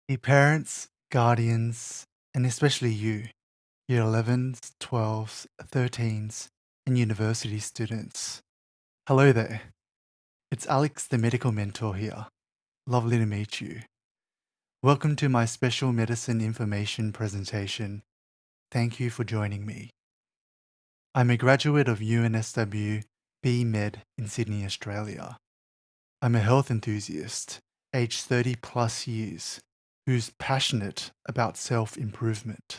Dear parents, guardians, and especially you, Year 11s, 12s, 13s, and university students. Hello there. It's Alex, the medical mentor here. Lovely to meet you. Welcome to my special medicine information presentation. Thank you for joining me. I'm a graduate of UNSW BMed in Sydney, Australia. I'm a health enthusiast, aged 30 plus years, who's passionate about self-improvement.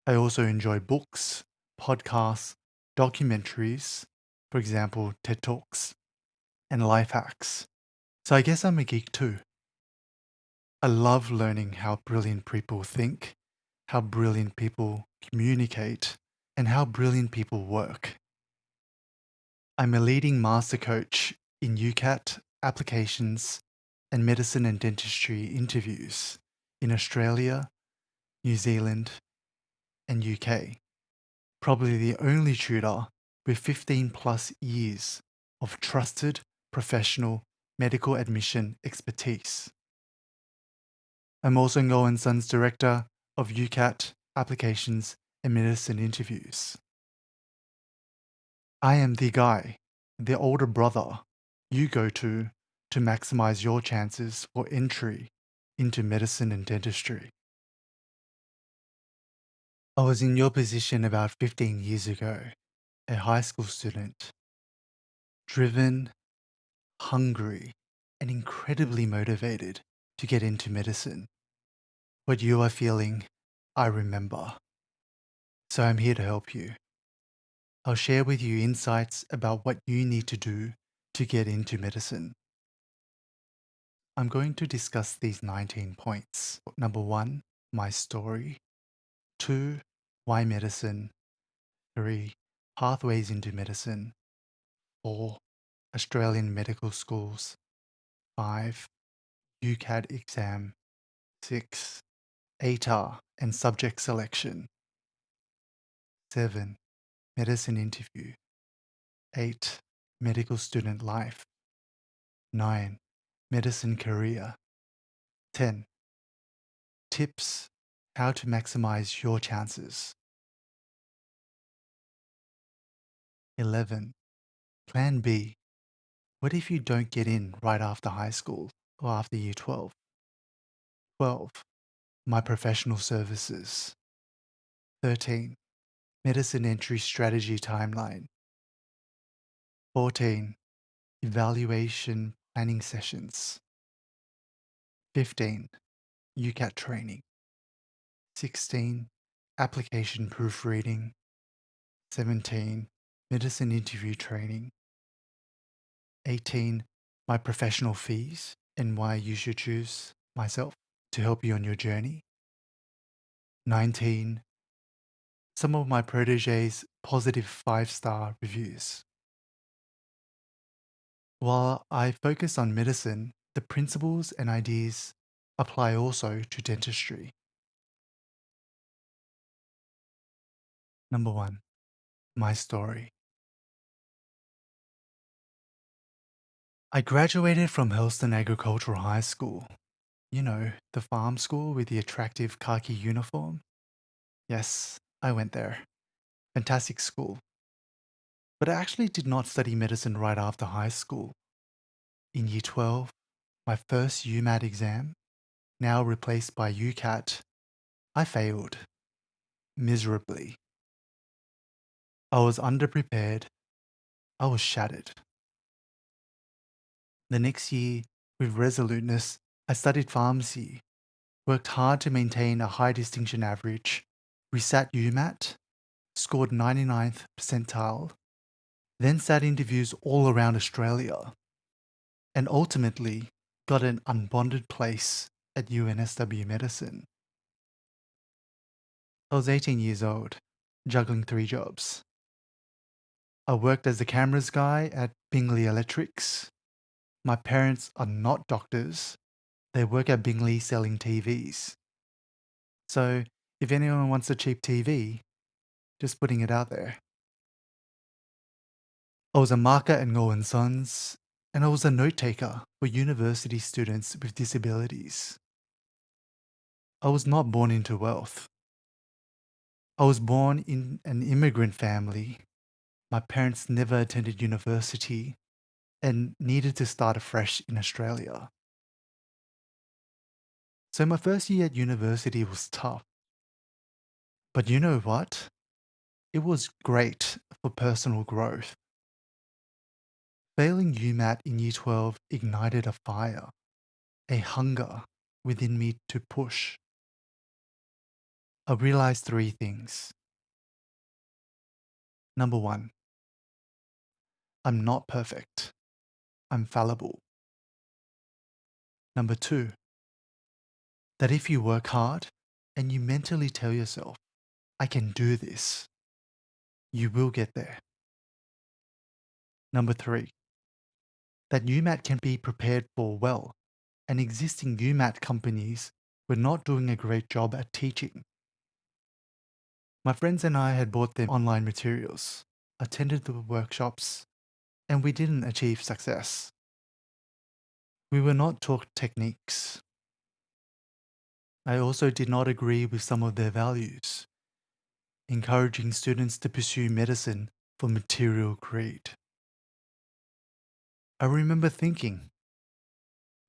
I also enjoy books, podcasts, documentaries, for example, TED Talks, and life hacks. So I guess I'm a geek too. I love learning how brilliant people think, how brilliant people communicate, and how brilliant people work. I'm a leading master coach in UCAT applications and medicine and dentistry interviews in Australia, New Zealand, and UK. Probably the only tutor with 15 plus years of trusted professional medical admission expertise. I'm also Ngo and Son's Director of UCAT Applications and Medicine Interviews. I am the guy, the older brother you go to maximize your chances for entry into medicine and dentistry. I was in your position about 15 years ago, a high school student, driven, hungry, and incredibly motivated to get into medicine. What you are feeling, I remember. So I'm here to help you. I'll share with you insights about what you need to do to get into medicine. I'm going to discuss these 19 points. Number 1, my story. 2, why medicine. 3, pathways into medicine. 4, Australian medical schools. 5, UCAT exam. 6, ATAR and subject selection. 7, medicine interview. 8, medical student life. 9, medicine career. 10, tips how to maximize your chances. 11, plan B. What if you don't get in right after high school or after year 12? 12, my professional services. 13, medicine entry strategy timeline. 14, evaluation planning sessions. 15, UCAT training. 16, application proofreading. 17, medicine interview training. 18, my professional fees and why you should choose myself to help you on your journey. 19, some of my proteges' positive 5-star reviews. While I focus on medicine, the principles and ideas apply also to dentistry. Number 1, my story. I graduated from Helston Agricultural High School. You know, the farm school with the attractive khaki uniform. Yes, I went there. Fantastic school. But I actually did not study medicine right after high school. In year 12, my first UMAT exam, now replaced by UCAT, I failed. Miserably. I was underprepared. I was shattered. The next year, with resoluteness, I studied pharmacy, worked hard to maintain a high distinction average, resat UMAT, scored 99th percentile, then sat interviews all around Australia, and ultimately got an unbonded place at UNSW Medicine. I was 18 years old, juggling 3 jobs. I worked as the cameras guy at Bingley Electrics. My parents are not doctors. They work at Bingley selling TVs. So if anyone wants a cheap TV, just putting it out there. I was a marker at Ngo & Sons, and I was a note taker for university students with disabilities. I was not born into wealth. I was born in an immigrant family. My parents never attended university and needed to start afresh in Australia. So my first year at university was tough. But you know what? It was great for personal growth. Failing UMAT in Year 12 ignited a fire, a hunger within me to push. I realized three things. Number one, I'm not perfect. I'm fallible. Number two, that if you work hard and you mentally tell yourself, I can do this, you will get there. Number three, that UMAT can be prepared for well, and existing UMAT companies were not doing a great job at teaching. My friends and I had bought their online materials, attended the workshops, and we didn't achieve success. We were not taught techniques. I also did not agree with some of their values, encouraging students to pursue medicine for material greed. I remember thinking,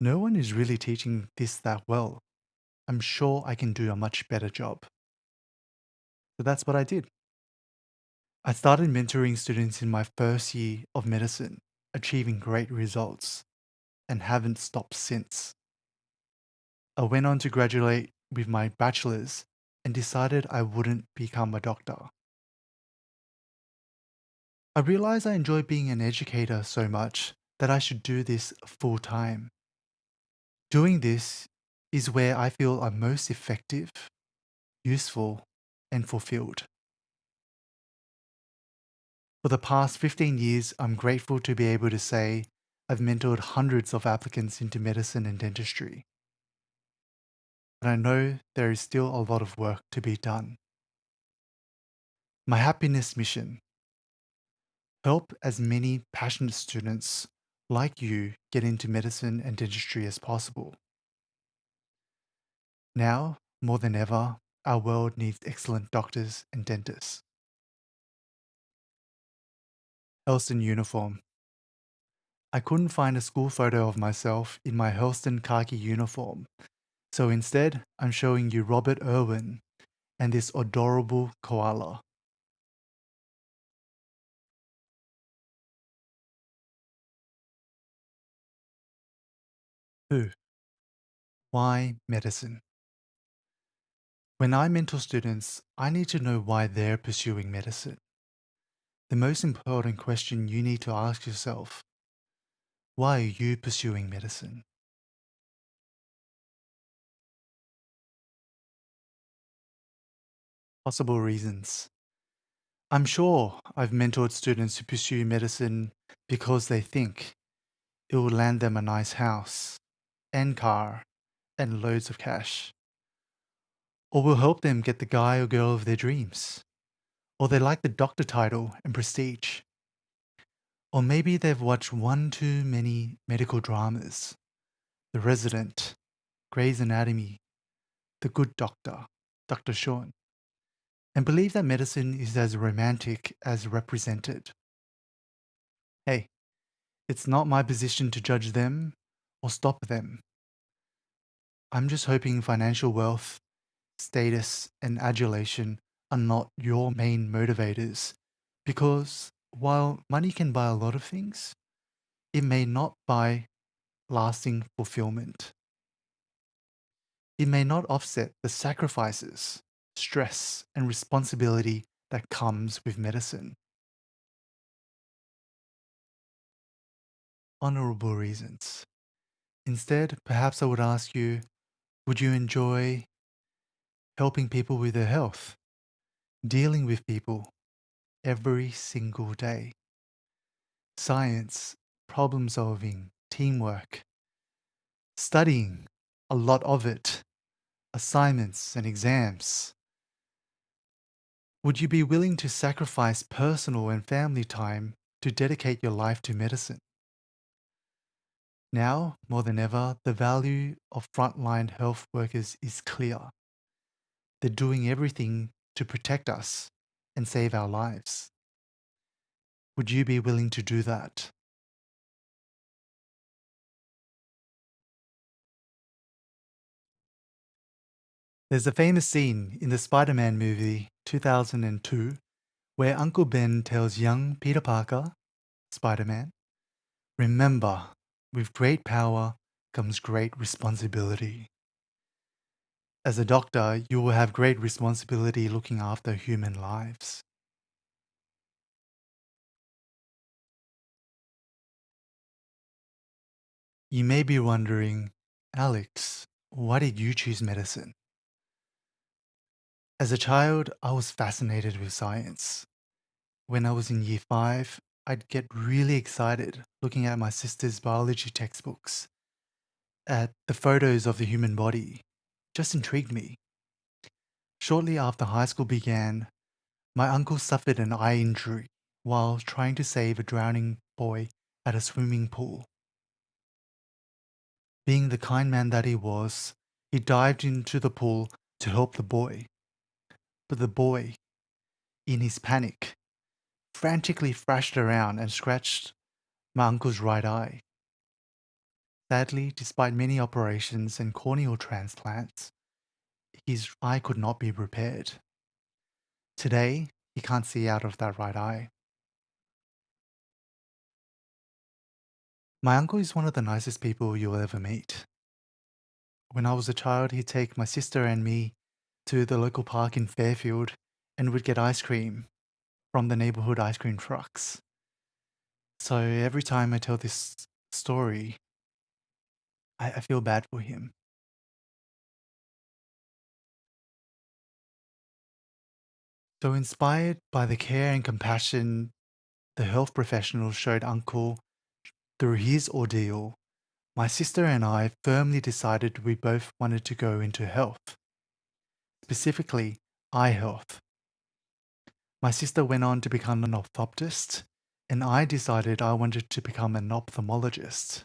no one is really teaching this that well. I'm sure I can do a much better job. So that's what I did. I started mentoring students in my first year of medicine, achieving great results, and haven't stopped since. I went on to graduate with my bachelor's and decided I wouldn't become a doctor. I realized I enjoy being an educator so much that I should do this full time. Doing this is where I feel I'm most effective, useful, and fulfilled. For the past 15 years, I'm grateful to be able to say I've mentored hundreds of applicants into medicine and dentistry. But I know there is still a lot of work to be done. My happiness mission: help as many passionate students like you get into medicine and dentistry as possible. Now, more than ever, our world needs excellent doctors and dentists. Helston uniform. I couldn't find a school photo of myself in my Helston khaki uniform, so instead, I'm showing you Robert Irwin and this adorable koala. Who? Why medicine? When I mentor students, I need to know why they're pursuing medicine. The most important question you need to ask yourself: why are you pursuing medicine? Possible reasons. I'm sure I've mentored students who pursue medicine because they think it will land them a nice house and car and loads of cash, or will help them get the guy or girl of their dreams, or they like the doctor title and prestige, or maybe they've watched one too many medical dramas: The Resident, Grey's Anatomy, The Good Doctor, Dr. Sean, and believe that medicine is as romantic as represented. Hey, it's not my position to judge them or stop them. I'm just hoping financial wealth, status, and adulation are not your main motivators, because while money can buy a lot of things, it may not buy lasting fulfillment. It may not offset the sacrifices, stress, and responsibility that comes with medicine. Honorable reasons. Instead, perhaps I would ask you, would you enjoy helping people with their health, dealing with people every single day? Science, problem solving, teamwork, studying, a lot of it, assignments and exams. Would you be willing to sacrifice personal and family time to dedicate your life to medicine? Now, more than ever, the value of frontline health workers is clear. They're doing everything to protect us and save our lives. Would you be willing to do that? There's a famous scene in the Spider-Man movie 2002 where Uncle Ben tells young Peter Parker, Spider-Man, remember, with great power comes great responsibility. As a doctor, you will have great responsibility looking after human lives. You may be wondering, Alex, why did you choose medicine? As a child, I was fascinated with science. When I was in year 5, I'd get really excited looking at my sister's biology textbooks, at the photos of the human body. Just intrigued me. Shortly after high school began, my uncle suffered an eye injury while trying to save a drowning boy at a swimming pool. Being the kind man that he was, he dived into the pool to help the boy. But the boy, in his panic, frantically thrashed around and scratched my uncle's right eye. Sadly, despite many operations and corneal transplants, his eye could not be repaired. Today, he can't see out of that right eye. My uncle is one of the nicest people you'll ever meet. When I was a child, he'd take my sister and me to the local park in Fairfield and would get ice cream from the neighborhood ice cream trucks. So every time I tell this story, I feel bad for him. So inspired by the care and compassion the health professionals showed Uncle through his ordeal, my sister and I firmly decided we both wanted to go into health, specifically eye health. My sister went on to become an ophthalmologist, and I decided I wanted to become an ophthalmologist,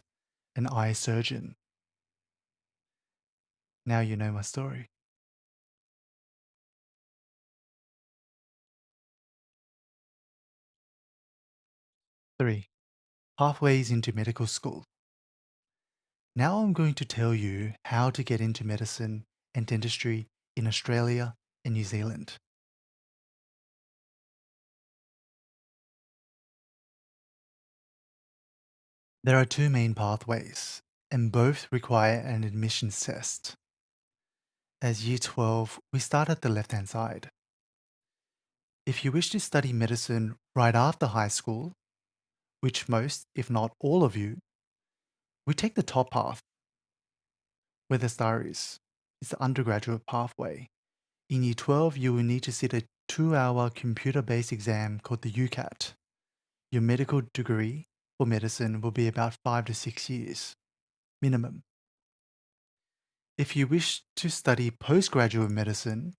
an eye surgeon. Now you know my story. 3. Pathways into medical school. Now I'm going to tell you how to get into medicine and dentistry in Australia and New Zealand. There are two main pathways, and both require an admissions test. As Year 12, we start at the left-hand side. If you wish to study medicine right after high school, which most, if not all of you, we take the top path, where the star is. It's the undergraduate pathway. In Year 12, you will need to sit a 2-hour computer-based exam called the UCAT. Your medical degree for medicine will be about 5 to 6 years, minimum. If you wish to study postgraduate medicine,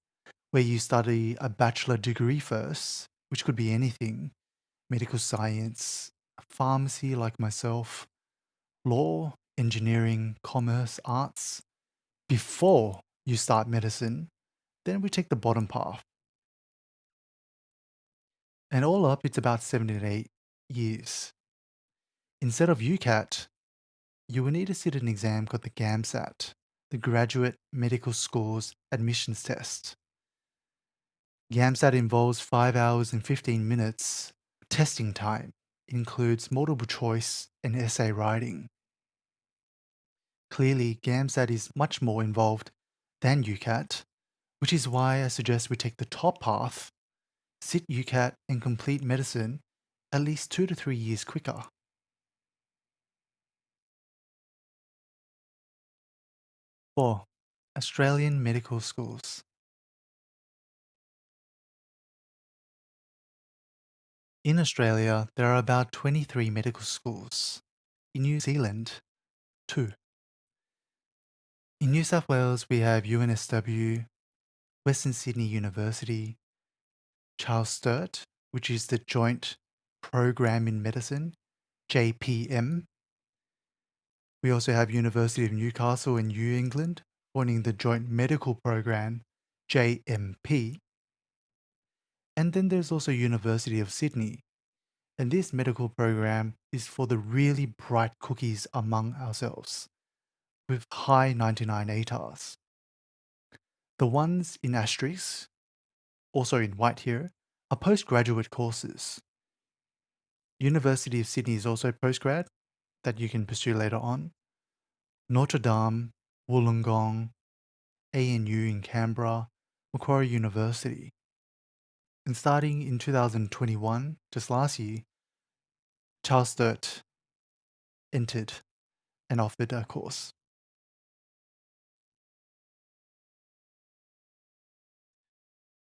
where you study a bachelor degree first, which could be anything, medical science, pharmacy like myself, law, engineering, commerce, arts, before you start medicine, then we take the bottom path. And all up, it's about 7 to 8 years. Instead of UCAT, you will need to sit an exam called the GAMSAT, the Graduate Medical Schools Admissions Test. GAMSAT involves 5 hours and 15 minutes testing time. It includes multiple choice and essay writing. Clearly, GAMSAT is much more involved than UCAT, which is why I suggest we take the top path, sit UCAT and complete medicine at least 2 to 3 years quicker. 4. Australian medical schools. In Australia, there are about 23 medical schools. In New Zealand, 2. In New South Wales, we have UNSW, Western Sydney University, Charles Sturt, which is the Joint Program in Medicine, JPM. We also have University of Newcastle in New England, forming the Joint Medical Program, JMP. And then there's also University of Sydney. And this medical program is for the really bright cookies among ourselves, with high 99 ATARs. The ones in asterisk, also in white here, are postgraduate courses. University of Sydney is also postgrad that you can pursue later on. Notre Dame, Wollongong, ANU in Canberra, Macquarie University. And starting in 2021, just last year, Charles Sturt entered and offered a course.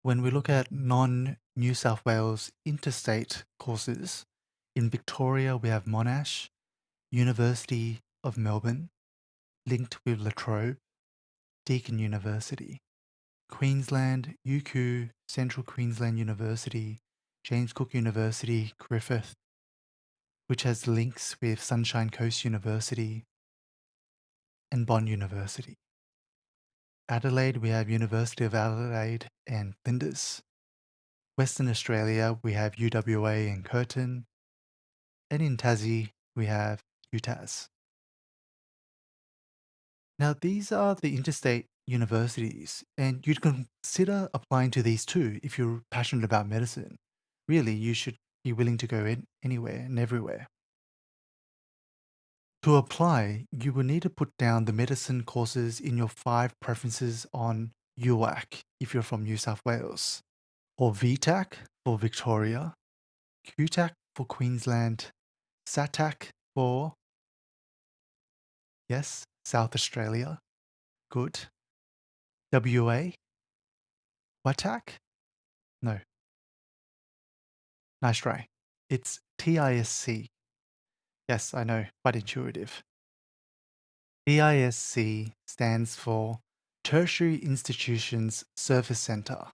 When we look at non-New South Wales interstate courses, in Victoria we have Monash, University of Melbourne, linked with La Trobe, Deakin University. Queensland, UQ, Central Queensland University, James Cook University, Griffith, which has links with Sunshine Coast University and Bond University. Adelaide, we have University of Adelaide and Flinders. Western Australia, we have UWA and Curtin. And in Tassie, we have UTAS. Now, these are the interstate universities, and you'd consider applying to these too if you're passionate about medicine. Really, you should be willing to go in anywhere and everywhere. To apply, you will need to put down the medicine courses in your 5 preferences on UAC if you're from New South Wales, or VTAC for Victoria, QTAC for Queensland, SATAC for, yes, South Australia, good, WA, WATAC, no, nice try. It's TISC. Yes, I know, quite intuitive. TISC stands for Tertiary Institutions Service Centre.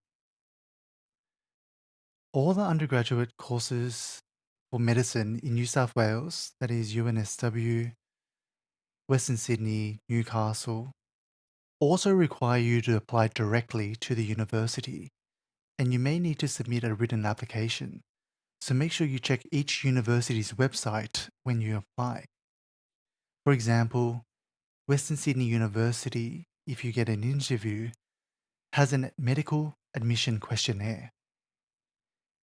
All the undergraduate courses for medicine in New South Wales, that is UNSW, Western Sydney, Newcastle, also require you to apply directly to the university, and you may need to submit a written application. So make sure you check each university's website when you apply. For example, Western Sydney University, if you get an interview, has a medical admission questionnaire.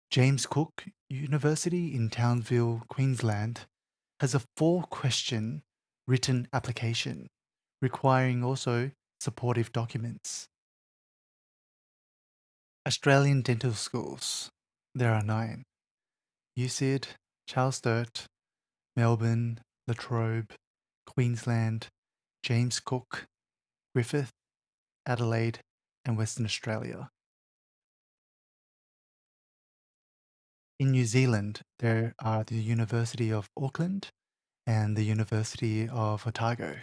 James Cook University in Townsville, Queensland, has a 4-question written application, requiring also supportive documents. Australian dental schools. There are 9. UCAT, Charles Sturt, Melbourne, La Trobe, Queensland, James Cook, Griffith, Adelaide, and Western Australia. In New Zealand, there are the University of Auckland and the University of Otago.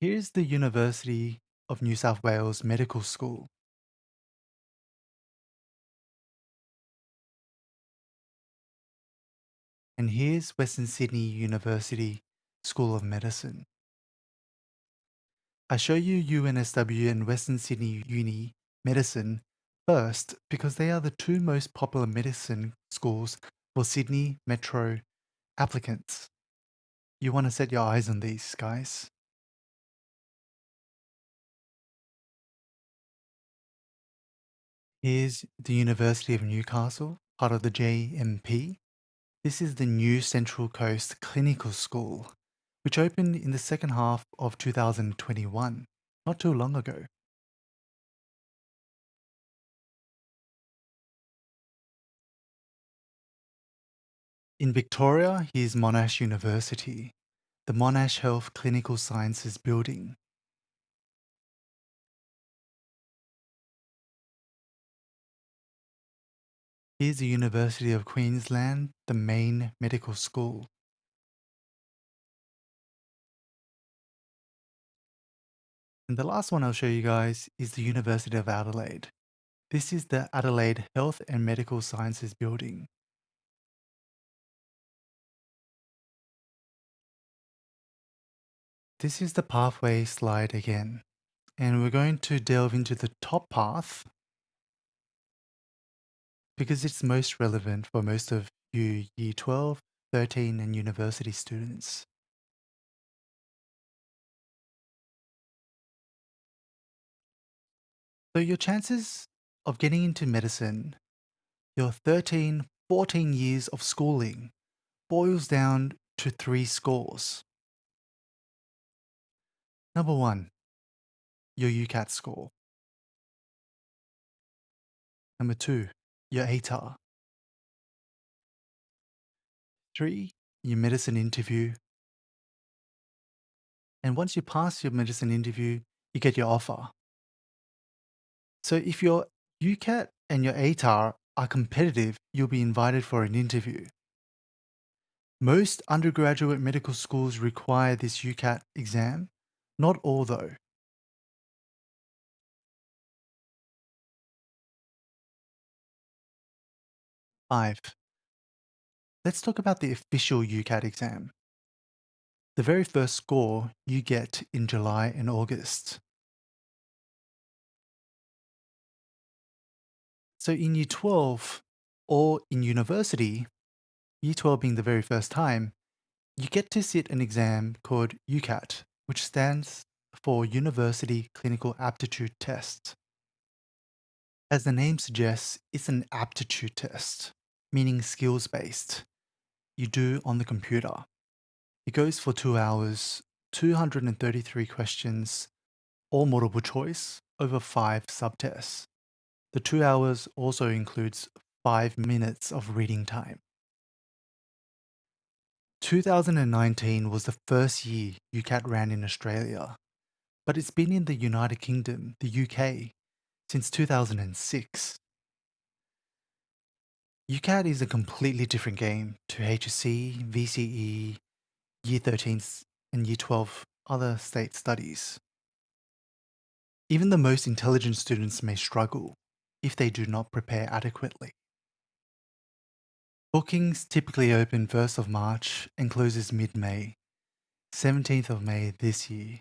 Here's the University of New South Wales Medical School. And here's Western Sydney University School of Medicine. I show you UNSW and Western Sydney Uni Medicine first because they are the 2 most popular medicine schools for Sydney Metro applicants. You want to set your eyes on these, guys. Here's the University of Newcastle, part of the JMP. This is the new Central Coast Clinical School, which opened in the second half of 2021, not too long ago. In Victoria, here's Monash University, the Monash Health Clinical Sciences Building. Here's the University of Queensland, the main medical school. And the last one I'll show you guys is the University of Adelaide. This is the Adelaide Health and Medical Sciences Building. This is the pathway slide again, and we're going to delve into the top path because it's most relevant for most of you Year 12, 13, and university students. So your chances of getting into medicine, your 13, 14 years of schooling, boils down to three scores. Number one, your UCAT score. Number two, your ATAR. Three, your medicine interview. And once you pass your medicine interview, you get your offer. So if your UCAT and your ATAR are competitive, you'll be invited for an interview. Most undergraduate medical schools require this UCAT exam, not all though. 5. Let's talk about the official UCAT exam. The very first score you get in July and August. So in Year 12 or in university, Year 12 being the very first time, you get to sit an exam called UCAT, which stands for University Clinical Aptitude Test. As the name suggests, it's an aptitude test, meaning skills based. You do on the computer. It goes for 2 hours, 233 questions, all multiple choice, over 5 subtests. The 2 hours also includes 5 minutes of reading time. 2019 was the first year UCAT ran in Australia, but it's been in the United Kingdom, the UK, since 2006. UCAT is a completely different game to HSC, VCE, Year 13s, and Year 12 other state studies. Even the most intelligent students may struggle if they do not prepare adequately. Bookings typically open 1st of March and closes mid-May, 17th of May this year.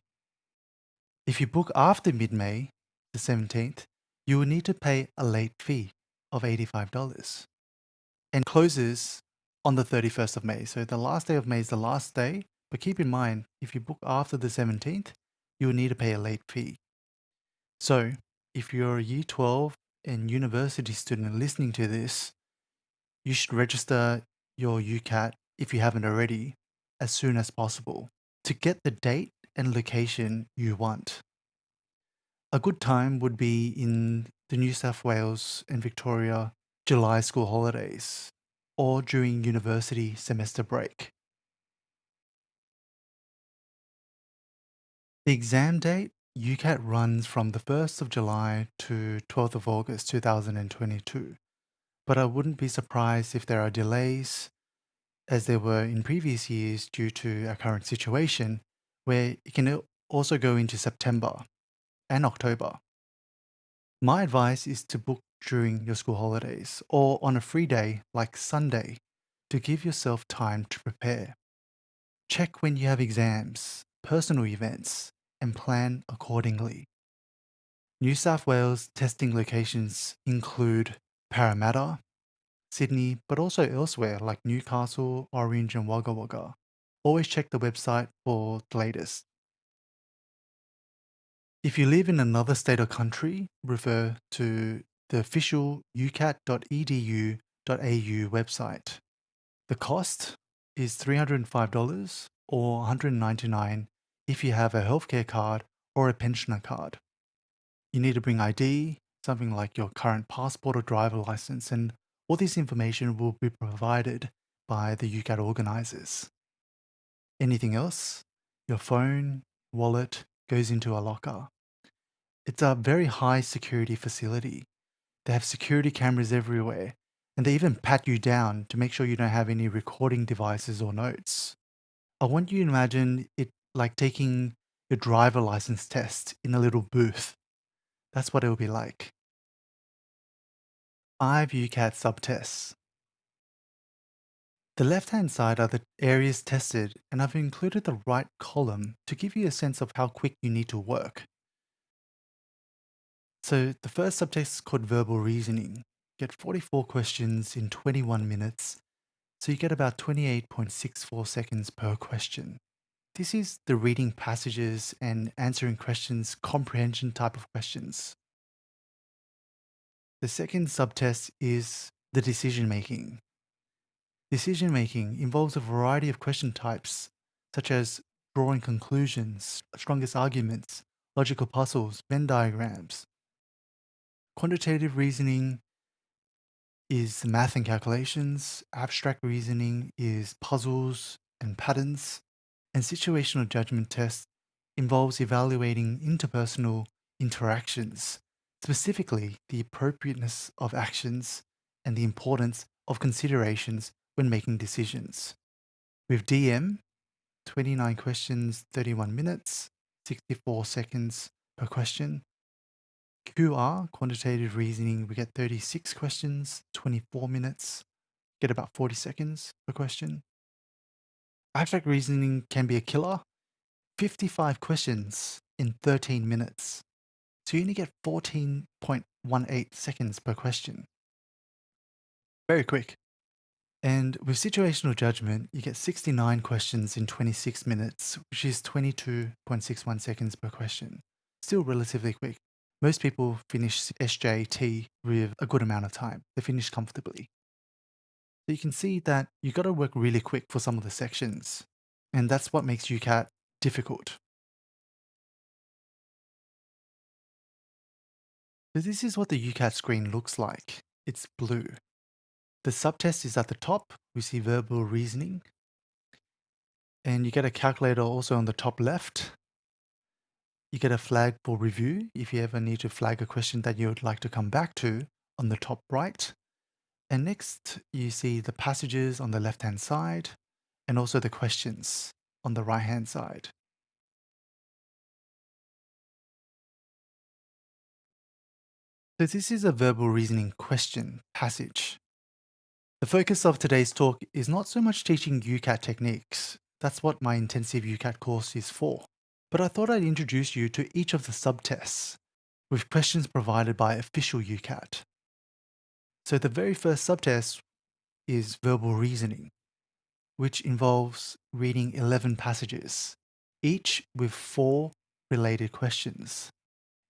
If you book after mid-May, the 17th, you will need to pay a late fee of $85 and closes on the 31st of May. So the last day of May is the last day, but keep in mind, if you book after the 17th, you will need to pay a late fee. So if you're a Year 12 and university student listening to this, you should register your UCAT, if you haven't already, as soon as possible to get the date and location you want. A good time would be in the New South Wales and Victoria July school holidays or during university semester break. The exam date, UCAT runs from the 1st of July to 12th of August 2022, but I wouldn't be surprised if there are delays, as there were in previous years due to our current situation, where it can also go into September and October. My advice is to book during your school holidays or on a free day like Sunday to give yourself time to prepare. Check when you have exams, personal events, and plan accordingly. New South Wales testing locations include Parramatta, Sydney, but also elsewhere like Newcastle, Orange, and Wagga Wagga. Always check the website for the latest. If you live in another state or country, refer to the official ucat.edu.au website. The cost is $305 or $199 if you have a healthcare card or a pensioner card. You need to bring ID, something like your current passport or driver license, and all this information will be provided by the UCAT organizers. Anything else? Your phone, wallet goes into a locker. It's a very high security facility. They have security cameras everywhere, and they even pat you down to make sure you don't have any recording devices or notes. I want you to imagine it like taking your driver license test in a little booth. That's what it will be like. 5 UCAT subtests. The left-hand side are the areas tested, and I've included the right column to give you a sense of how quick you need to work. So the first subtest is called verbal reasoning. You get 44 questions in 21 minutes, so you get about 28.64 seconds per question. This is the reading passages and answering questions, comprehension type of questions. The second subtest is the decision making. Decision making involves a variety of question types, such as drawing conclusions, strongest arguments, logical puzzles, Venn diagrams. Quantitative reasoning is math and calculations. Abstract reasoning is puzzles and patterns. And situational judgment test involves evaluating interpersonal interactions, specifically the appropriateness of actions and the importance of considerations when making decisions. With DM, 29 questions, 31 minutes, 64 seconds per question. QR, quantitative reasoning, we get 36 questions, 24 minutes, get about 40 seconds per question. Abstract reasoning can be a killer, 55 questions in 13 minutes. So you only get 14.18 seconds per question. Very quick. And with situational judgment, you get 69 questions in 26 minutes, which is 22.61 seconds per question. Still relatively quick. Most people finish SJT with a good amount of time. They finish comfortably. So you can see that you got to work really quick for some of the sections. And that's what makes UCAT difficult. So this is what the UCAT screen looks like. It's blue. The subtest is at the top. We see verbal reasoning. And you get a calculator also on the top left. You get a flag for review if you ever need to flag a question that you would like to come back to on the top right. And next, you see the passages on the left-hand side and also the questions on the right-hand side. So this is a verbal reasoning question passage. The focus of today's talk is not so much teaching UCAT techniques. That's what my intensive UCAT course is for. But I thought I'd introduce you to each of the subtests with questions provided by official UCAT. So the very first subtest is verbal reasoning, which involves reading 11 passages, each with 4 related questions.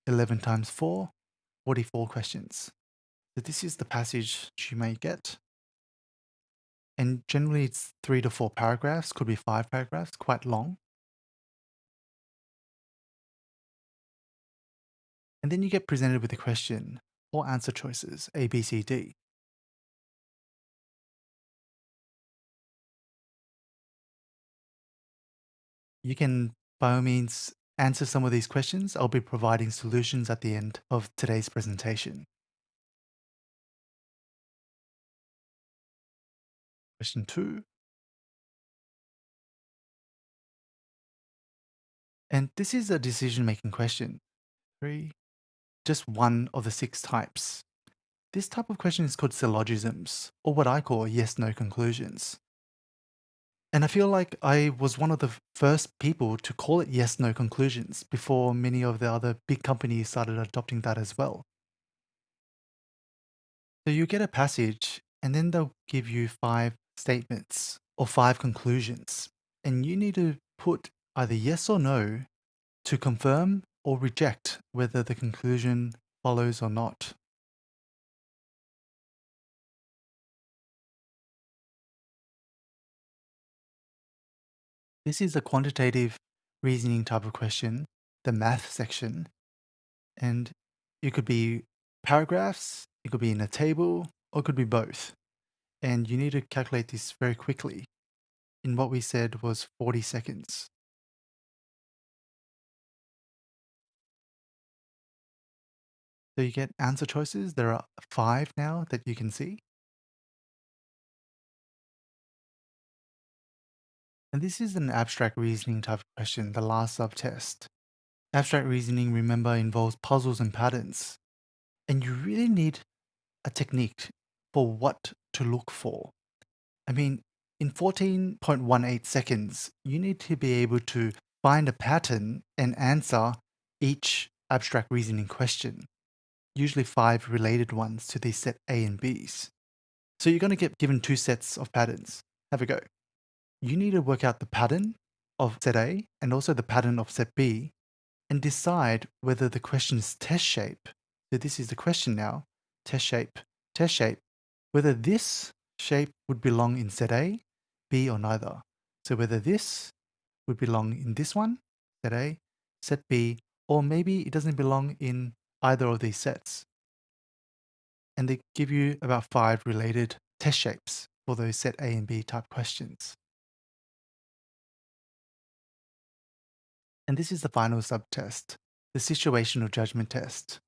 11 times 4, 44 questions. So this is the passage you may get. And generally it's 3 to 4 paragraphs, could be 5 paragraphs, quite long. And then you get presented with a question, 4 answer choices, A, B, C, D. You can, by all means, answer some of these questions. I'll be providing solutions at the end of today's presentation. Question 2. And this is a decision-making question. 3. Just one of the 6 types. This type of question is called syllogisms, or what I call yes-no conclusions. And I feel like I was one of the first people to call it yes-no conclusions before many of the other big companies started adopting that as well. So you get a passage and then they'll give you 5 statements or 5 conclusions. And you need to put either yes or no to confirm or reject whether the conclusion follows or not. This is a quantitative reasoning type of question, the math section. And it could be paragraphs, it could be in a table, or it could be both. And you need to calculate this very quickly. In what we said was 40 seconds. So you get answer choices. There are 5 now that you can see. And this is an abstract reasoning type of question, the last subtest. Abstract reasoning, remember, involves puzzles and patterns. And you really need a technique for what to look for. I mean, In 14.18 seconds, you need to be able to find a pattern and answer each abstract reasoning question, usually 5 related ones to these set A and Bs. So you're going to get given 2 sets of patterns. Have a go. You need to work out the pattern of set A and also the pattern of set B and decide whether the question is test shape. So this is the question now, test shape, whether this shape would belong in set A, B, or neither. So whether this would belong in this one, set A, set B, or maybe it doesn't belong in either of these sets. And they give you about 5 related test shapes for those set A and B type questions. And this is the final subtest, the situational judgment test.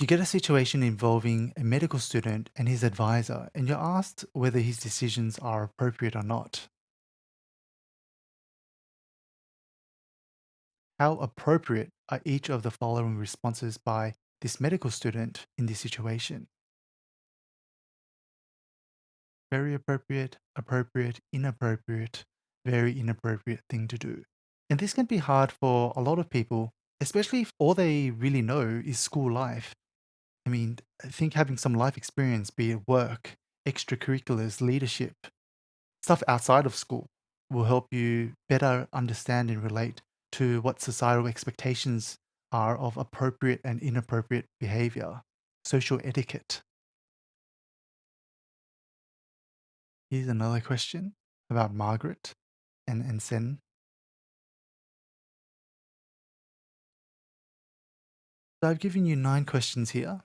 You get a situation involving a medical student and his advisor, and you're asked whether his decisions are appropriate or not. How appropriate are each of the following responses by this medical student in this situation? Very appropriate, appropriate, inappropriate, very inappropriate thing to do. And this can be hard for a lot of people, especially if all they really know is school life. I mean, I think having some life experience, be it work, extracurriculars, leadership, stuff outside of school, will help you better understand and relate to what societal expectations are of appropriate and inappropriate behavior, social etiquette. Here's another question about Margaret and Sen. So I've given you 9 questions here.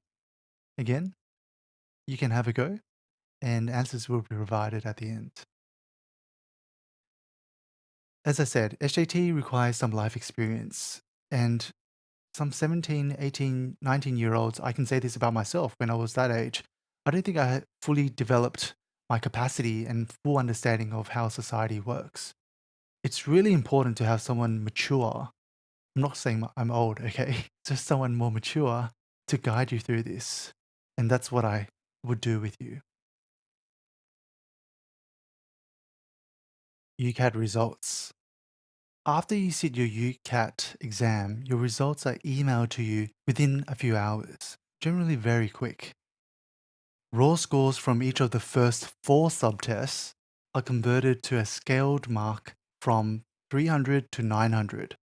Again, you can have a go and answers will be provided at the end. As I said, SJT requires some life experience, and some 17, 18, 19-year-olds, I can say this about myself when I was that age, I don't think I had fully developed my capacity and full understanding of how society works. It's really important to have someone mature. I'm not saying I'm old, okay? Just someone more mature to guide you through this. And that's what I would do with you. UCAT results. After you sit your UCAT exam, your results are emailed to you within a few hours, generally very quick. Raw scores from each of the first 4 subtests are converted to a scaled mark from 300 to 900.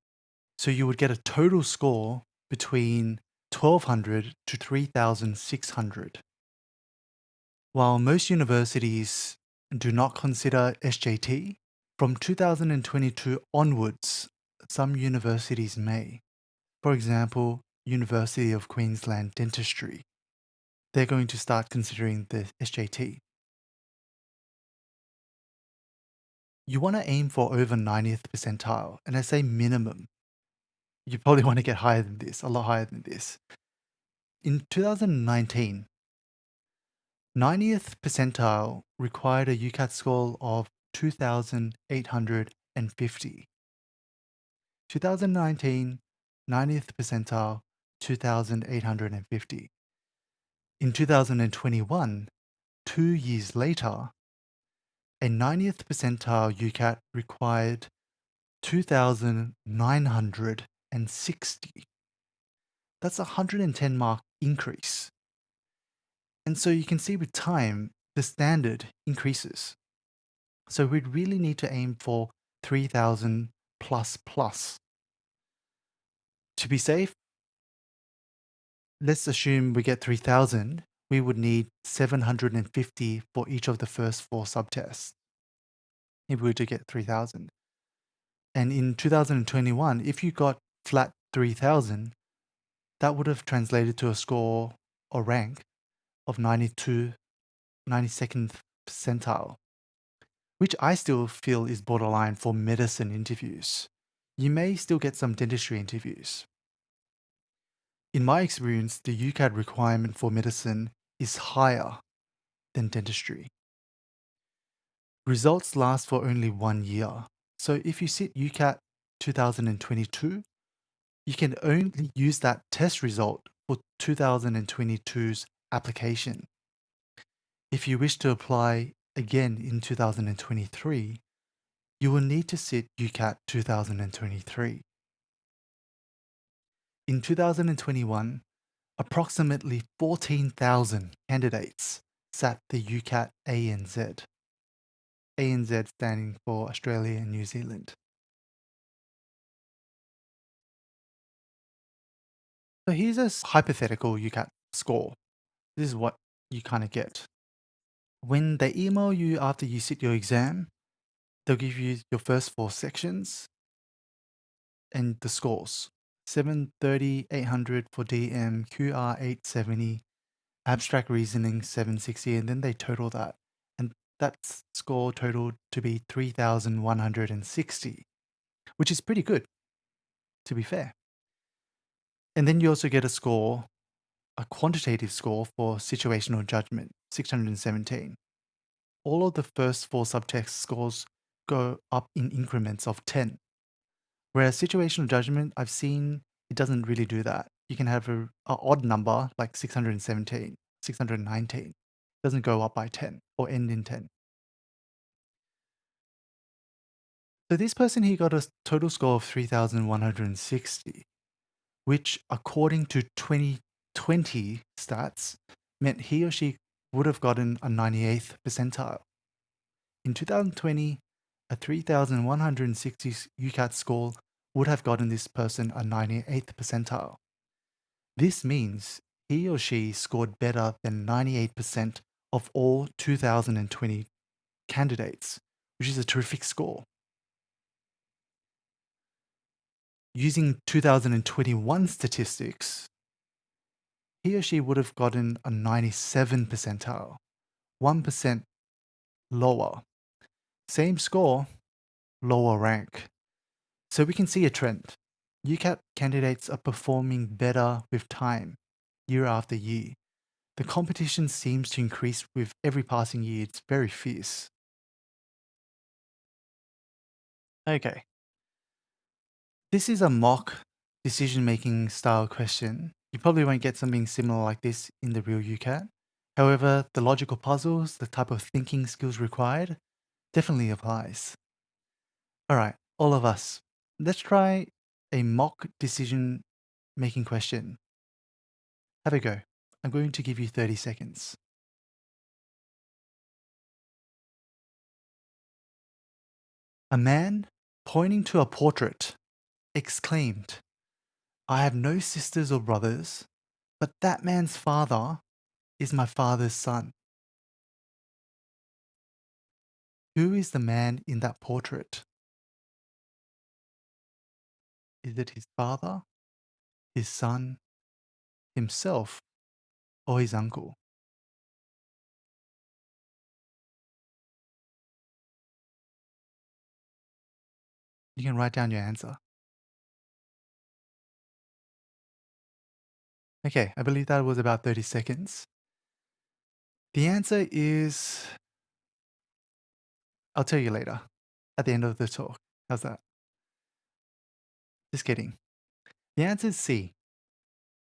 So you would get a total score between 1200 to 3600. While most universities do not consider SJT, from 2022 onwards, some universities may. For example, University of Queensland Dentistry. They're going to start considering the SJT. You want to aim for over 90th percentile, and I say minimum. You probably want to get higher than this, a lot higher than this. In 2019, 90th percentile required a UCAT score of 2,850. 2019, 90th percentile, 2,850. In 2021, 2 years later, a 90th percentile UCAT required 2,960. That's a 110 mark increase. And so you can see with time, the standard increases. So we'd really need to aim for 3,000 plus plus. To be safe, let's assume we get 3,000. We would need 750 for each of the first 4 subtests if we were to get 3,000. And in 2021, if you got flat 3,000, that would have translated to a score or rank of 92nd percentile, which I still feel is borderline for medicine interviews. You may still get some dentistry interviews. In my experience, the UCAT requirement for medicine is higher than dentistry. Results last for only 1 year. So if you sit UCAT 2022, you can only use that test result for 2022's application. If you wish to apply again in 2023, you will need to sit UCAT 2023. In 2021, approximately 14,000 candidates sat the UCAT ANZ. ANZ standing for Australia and New Zealand. So here's a hypothetical UCAT score. This is what you kind of get. When they email you after you sit your exam, they'll give you your first 4 sections and the scores. 730, 800 for DM, QR 870, abstract reasoning 760, and then they total that. And that score totaled to be 3,160, which is pretty good, to be fair. And then you also get a score, a quantitative score for situational judgment, 617. All of the first 4 subtext scores go up in increments of 10. Whereas situational judgment, I've seen it doesn't really do that. You can have a odd number like 617, 619. It doesn't go up by 10 or end in 10. So this person here got a total score of 3,160, which according to 2020 stats meant he or she would have gotten a 98th percentile. In 2020, a 3,160 UCAT score would have gotten this person a 98th percentile. This means he or she scored better than 98% of all 2020 candidates, which is a terrific score. Using 2021 statistics, he or she would have gotten a 97 percentile, 1% lower. Same score, lower rank. So we can see a trend. UCAT candidates are performing better with time, year after year. The competition seems to increase with every passing year. It's very fierce. Okay. This is a mock decision-making style question. You probably won't get something similar like this in the real UCAT. However, the logical puzzles, the type of thinking skills required, definitely applies. Alright, all of us, let's try a mock decision-making question. Have a go. I'm going to give you 30 seconds. A man, pointing to a portrait, exclaimed, "I have no sisters or brothers, but that man's father is my father's son." Who is the man in that portrait? Is it his father, his son, himself, or his uncle? You can write down your answer. Okay, I believe that was about 30 seconds. The answer is, I'll tell you later, at the end of the talk. How's that? Just kidding. The answer is C,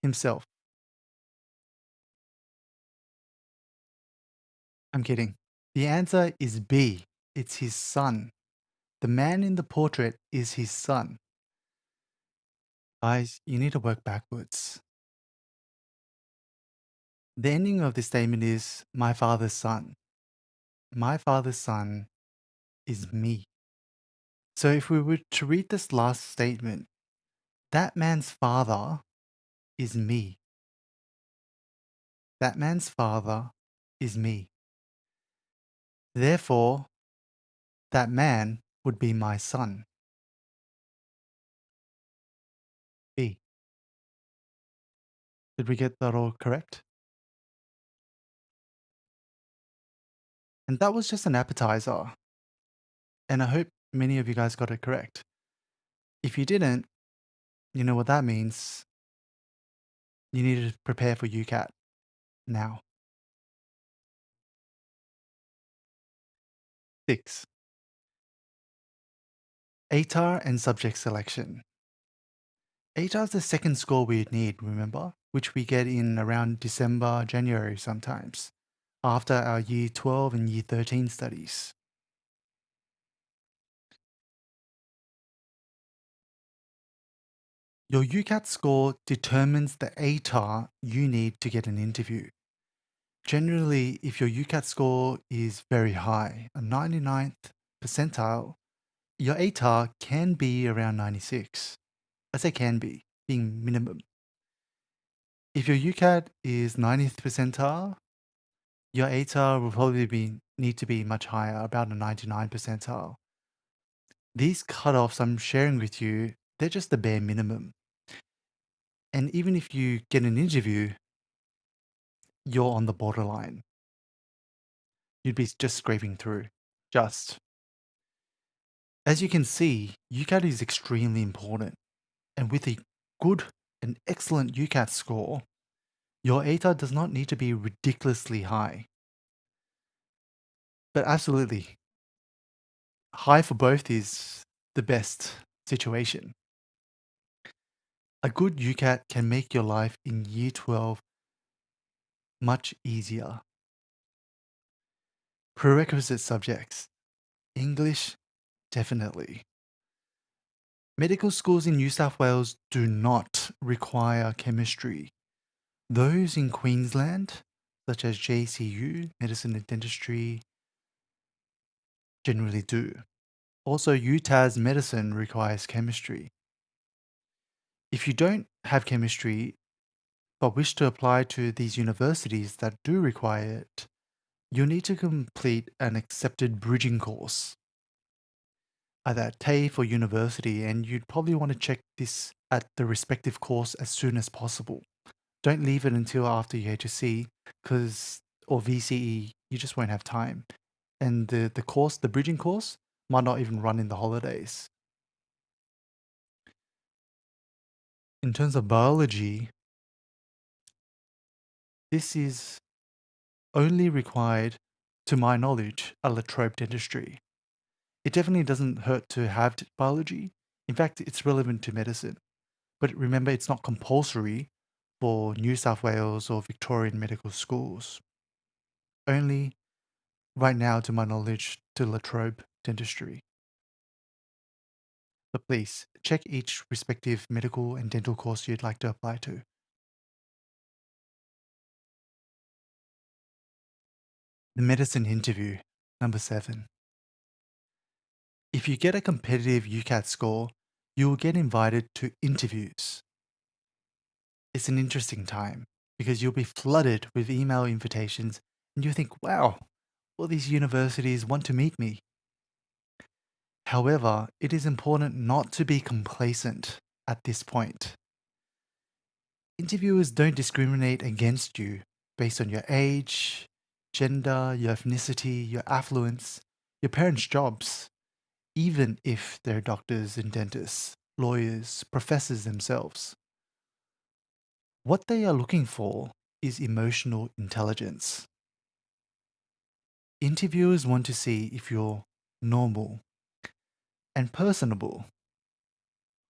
himself. I'm kidding. The answer is B, it's his son. The man in the portrait is his son. Guys, you need to work backwards. The ending of this statement is my father's son. My father's son is me. So if we were to read this last statement, that man's father is me. That man's father is me. Therefore, that man would be my son. B. Did we get that all correct? And that was just an appetizer. And I hope many of you guys got it correct. If you didn't, you know what that means. You need to prepare for UCAT now. 6. ATAR and subject selection. ATAR is the second score we need, remember? Which we get in around December, January sometimes. after our Year 12 and Year 13 studies. Your UCAT score determines the ATAR you need to get an interview. Generally, if your UCAT score is very high, a 99th percentile, your ATAR can be around 96. I say can be, being minimum. If your UCAT is 90th percentile, your ATAR will probably need to be much higher, about a 99 percentile. These cutoffs I'm sharing with you, they're just the bare minimum. And even if you get an interview, you're on the borderline. You'd be just scraping through. Just. As you can see, UCAT is extremely important. And with a good and excellent UCAT score, your ATAR does not need to be ridiculously high. But absolutely, high for both is the best situation. A good UCAT can make your life in Year 12 much easier. Prerequisite subjects. English, definitely. Medical schools in New South Wales do not require chemistry. Those in Queensland, such as JCU, Medicine and Dentistry, generally do. Also, Utah's medicine requires chemistry. If you don't have chemistry but wish to apply to these universities that do require it, you'll need to complete an accepted bridging course, either at TAFE or university, and you'd probably want to check this at the respective course as soon as possible. Don't leave it until after your HSC, or VCE, you just won't have time. And the course, the bridging course, might not even run in the holidays. In terms of biology, this is only required, to my knowledge, at La Trobe Dentistry. It definitely doesn't hurt to have biology. In fact, it's relevant to medicine. But remember, it's not compulsory for New South Wales or Victorian medical schools. Only, right now, to my knowledge, to La Trobe Dentistry. But please, check each respective medical and dental course you'd like to apply to. The medicine interview, number 7. If you get a competitive UCAT score, you will get invited to interviews. It's an interesting time because you'll be flooded with email invitations and you think, wow, all these universities want to meet me. However, it is important not to be complacent at this point. Interviewers don't discriminate against you based on your age, gender, your ethnicity, your affluence, your parents' jobs, even if they're doctors and dentists, lawyers, professors themselves. What they are looking for is emotional intelligence. Interviewers want to see if you're normal and personable,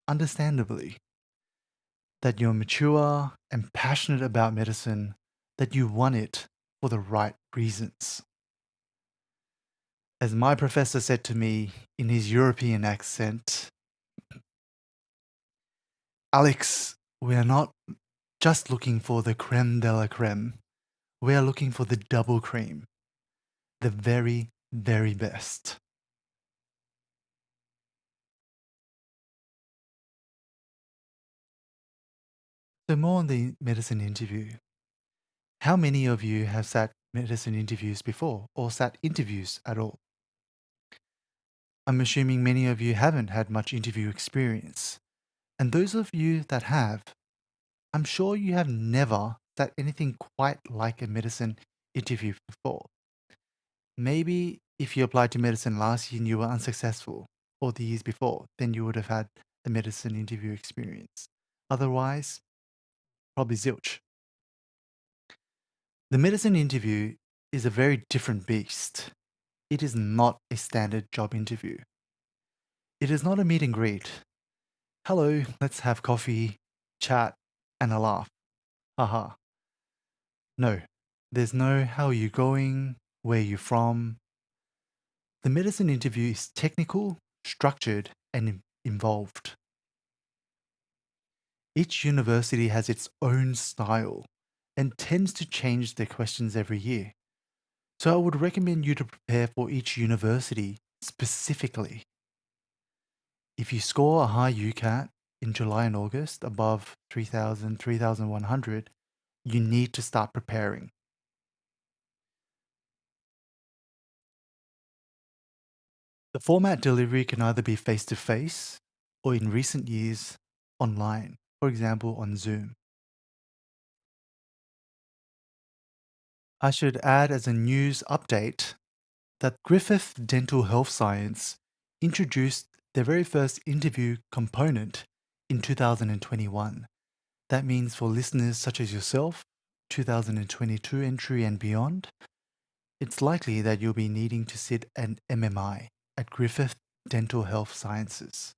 understandably, that you're mature and passionate about medicine, that you want it for the right reasons. As my professor said to me in his European accent, Alex, we are not just looking for the creme de la creme. We are looking for the double cream, the very, very best. So, more on the medicine interview. How many of you have sat medicine interviews before or sat interviews at all? I'm assuming many of you haven't had much interview experience. And those of you that have, I'm sure you have never sat anything quite like a medicine interview before. Maybe if you applied to medicine last year and you were unsuccessful, or the years before, then you would have had a medicine interview experience. Otherwise, probably zilch. The medicine interview is a very different beast. It is not a standard job interview. It is not a meet and greet. Hello, let's have coffee, chat, and a laugh. Haha. No. There's no how are you going, where you from. The medicine interview is technical, structured, and involved. Each university has its own style and tends to change their questions every year. So I would recommend you to prepare for each university specifically. If you score a high UCAT in July and August above 3,000, 3,100, you need to start preparing. The format delivery can either be face to face or in recent years online, for example on Zoom. I should add as a news update that Griffith Dental Health Science introduced their very first interview component in 2021. That means for listeners such as yourself, 2022 entry and beyond, it's likely that you'll be needing to sit an MMI at Griffith Dental Health Sciences.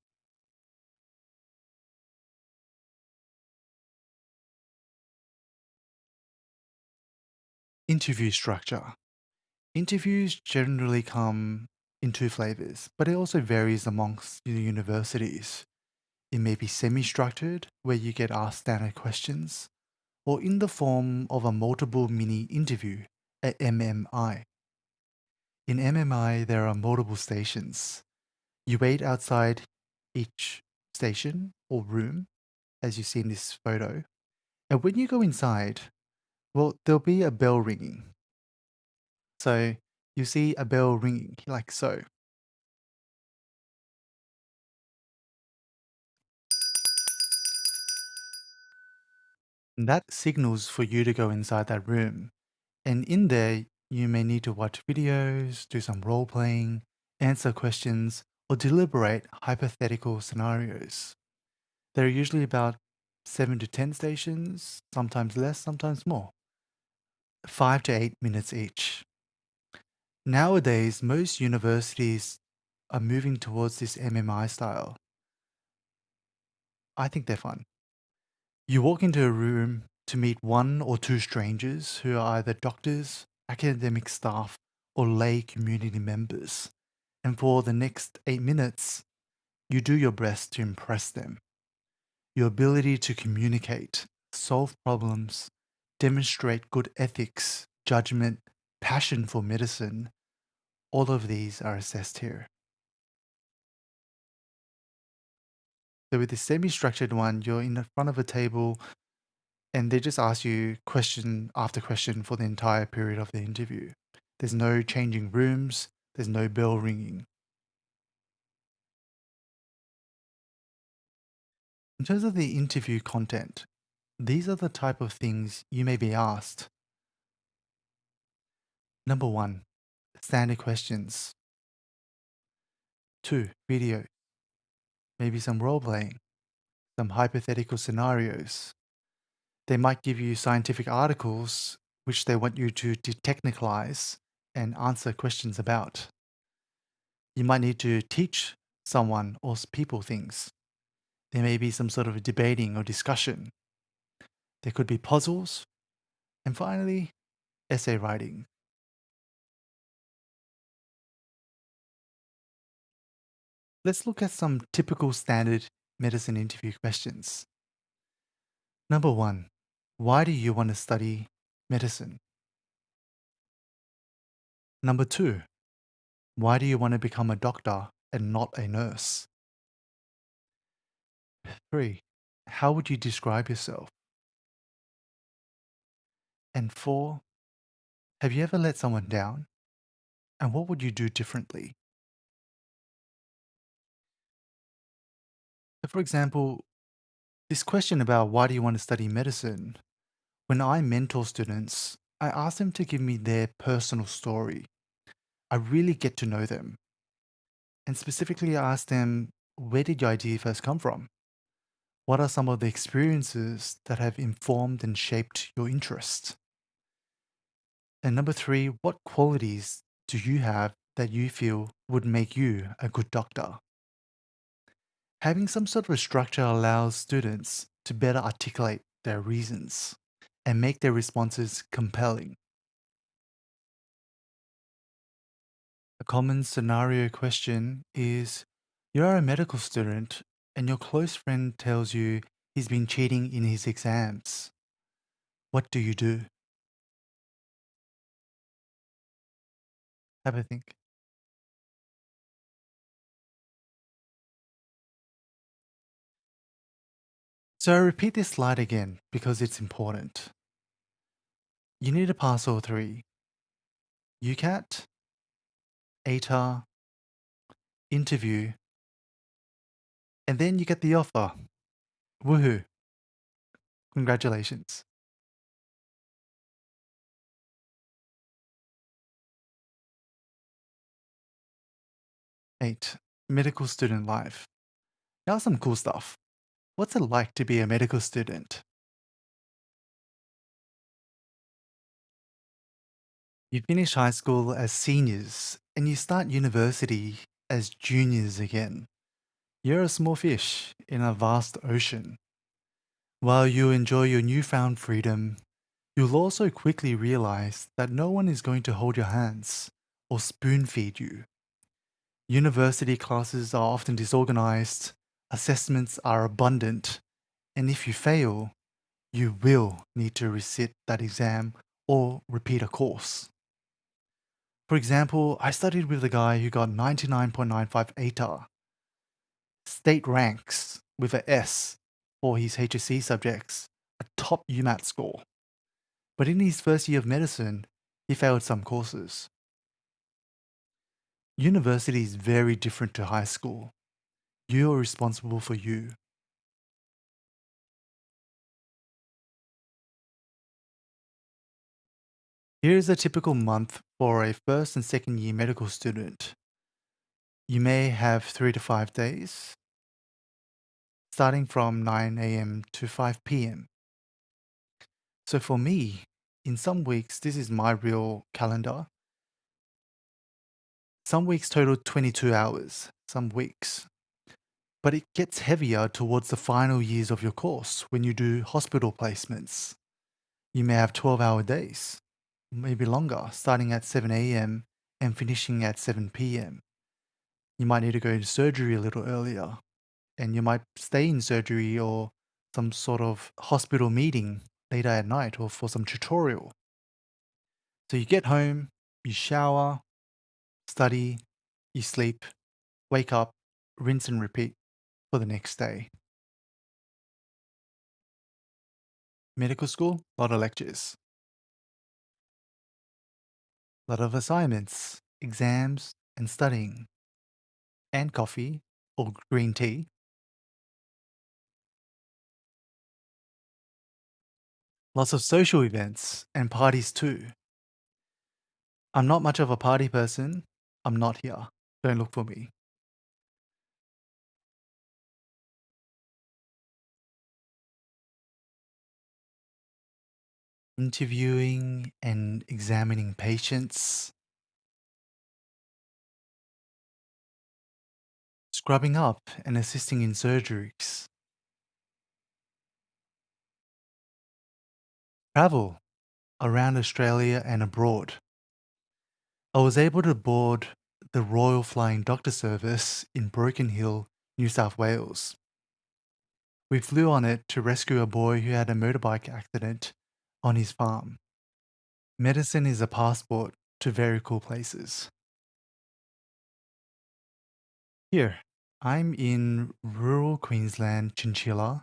Interview structure. Interviews generally come in two flavors, but it also varies amongst the universities. It may be semi-structured, where you get asked standard questions, or in the form of a multiple mini interview, a MMI. In MMI, there are multiple stations. You wait outside each station or room, as you see in this photo. And when you go inside, well, there'll be a bell ringing. So you see a bell ringing like so. And that signals for you to go inside that room. And in there, you may need to watch videos, do some role playing, answer questions, or deliberate hypothetical scenarios. There are usually about 7 to 10 stations, sometimes less, sometimes more. 5 to 8 minutes each. Nowadays, most universities are moving towards this MMI style. I think they're fun. You walk into a room to meet one or two strangers who are either doctors, academic staff, or lay community members. And for the next 8 minutes, you do your best to impress them. Your ability to communicate, solve problems, demonstrate good ethics, judgment, passion for medicine, all of these are assessed here. So with the semi-structured one, you're in the front of a table and they just ask you question after question for the entire period of the interview. There's no changing rooms, there's no bell ringing. In terms of the interview content, these are the type of things you may be asked. Number one, standard questions. Two, video, maybe some role playing, some hypothetical scenarios. They might give you scientific articles which they want you to technicalize and answer questions about. You might need to teach someone or people things. There may be some sort of a debating or discussion. There could be puzzles. And finally, essay writing. Let's look at some typical standard medicine interview questions. Number one, why do you want to study medicine? Number two, why do you want to become a doctor and not a nurse? Three, how would you describe yourself? And four, have you ever let someone down? And what would you do differently? So for example, this question about why do you want to study medicine, when I mentor students, I ask them to give me their personal story. I really get to know them. And specifically, I ask them, where did your idea first come from? What are some of the experiences that have informed and shaped your interests? And number three, what qualities do you have that you feel would make you a good doctor? Having some sort of a structure allows students to better articulate their reasons and make their responses compelling. A common scenario question is you're a medical student and your close friend tells you he's been cheating in his exams. What do you do? Have a think. So I repeat this slide again because it's important. You need to pass all three: UCAT, ATAR, interview, and then you get the offer. Woohoo! Congratulations. 8. Medical student life. Now some cool stuff. What's it like to be a medical student? You finish high school as seniors and you start university as juniors again. You're a small fish in a vast ocean. While you enjoy your newfound freedom, you'll also quickly realize that no one is going to hold your hands or spoon feed you. University classes are often disorganized, assessments are abundant, and if you fail, you will need to resit that exam or repeat a course. For example, I studied with a guy who got 99.95 ATAR, state ranks with a S for his HSC subjects, a top UMAT score. But in his first year of medicine, he failed some courses. University is very different to high school. You are responsible for you. Here is a typical month for a first and second year medical student. You may have 3 to 5 days, starting from 9 a.m. to 5 p.m. So for me, in some weeks, this is my real calendar. Some weeks total 22 hours, some weeks. But it gets heavier towards the final years of your course when you do hospital placements. You may have 12-hour days, maybe longer, starting at 7 a.m. and finishing at 7 p.m. You might need to go into surgery a little earlier, and you might stay in surgery or some sort of hospital meeting later at night or for some tutorial. So you get home, you shower, study, you sleep, wake up, rinse and repeat for the next day. Medical school, a lot of lectures, a lot of assignments, exams, and studying, and coffee or green tea. Lots of social events and parties too. I'm not much of a party person. I'm not here. Don't look for me. Interviewing and examining patients, scrubbing up and assisting in surgeries, travel around Australia and abroad. I was able to board the Royal Flying Doctor Service in Broken Hill, New South Wales. We flew on it to rescue a boy who had a motorbike accident on his farm. Medicine is a passport to very cool places. Here, I'm in rural Queensland, Chinchilla,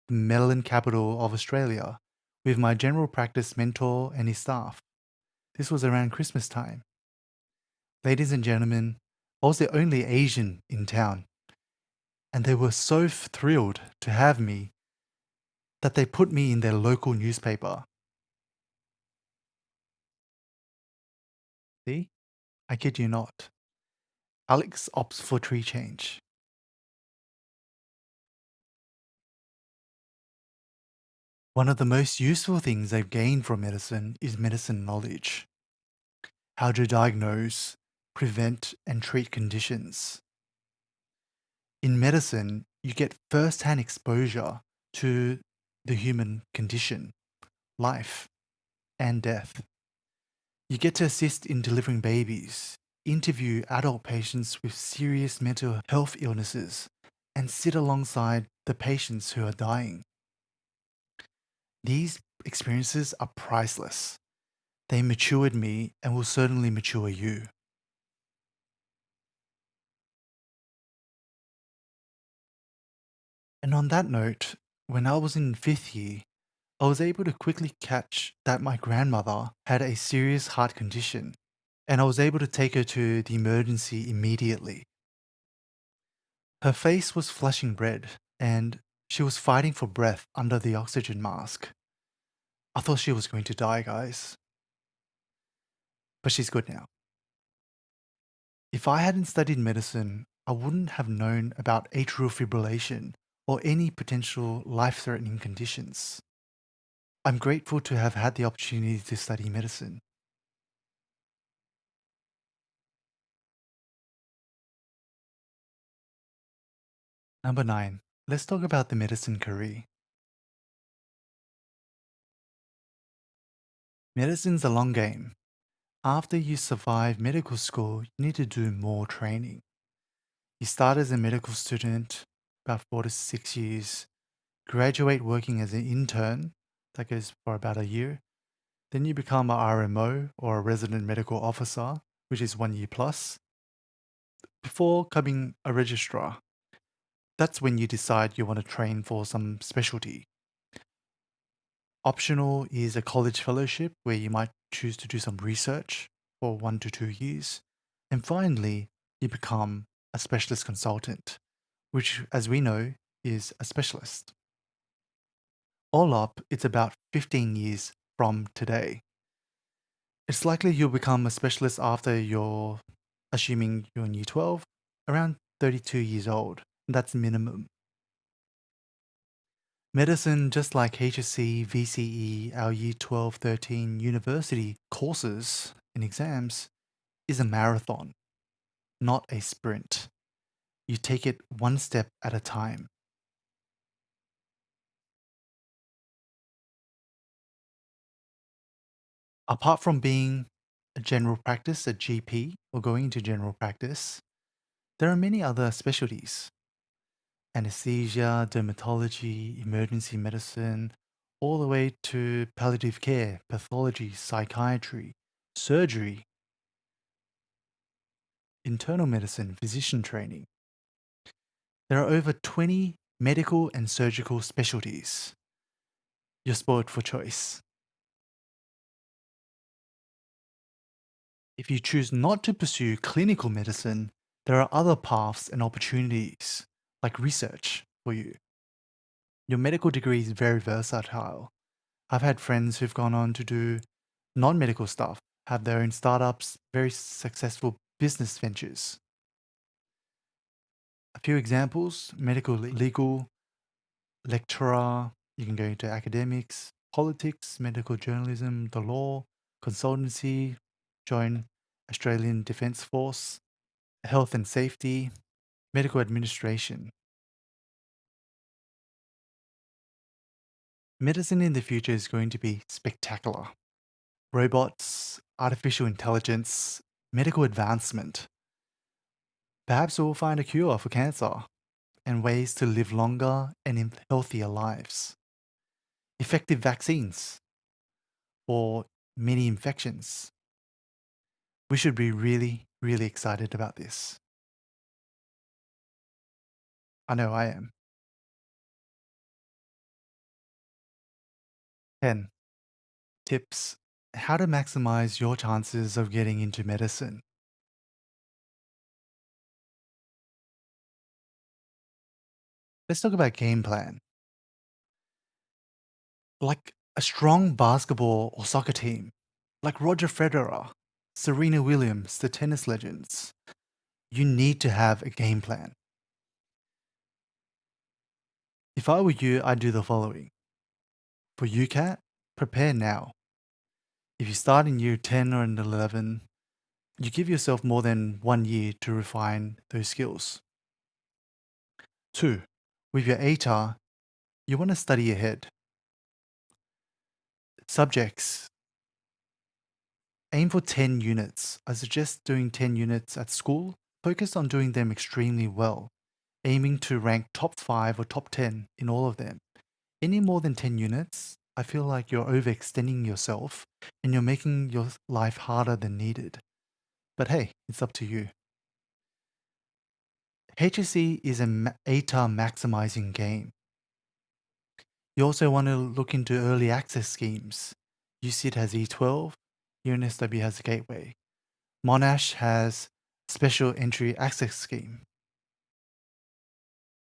the melon capital of Australia, with my general practice mentor and his staff. This was around Christmas time. Ladies and gentlemen, I was the only Asian in town, and they were so thrilled to have me that they put me in their local newspaper. See? I kid you not. Alex opts for tree change. One of the most useful things I've gained from medicine is medicine knowledge. How to diagnose, prevent, and treat conditions. In medicine, you get first-hand exposure to the human condition, life, and death. You get to assist in delivering babies. interview adult patients with serious mental health illnesses, and sit alongside the patients who are dying. These experiences are priceless. They matured me and will certainly mature you. And on that note, when I was in fifth year, I was able to quickly catch that my grandmother had a serious heart condition, and I was able to take her to the emergency immediately. Her face was flushing red, and she was fighting for breath under the oxygen mask. I thought she was going to die, guys, but she's good now. If I hadn't studied medicine, I wouldn't have known about atrial fibrillation or any potential life threatening conditions. I'm grateful to have had the opportunity to study medicine. Number 9. Let's talk about the medicine career. Medicine's a long game. After you survive medical school, you need to do more training. You start as a medical student, about 4 to 6 years, graduate working as an intern, that goes for about a year. Then you become a RMO or a resident medical officer, which is 1 year plus, before becoming a registrar. That's when you decide you want to train for some specialty. Optional is a college fellowship where you might choose to do some research for 1 to 2 years. And finally, you become a specialist consultant, which, as we know, is a specialist. All up, it's about 15 years from today. It's likely you'll become a specialist after you're, assuming you're in year 12, around 32 years old. That's minimum. Medicine, just like HSC, VCE, our year 12, 13 university courses and exams, is a marathon, not a sprint. You take it one step at a time. Apart from being a general practice, a GP, or going into general practice, there are many other specialties: anesthesia, dermatology, emergency medicine, all the way to palliative care, pathology, psychiatry, surgery, internal medicine, physician training. There are over 20 medical and surgical specialties. You're spoiled for choice. If you choose not to pursue clinical medicine, there are other paths and opportunities, like research, for you. Your medical degree is very versatile. I've had friends who've gone on to do non medical stuff, have their own startups, very successful business ventures. A few examples: medical legal, lecturer, you can go into academics, politics, medical journalism, the law, consultancy, join Australian Defence Force, health and safety, medical administration. Medicine in the future is going to be spectacular. Robots, artificial intelligence, medical advancement. Perhaps we'll find a cure for cancer and ways to live longer and healthier lives. Effective vaccines for many infections. We should be really, really excited about this. I know I am. 10. Tips: how to maximize your chances of getting into medicine. Let's talk about game plan. Like a strong basketball or soccer team, like Roger Federer, Serena Williams, the tennis legends, you need to have a game plan. If I were you, I'd do the following. For UCAT, prepare now. If you start in year 10 or in 11, you give yourself more than 1 year to refine those skills. 2. With your ATAR, you want to study ahead. Subjects: Aim for 10 units. I suggest doing 10 units at school. Focus on doing them extremely well, aiming to rank top 5 or top 10 in all of them. Any more than 10 units, I feel like you're overextending yourself and you're making your life harder than needed. But hey, it's up to you. HSC is an ATAR maximizing game. You also want to look into early access schemes. UCAT has E12, UNSW has a gateway. Monash has special entry access scheme.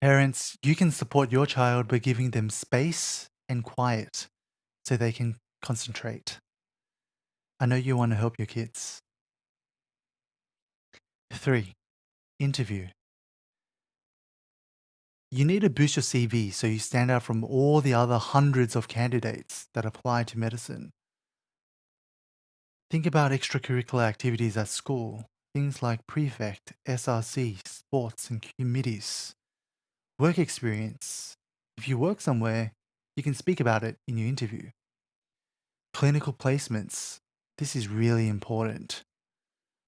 Parents, you can support your child by giving them space and quiet so they can concentrate. I know you want to help your kids. 3. Interview. You need to boost your CV so you stand out from all the other hundreds of candidates that apply to medicine. Think about extracurricular activities at school, things like prefect, SRC, sports, and committees. Work experience. If you work somewhere, you can speak about it in your interview. Clinical placements. This is really important.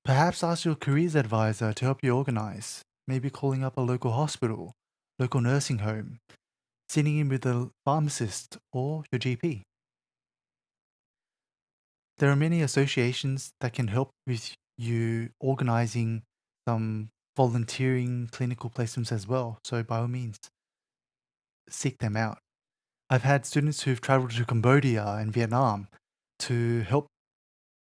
Perhaps ask your careers advisor to help you organize, maybe calling up a local hospital, local nursing home, sitting in with a pharmacist or your GP. There are many associations that can help with you organizing some volunteering clinical placements as well. So by all means, seek them out. I've had students who've traveled to Cambodia and Vietnam to help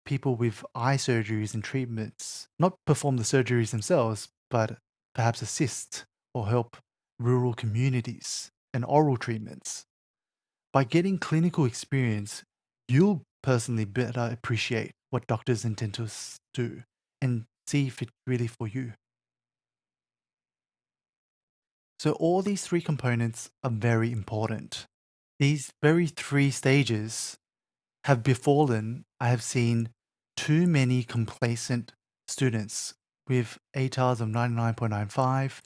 people with eye surgeries and treatments, not perform the surgeries themselves, but perhaps assist or help rural communities and oral treatments. By getting clinical experience, you'll personally better appreciate what doctors and dentists do and see if it's really for you. So all these 3 components are very important. These very 3 stages have befallen, I have seen too many complacent students with ATARs of 99.95,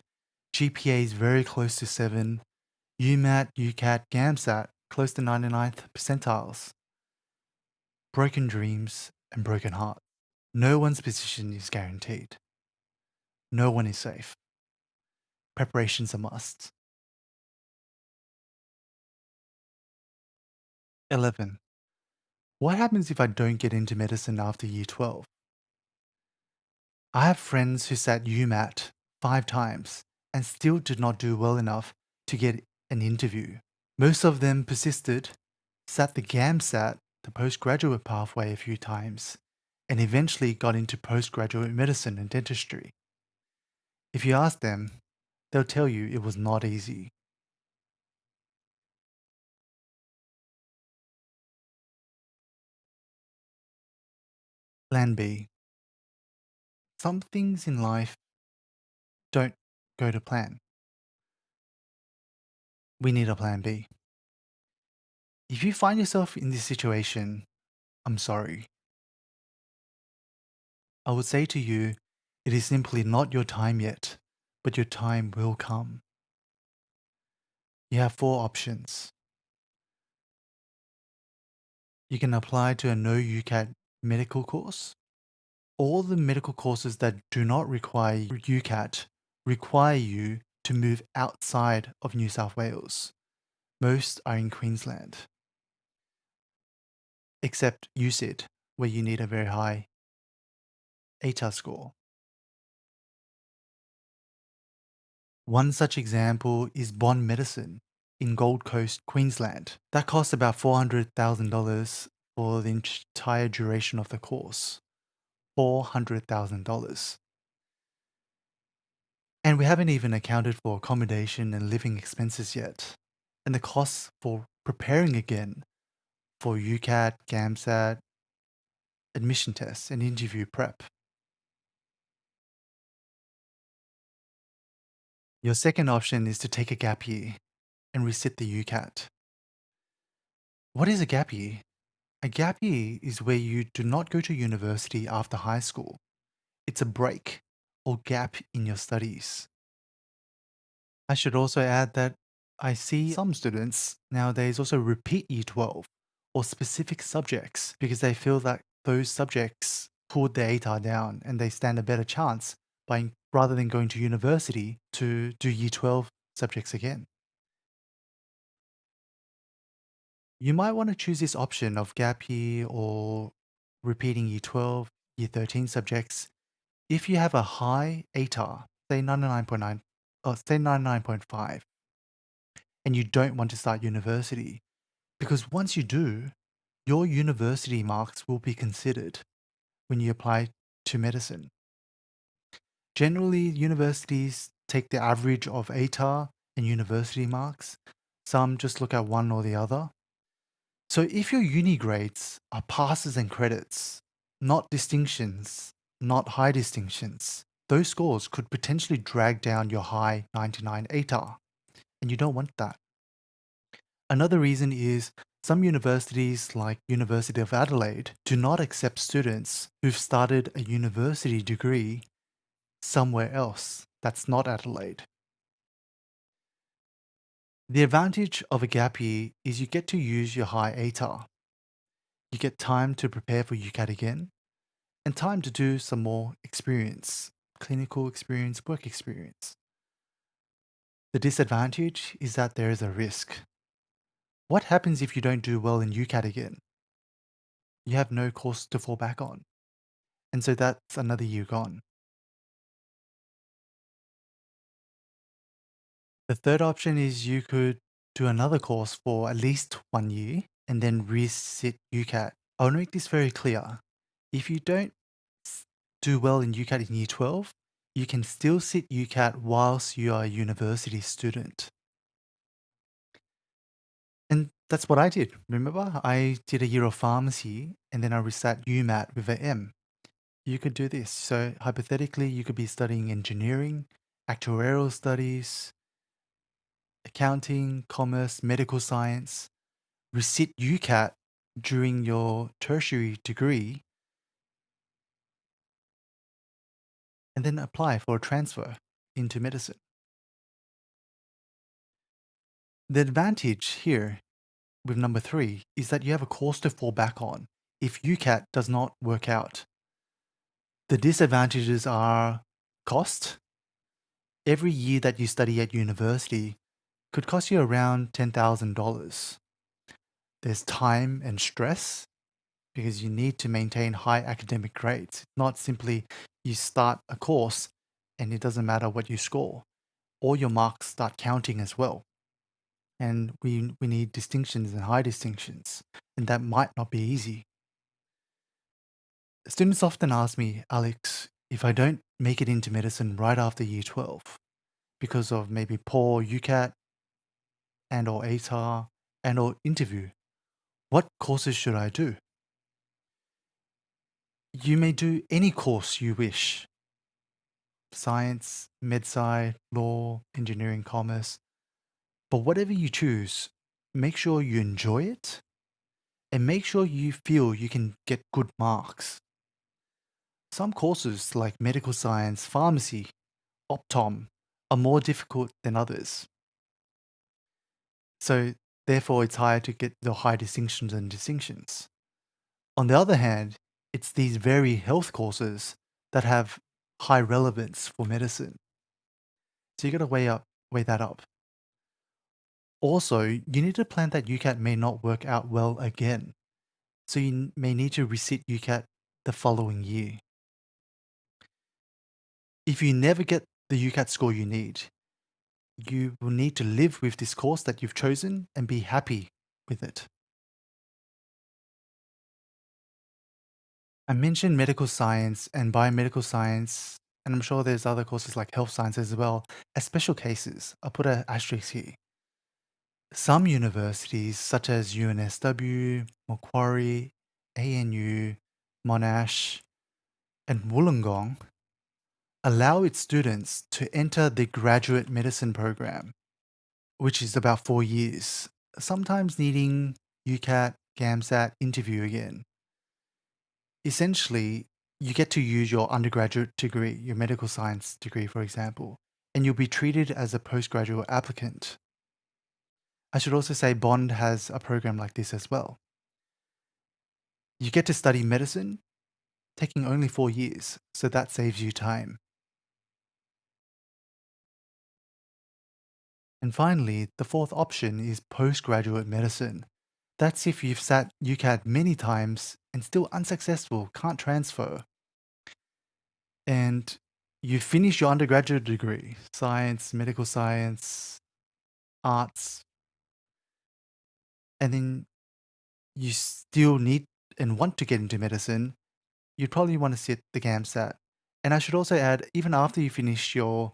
GPAs very close to 7, UMAT, UCAT, GAMSAT close to 99th percentiles. Broken dreams and broken hearts. No one's position is guaranteed. No one is safe. Preparation's a must. 11. What happens if I don't get into medicine after year 12? I have friends who sat UMAT 5 times and still did not do well enough to get an interview. Most of them persisted, sat the GAMSAT, the postgraduate pathway, a few times, and eventually got into postgraduate medicine and dentistry. If you ask them, they'll tell you it was not easy. Plan B. Some things in life don't go to plan. We need a plan B. If you find yourself in this situation, I'm sorry. I would say to you, it is simply not your time yet, but your time will come. You have 4 options. You can apply to a no UCAT medical course. All the medical courses that do not require UCAT require you to move outside of New South Wales. Most are in Queensland, except UCIT, where you need a very high ATAR score. One such example is Bond Medicine in Gold Coast, Queensland. That costs about $400,000 for the entire duration of the course. $400,000. And we haven't even accounted for accommodation and living expenses yet. And the costs for preparing again for UCAT, GAMSAT, admission tests, and interview prep. Your second option is to take a gap year and resit the UCAT. What is a gap year? A gap year is where you do not go to university after high school. It's a break or gap in your studies. I should also add that I see some students nowadays also repeat Year 12 or specific subjects because they feel that those subjects pulled their ATAR down and they stand a better chance by rather than going to university to do Year 12 subjects again. You might want to choose this option of gap year or repeating Year 12, Year 13 subjects if you have a high ATAR, say 99.9 or say 99.5, and you don't want to start university. Because once you do, your university marks will be considered when you apply to medicine. Generally, universities take the average of ATAR and university marks. Some just look at one or the other. So if your uni grades are passes and credits, not distinctions, not high distinctions, those scores could potentially drag down your high 99 ATAR, and you don't want that. Another reason is some universities, like University of Adelaide, do not accept students who've started a university degree somewhere else that's not Adelaide. The advantage of a gap year is you get to use your high ATAR. You get time to prepare for UCAT again and time to do some more experience, clinical experience, work experience. The disadvantage is that there is a risk. What happens if you don't do well in UCAT again? You have no course to fall back on. And so that's another year gone. The third option is you could do another course for at least 1 year and then resit UCAT. I want to make this very clear. If you don't do well in UCAT in Year 12, you can still sit UCAT whilst you are a university student. And that's what I did. Remember, I did a year of pharmacy and then I resat UMAT with an M. You could do this. So hypothetically, you could be studying engineering, actuarial studies, accounting, commerce, medical science, resit UCAT during your tertiary degree, and then apply for a transfer into medicine. The advantage here with number 3 is that you have a course to fall back on if UCAT does not work out. The disadvantages are cost. Every year that you study at university could cost you around $10,000. There's time and stress because you need to maintain high academic grades. Not simply you start a course and it doesn't matter what you score. All your marks start counting as well. And we need distinctions and high distinctions, and that might not be easy. Students often ask me, Alex, if I don't make it into medicine right after year 12 because of maybe poor UCAT and or ATAR and or interview, what courses should I do? You may do any course you wish. Science, med-sci, law, engineering, commerce. But whatever you choose, make sure you enjoy it and make sure you feel you can get good marks. Some courses like medical science, pharmacy, optom are more difficult than others. So therefore it's hard to get the high distinctions and distinctions. On the other hand, it's these very health courses that have high relevance for medicine. So you got to weigh that up. Also, you need to plan that UCAT may not work out well again. So you may need to resit UCAT the following year. If you never get the UCAT score you need, you will need to live with this course that you've chosen and be happy with it. I mentioned medical science and biomedical science, and I'm sure there's other courses like health sciences as well, as special cases. I'll put an asterisk here. Some universities, such as UNSW, Macquarie, ANU, Monash, and Wollongong, allow its students to enter the graduate medicine program, which is about 4 years, sometimes needing UCAT, GAMSAT interview again. Essentially, you get to use your undergraduate degree, your medical science degree, for example, and you'll be treated as a postgraduate applicant. I should also say Bond has a program like this as well. You get to study medicine, taking only 4 years, so that saves you time. And finally, the fourth option is postgraduate medicine. That's if you've sat UCAT many times and still unsuccessful, can't transfer. And you finish your undergraduate degree, science, medical science, arts, and then you still need and want to get into medicine, you'd probably want to sit the GAMSAT. And I should also add, even after you finish your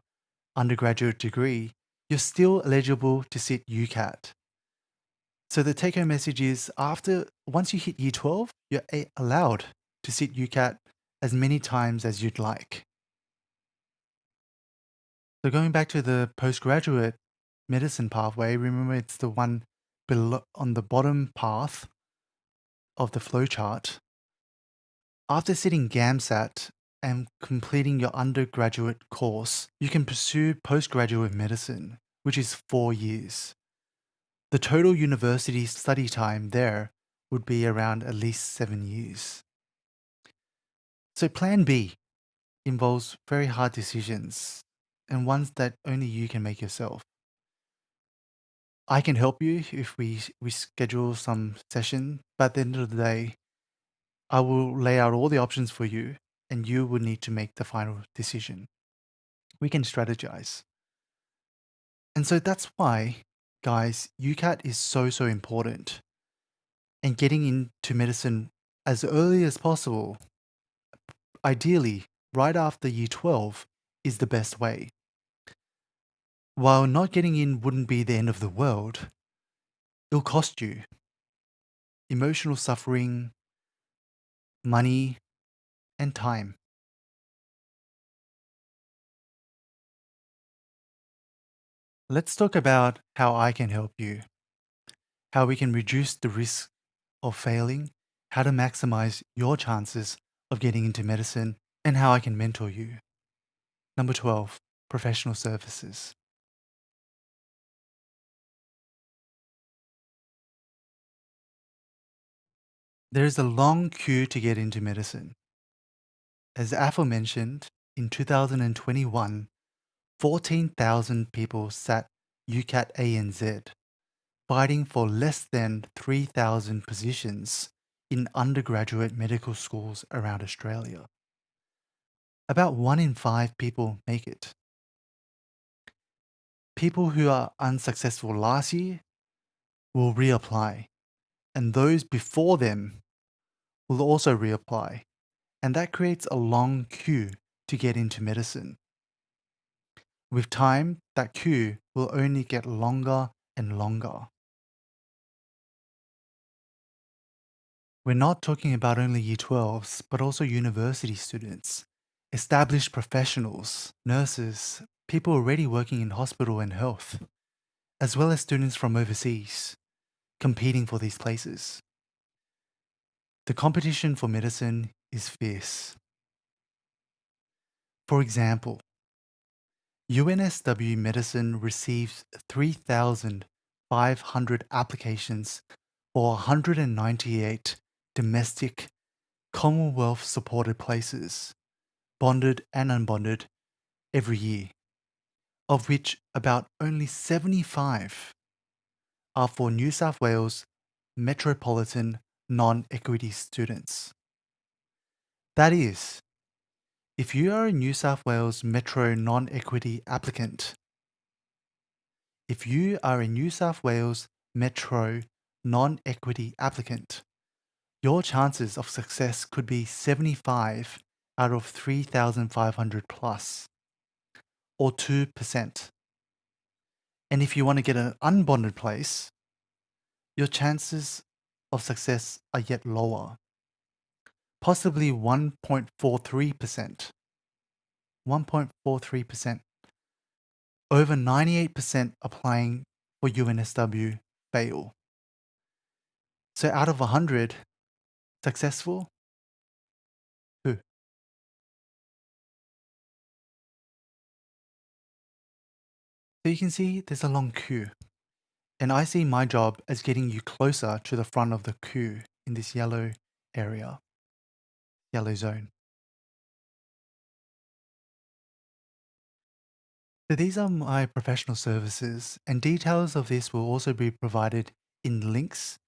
undergraduate degree, you're still eligible to sit UCAT. So the take-home message is once you hit year 12, you're allowed to sit UCAT as many times as you'd like. So going back to the postgraduate medicine pathway, remember it's the one below on the bottom path of the flowchart. After sitting GAMSAT and completing your undergraduate course, you can pursue postgraduate medicine, which is 4 years. The total university study time there would be around at least 7 years. So Plan B involves very hard decisions and ones that only you can make yourself. I can help you if we schedule some session, but at the end of the day, I will lay out all the options for you and you will need to make the final decision. We can strategize. And so that's why, guys, UCAT is so important. And getting into medicine as early as possible, ideally right after year 12, is the best way. While not getting in wouldn't be the end of the world, it'll cost you emotional suffering, money, and time. Let's talk about how I can help you, how we can reduce the risk of failing, how to maximize your chances of getting into medicine, and how I can mentor you. Number 12, professional services. There is a long queue to get into medicine. As aforementioned, in 2021, 14,000 people sat UCAT ANZ, fighting for less than 3,000 positions in undergraduate medical schools around Australia. About 1 in 5 people make it. People who are unsuccessful last year will reapply, and those before them will also reapply, and that creates a long queue to get into medicine. With time, that queue will only get longer and longer. We're not talking about only Year 12s, but also university students, established professionals, nurses, people already working in hospital and health, as well as students from overseas, competing for these places. The competition for medicine is fierce. For example, UNSW Medicine receives 3,500 applications for 198 domestic Commonwealth supported places, bonded and unbonded, every year, of which about only 75 are for New South Wales metropolitan non-equity students. That is, if you are a New South Wales Metro non-equity applicant, if you are a New South Wales Metro non-equity applicant, your chances of success could be 75 out of 3,500 plus, or 2%. And if you want to get an unbonded place, your chances of success are yet lower, possibly 1.43%. 1.43%. Over 98% applying for UNSW fail. So out of 100 successful, who? So you can see there's a long queue. And I see my job as getting you closer to the front of the queue in this yellow area, yellow zone. So these are my professional services, and details of this will also be provided in links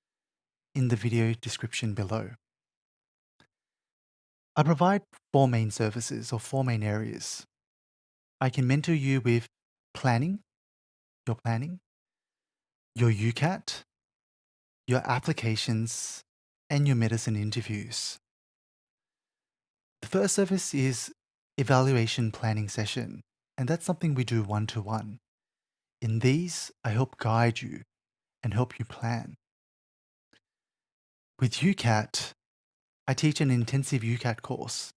in the video description below. I provide four main services or four main areas. I can mentor you with planning, your UCAT, your applications, and your medicine interviews. The first service is evaluation planning session, and that's something we do one-to-one. In these, I help guide you and help you plan. With UCAT, I teach an intensive UCAT course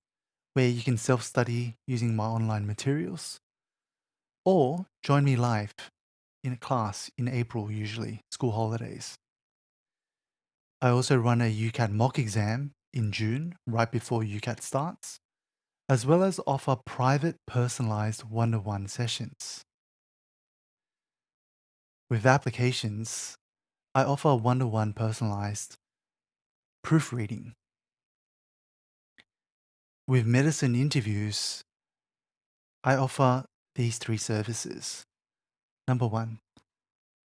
where you can self-study using my online materials, or join me live in a class in April, usually, school holidays. I also run a UCAT mock exam in June, right before UCAT starts, as well as offer private personalized one-to-one sessions. With applications, I offer one-to-one personalized proofreading. With medicine interviews, I offer these three services. Number one,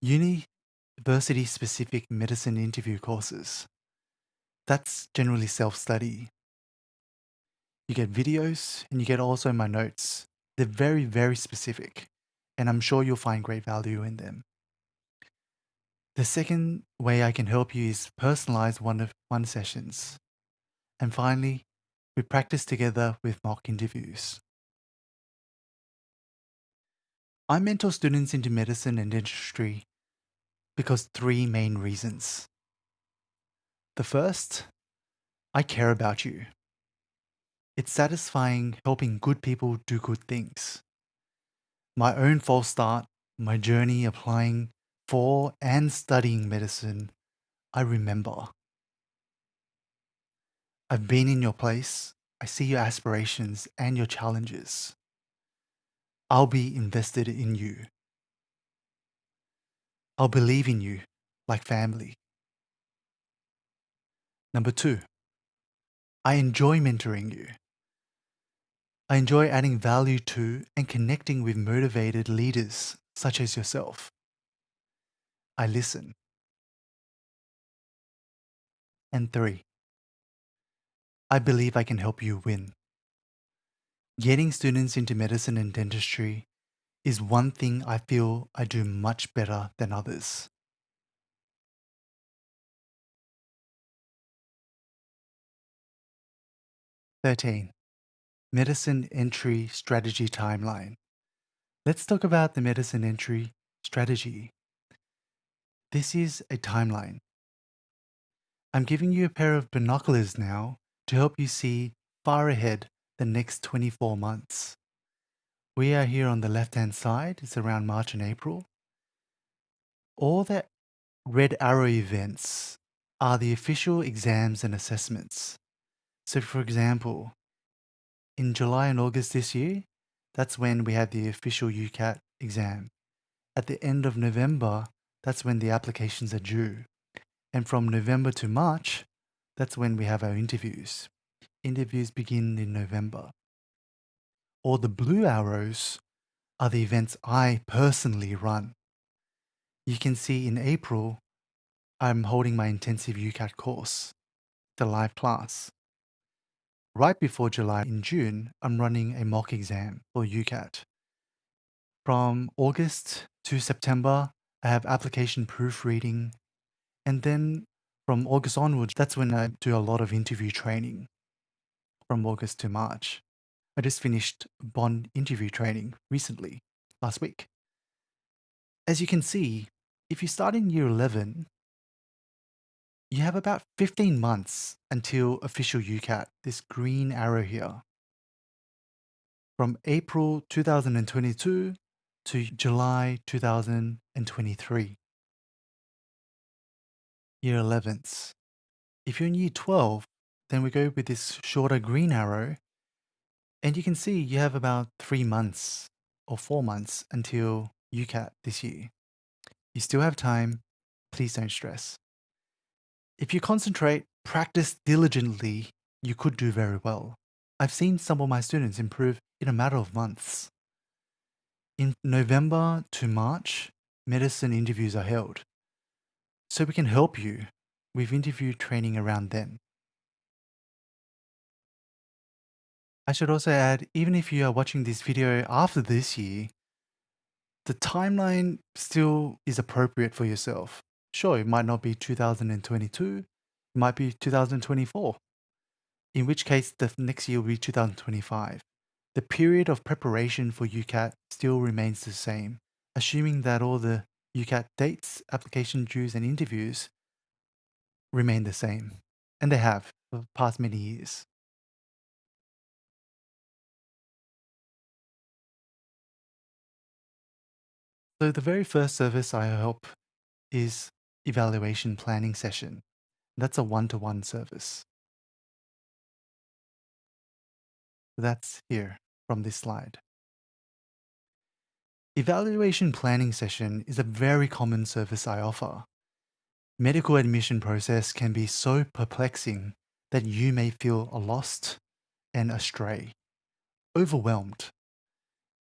university-specific medicine interview courses. That's generally self-study. You get videos and you get also my notes. They're very, very specific, and I'm sure you'll find great value in them. The second way I can help you is personalized one-to-one sessions. And finally, we practice together with mock interviews. I mentor students into medicine and dentistry because three main reasons. The first, I care about you. It's satisfying helping good people do good things. My own false start, my journey applying for and studying medicine, I remember. I've been in your place. I see your aspirations and your challenges. I'll be invested in you. I'll believe in you like family. Number two, I enjoy mentoring you. I enjoy adding value to and connecting with motivated leaders such as yourself. I listen. And three, I believe I can help you win. Getting students into medicine and dentistry is one thing I feel I do much better than others. 13. Medicine entry strategy timeline. Let's talk about the medicine entry strategy. This is a timeline. I'm giving you a pair of binoculars now to help you see far ahead the next 24 months. We are here on the left-hand side. It's around March and April. All that red arrow events are the official exams and assessments. So for example, in July and August this year, that's when we had the official UCAT exam. At the end of November, that's when the applications are due. And from November to March, that's when we have our interviews. Interviews begin in November. All the blue arrows are the events I personally run. You can see in April, I'm holding my intensive UCAT course, the live class. Right before July, in June, I'm running a mock exam for UCAT. From August to September, I have application proofreading. And then from August onwards, that's when I do a lot of interview training from August to March. I just finished bond interview training recently, last week. As you can see, if you start in year 11, you have about 15 months until official UCAT, this green arrow here. From April 2022 to July 2023. Year 11s. If you're in year 12, then we go with this shorter green arrow, and you can see you have about 3 months or 4 months until UCAT this year. You still have time. Please don't stress. If you concentrate practice diligently, you could do very well. I've seen some of my students improve in a matter of months. In November to March, medicine interviews are held. So we can help you with interview training around then. I should also add, even if you are watching this video after this year, the timeline still is appropriate for yourself. Sure, it might not be 2022, it might be 2024, in which case the next year will be 2025. The period of preparation for UCAT still remains the same, assuming that all the UCAT dates, application dues, and interviews remain the same, and they have for the past many years. So the very first service I help is evaluation planning session. That's a one-to-one service. That's here from this slide. Evaluation planning session is a very common service I offer. Medical admission process can be so perplexing that you may feel lost and astray, overwhelmed.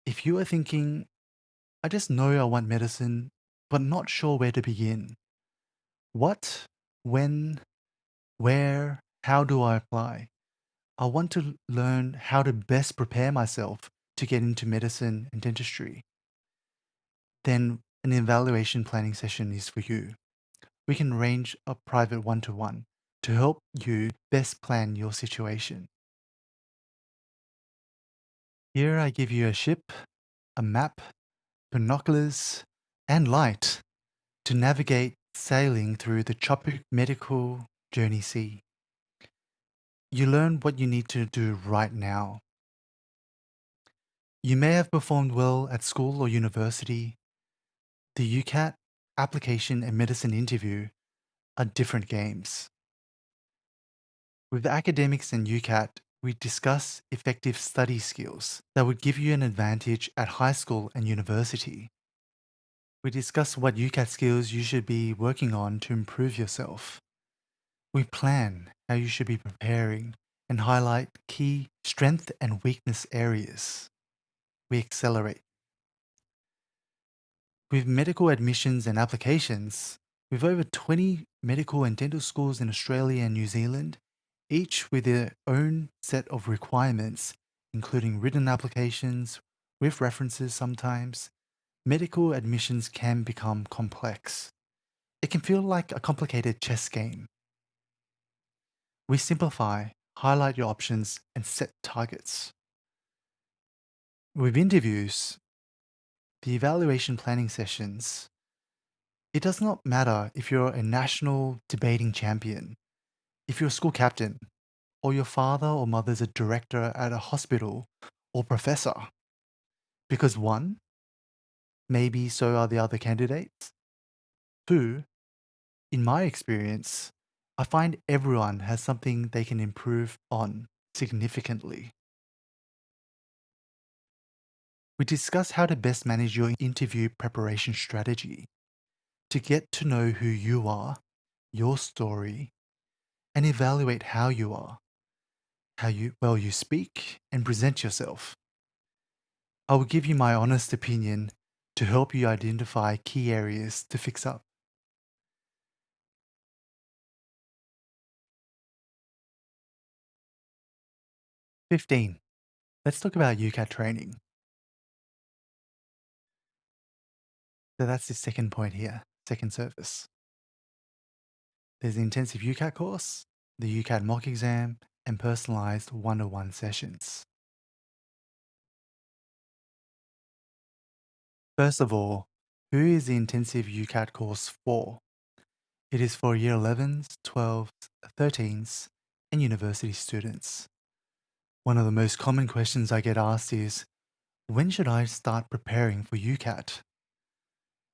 If you are thinking, I just know I want medicine, but not sure where to begin. What, when, where, how do I apply? I want to learn how to best prepare myself to get into medicine and dentistry. Then an evaluation planning session is for you. We can arrange a private one-to-one to help you best plan your situation. Here I give you a ship, a map, binoculars, and light to navigate sailing through the tropic medical journey sea. You learn what you need to do right now. You may have performed well at school or university. The UCAT application and medicine interview are different games. With academics and UCAT, we discuss effective study skills that would give you an advantage at high school and university. We discuss what UCAT skills you should be working on to improve yourself. We plan how you should be preparing and highlight key strength and weakness areas. We accelerate. With medical admissions and applications, with over 20 medical and dental schools in Australia and New Zealand, each with their own set of requirements, including written applications, with references sometimes, medical admissions can become complex. It can feel like a complicated chess game. We simplify, highlight your options, and set targets. With interviews, the evaluation planning sessions, it does not matter if you're a national debating champion, if you're a school captain, or your father or mother's a director at a hospital or professor. Because one, maybe so are the other candidates. Two, in my experience, I find everyone has something they can improve on significantly. We discuss how to best manage your interview preparation strategy to get to know who you are, your story, and evaluate how you are, how you speak and present yourself. I will give you my honest opinion to help you identify key areas to fix up. 15. Let's talk about UCAT training. So that's the second point here, second service. There's the intensive UCAT course, the UCAT mock exam, and personalized one-to-one sessions. First of all, who is the intensive UCAT course for? It is for year 11s, 12s, 13s, and university students. One of the most common questions I get asked is, when should I start preparing for UCAT?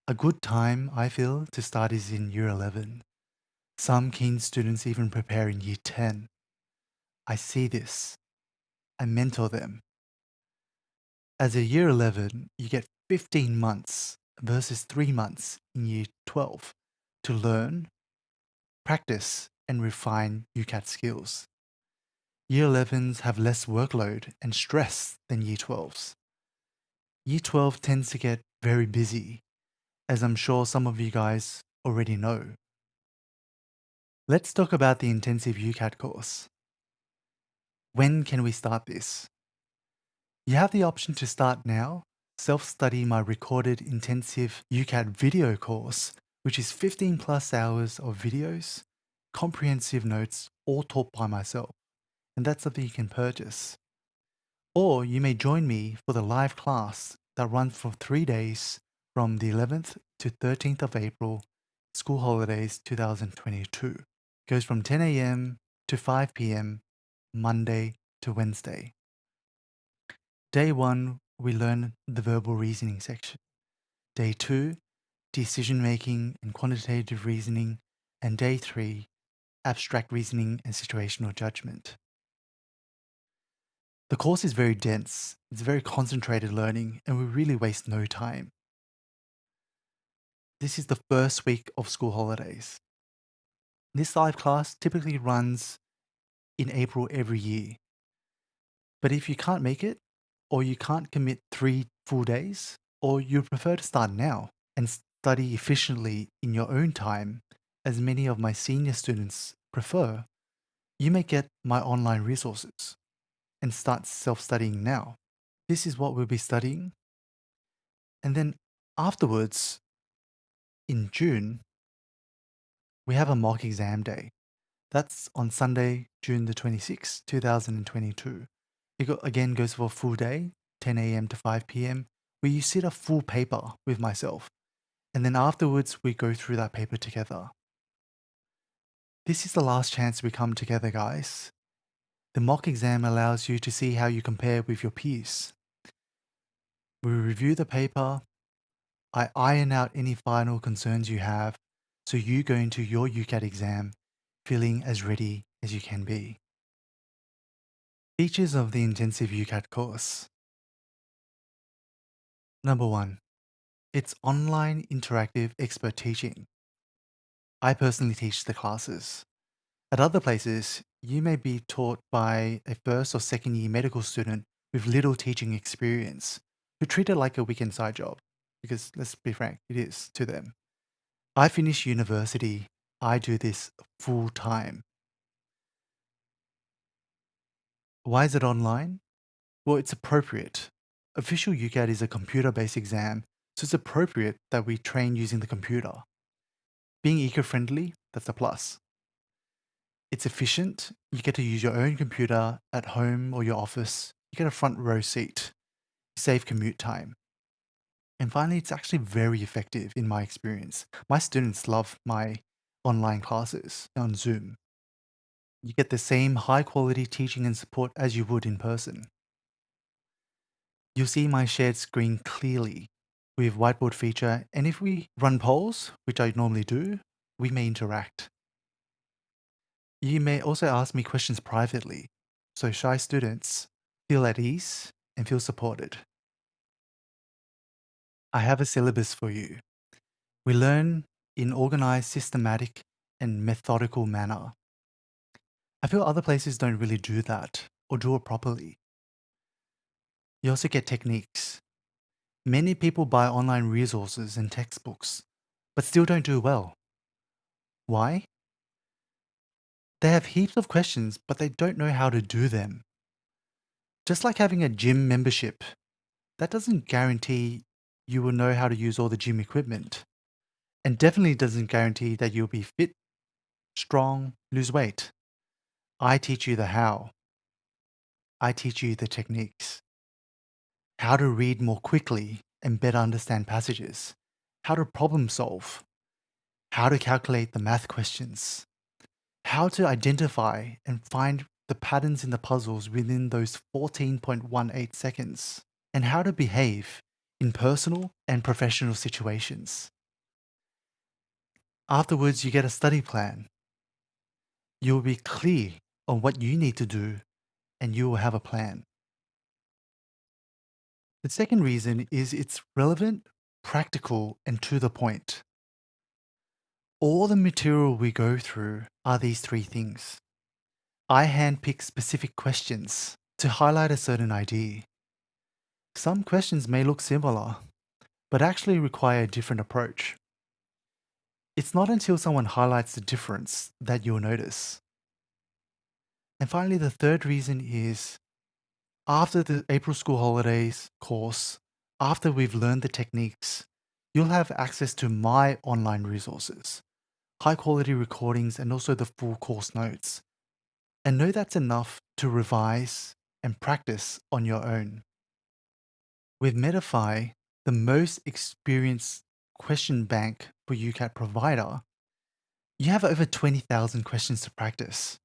A good time, I feel, to start is in year 11. Some keen students even prepare in year 10. I see this. I mentor them. As a year 11, you get 15 months versus 3 months in year 12 to learn, practice, and refine UCAT skills. Year 11s have less workload and stress than Year 12s. Year 12 tends to get very busy, as I'm sure some of you guys already know. Let's talk about the intensive UCAT course. When can we start this? You have the option to start now, self-study my recorded intensive UCAT video course, which is 15 plus hours of videos, comprehensive notes, all taught by myself. And that's something you can purchase. Or you may join me for the live class that runs for 3 days from the 11th to 13th of April, school holidays 2022. Goes from 10 a.m. to 5 p.m., Monday to Wednesday. Day 1, we learn the verbal reasoning section. Day 2, decision making and quantitative reasoning. And day 3, abstract reasoning and situational judgment. The course is very dense, it's very concentrated learning, and we really waste no time. This is the first week of school holidays. This live class typically runs in April every year. But if you can't make it, or you can't commit 3 full days, or you prefer to start now and study efficiently in your own time, as many of my senior students prefer, you may get my online resources and start self-studying now. This is what we'll be studying. And then afterwards, in June, we have a mock exam day. That's on Sunday, June the 26th, 2022. It again goes for a full day, 10 a.m. to 5 p.m., where you sit a full paper with myself. And then afterwards, we go through that paper together. This is the last chance we come together, guys. The mock exam allows you to see how you compare with your peers. We review the paper. I iron out any final concerns you have, so you go into your UCAT exam feeling as ready as you can be. Features of the intensive UCAT course. Number 1. It's online interactive expert teaching. I personally teach the classes. At other places, you may be taught by a first or second year medical student with little teaching experience who treat it like a weekend side job, because let's be frank, it is to them. I finished university, I do this full time. Why is it online? Well, it's appropriate. Official UCAT is a computer-based exam, so it's appropriate that we train using the computer. Being eco-friendly, that's a plus. It's efficient. You get to use your own computer at home or your office. You get a front row seat. You save commute time. And finally, it's actually very effective in my experience. My students love my online classes on Zoom. You get the same high quality teaching and support as you would in person. You'll see my shared screen clearly with whiteboard feature, and if we run polls, which I normally do, we may interact. You may also ask me questions privately, so shy students feel at ease and feel supported. I have a syllabus for you. We learn in organized, systematic, and methodical manner. I feel other places don't really do that or do it properly. You also get techniques. Many people buy online resources and textbooks, but still don't do well. Why? They have heaps of questions, but they don't know how to do them. Just like having a gym membership, that doesn't guarantee you will know how to use all the gym equipment, and definitely doesn't guarantee that you'll be fit, strong, lose weight. I teach you the how. I teach you the techniques. How to read more quickly and better understand passages. How to problem solve. How to calculate the math questions. How to identify and find the patterns in the puzzles within those 14.18 seconds. And how to behave in personal and professional situations. Afterwards, you get a study plan. You will be clear on what you need to do, and you will have a plan. The second reason is it's relevant, practical, and to the point. All the material we go through are these three things. I handpick specific questions to highlight a certain idea. Some questions may look similar, but actually require a different approach. It's not until someone highlights the difference that you'll notice. And finally, the third reason is after the April school holidays course, after we've learned the techniques, you'll have access to my online resources, high quality recordings, and also the full course notes. And know that's enough to revise and practice on your own. With Medify, the most experienced question bank for UCAT provider, you have over 20,000 questions to practice.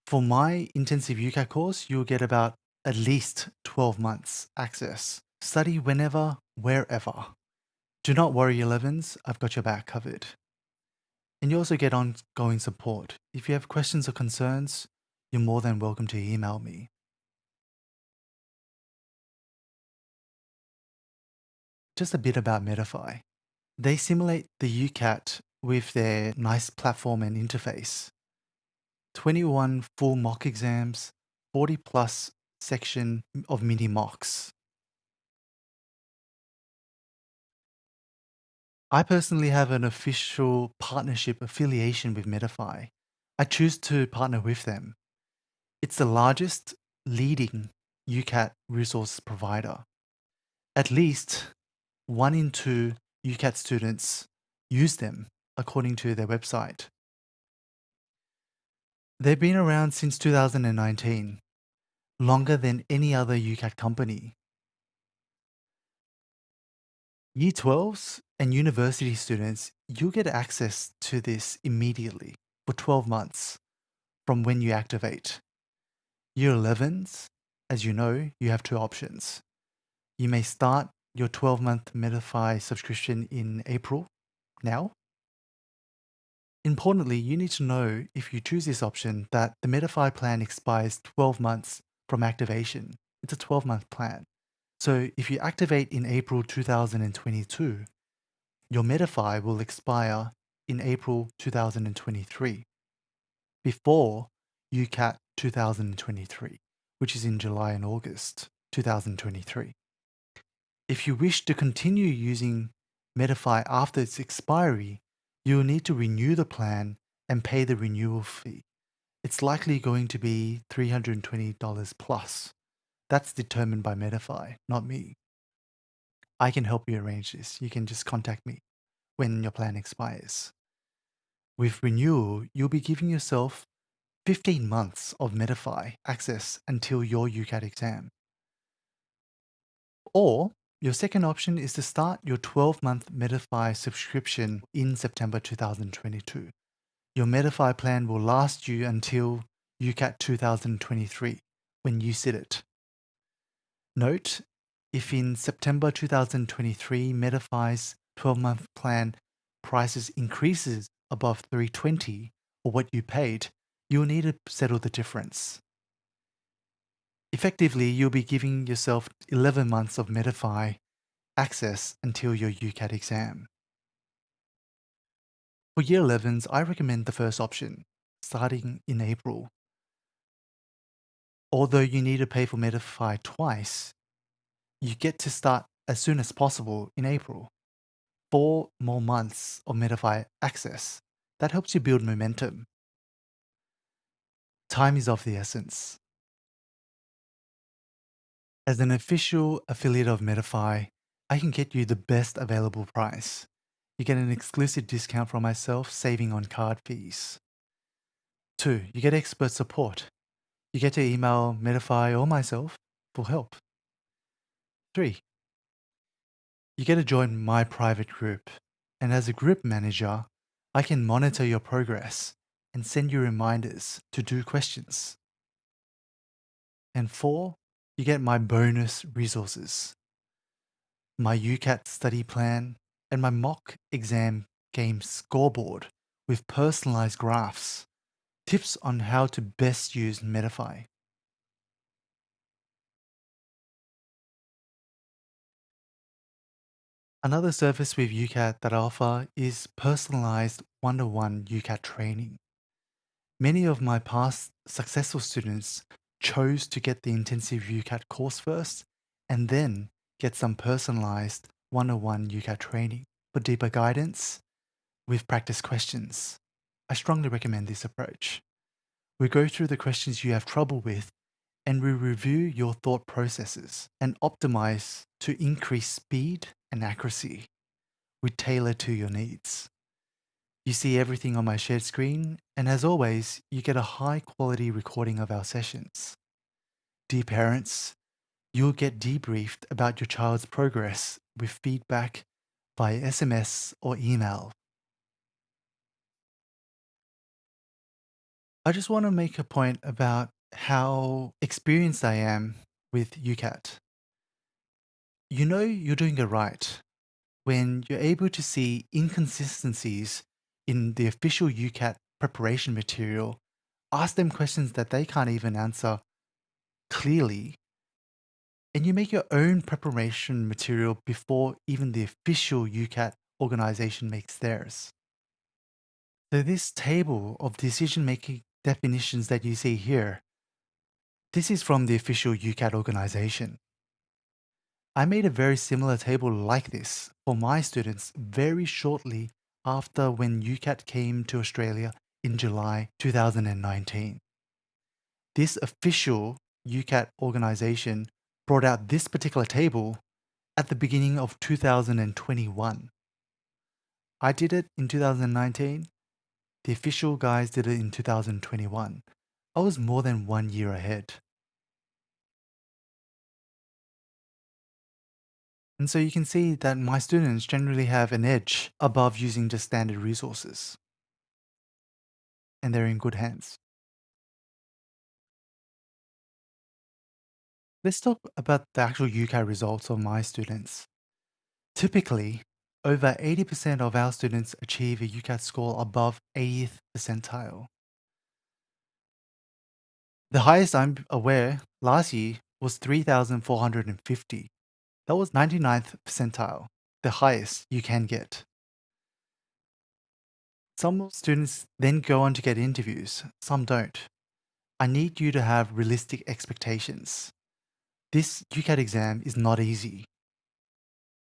For my intensive UCAT course, you'll get about at least 12 months access. Study whenever, wherever. Do not worry, 11s, I've got your back covered. And you also get ongoing support. If you have questions or concerns, you're more than welcome to email me. Just a bit about Medify. They simulate the UCAT with their nice platform and interface. 21 full mock exams, 40 plus section of mini mocks. I personally have an official partnership affiliation with Medify. I choose to partner with them. It's the largest leading UCAT resource provider. At least 1 in 2 UCAT students use them, according to their website. They've been around since 2019, longer than any other UCAT company. Year 12s and university students, you'll get access to this immediately for 12 months from when you activate. Year 11s, as you know, you have two options. You may start your 12-month Medify subscription in April, now. Importantly, you need to know if you choose this option that the Medify plan expires 12 months from activation. It's a 12-month plan. So if you activate in April 2022, your Medify will expire in April 2023, before UCAT 2023, which is in July and August 2023. If you wish to continue using Medify after its expiry, you will need to renew the plan and pay the renewal fee. It's likely going to be $320 plus. That's determined by Medify, not me. I can help you arrange this. You can just contact me when your plan expires. With renewal, you'll be giving yourself 15 months of Medify access until your UCAT exam. Or your second option is to start your 12-month Medify subscription in September 2022. Your Medify plan will last you until UCAT 2023, when you sit it. Note, if in September 2023 Medify's 12-month plan prices increases above $320 or what you paid, you'll need to settle the difference. Effectively, you'll be giving yourself 11 months of Medify access until your UCAT exam. For Year 11s, I recommend the first option, starting in April. Although you need to pay for Medify twice, you get to start as soon as possible in April. 4 more months of Medify access. That helps you build momentum. Time is of the essence. As an official affiliate of Medify, I can get you the best available price. You get an exclusive discount from myself, saving on card fees. 2. You get expert support. You get to email Medify or myself for help. 3. You get to join my private group. And as a group manager, I can monitor your progress and send you reminders to do questions. And 4, you get my bonus resources, my UCAT study plan, and my mock exam game scoreboard with personalized graphs, tips on how to best use Medify. Another service with UCAT that I offer is personalized one-to-one UCAT training. Many of my past successful students chose to get the intensive UCAT course first and then get some personalized one-to-one UCAT training for deeper guidance with practice questions. I strongly recommend this approach. We go through the questions you have trouble with and we review your thought processes and optimize to increase speed and accuracy. We tailor to your needs. You see everything on my shared screen, and as always, you get a high quality recording of our sessions. Dear parents, you'll get debriefed about your child's progress with feedback via SMS or email. I just want to make a point about how experienced I am with UCAT. You know you're doing it right when you're able to see inconsistencies in the official UCAT preparation material, ask them questions that they can't even answer clearly, and you make your own preparation material before even the official UCAT organization makes theirs. So this table of decision-making definitions that you see here, this is from the official UCAT organization. I made a very similar table like this for my students very shortly after when UCAT came to Australia in July 2019. This official UCAT organization brought out this particular table at the beginning of 2021. I did it in 2019. The official guys did it in 2021. I was more than 1 year ahead. And so you can see that my students generally have an edge above using just standard resources, and they're in good hands. Let's talk about the actual UCAT results of my students. Typically, over 80% of our students achieve a UCAT score above 80th percentile. The highest I'm aware last year was 3,450. That was 99th percentile, the highest you can get. Some students then go on to get interviews, some don't. I need you to have realistic expectations. This UCAT exam is not easy.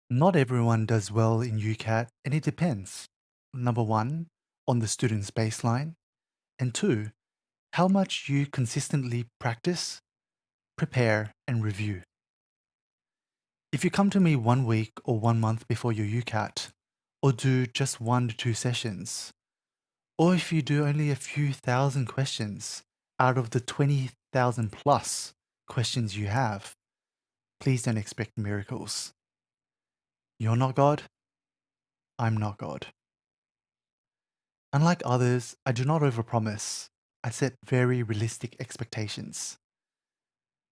Not everyone does well in UCAT, and it depends. Number one, on the student's baseline, and two, how much you consistently practice, prepare, and review. If you come to me 1 week or 1 month before your UCAT, or do just 1 to 2 sessions, or if you do only a few thousand questions out of the 20,000 plus questions you have, please don't expect miracles. You're not God, I'm not God. Unlike others, I do not overpromise. I set very realistic expectations.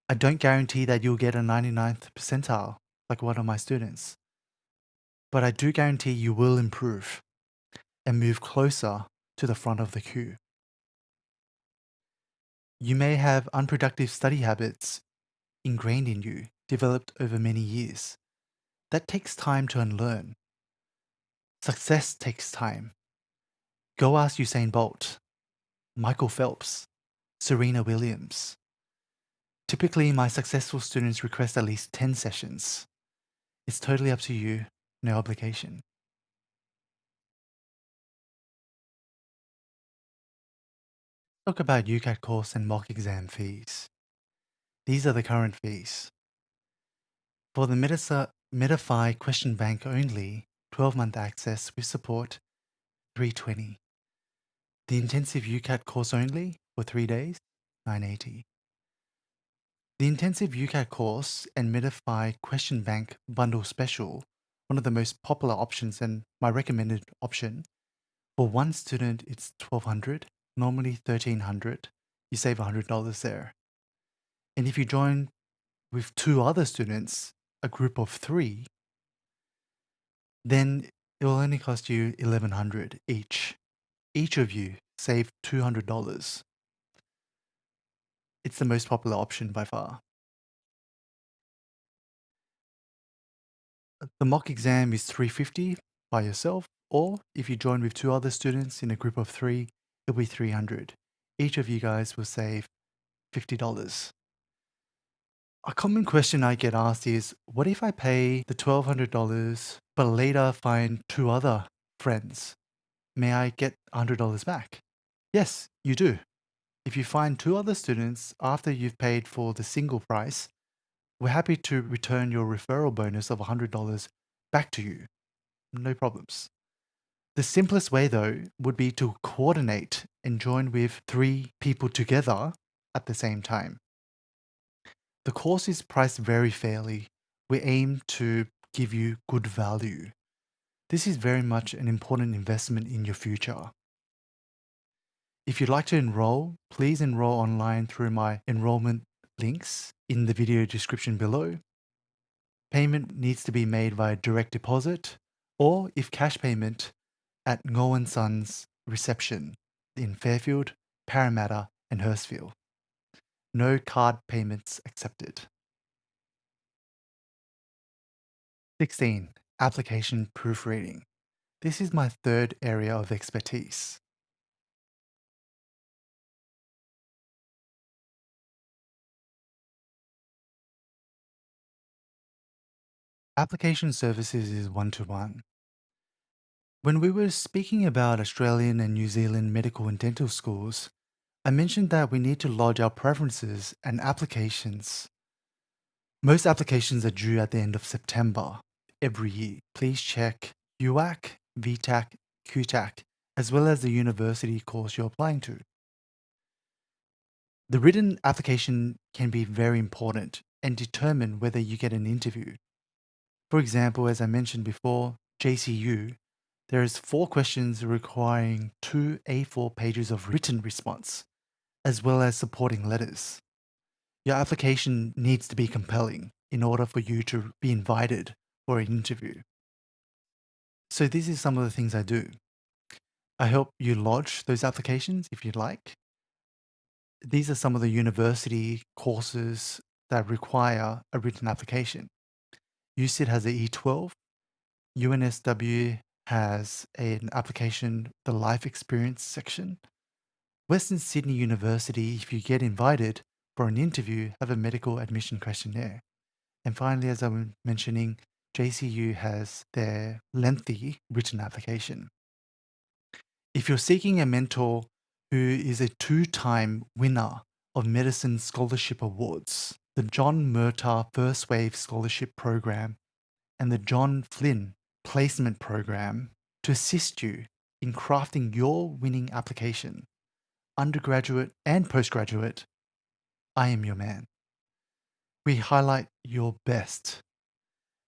I don't guarantee that you'll get a 99th percentile like one of my students, but I do guarantee you will improve and move closer to the front of the queue. You may have unproductive study habits ingrained in you, developed over many years. That takes time to unlearn. Success takes time. Go ask Usain Bolt, Michael Phelps, Serena Williams. Typically, my successful students request at least 10 sessions. It's totally up to you, no obligation. Talk about UCAT course and mock exam fees. These are the current fees. For the Medify question bank only, 12-month access with support, $320. The intensive UCAT course only for 3 days, $980. The intensive UCAT course and Medify question bank bundle special, one of the most popular options and my recommended option. For one student, it's $1,200, normally $1,300. You save $100 there. And if you join with two other students, a group of three, then it will only cost you $1,100 each. Each of you save $200. It's the most popular option by far. The mock exam is $350 by yourself, or if you join with 2 other students in a group of 3, it'll be $300. Each of you guys will save $50. A common question I get asked is, what if I pay the $1,200 but later find 2 other friends? May I get $100 back? Yes, you do. If you find 2 other students after you've paid for the single price, we're happy to return your referral bonus of $100 back to you. No problems. The simplest way, though, would be to coordinate and join with 3 people together at the same time. The course is priced very fairly. We aim to give you good value. This is very much an important investment in your future. If you'd like to enroll, please enroll online through my enrollment links in the video description below. Payment needs to be made via direct deposit, or if cash payment, at Ngo & Sons reception in Fairfield, Parramatta and Hurstville. No card payments accepted. 16. Application proofreading. This is my third area of expertise. Application services is one-to-one. When we were speaking about Australian and New Zealand medical and dental schools, I mentioned that we need to lodge our preferences and applications. Most applications are due at the end of September every year. Please check UAC, VTAC, QTAC, as well as the university course you're applying to. The written application can be very important and determine whether you get an interview. For example, as I mentioned before, JCU, there is 4 questions requiring 2 A4 pages of written response, as well as supporting letters. Your application needs to be compelling in order for you to be invited for an interview. So this is some of the things I do. I help you lodge those applications if you'd like. These are some of the university courses that require a written application. UCAT has the E12, UNSW has an application, the life experience section. Western Sydney University, if you get invited for an interview, have a medical admission questionnaire. And finally, as I was mentioning, JCU has their lengthy written application. If you're seeking a mentor who is a 2-time winner of medicine scholarship awards, the John Murtagh First Wave Scholarship Program and the John Flynn Placement Program to assist you in crafting your winning application, undergraduate and postgraduate, I am your man. We highlight your best.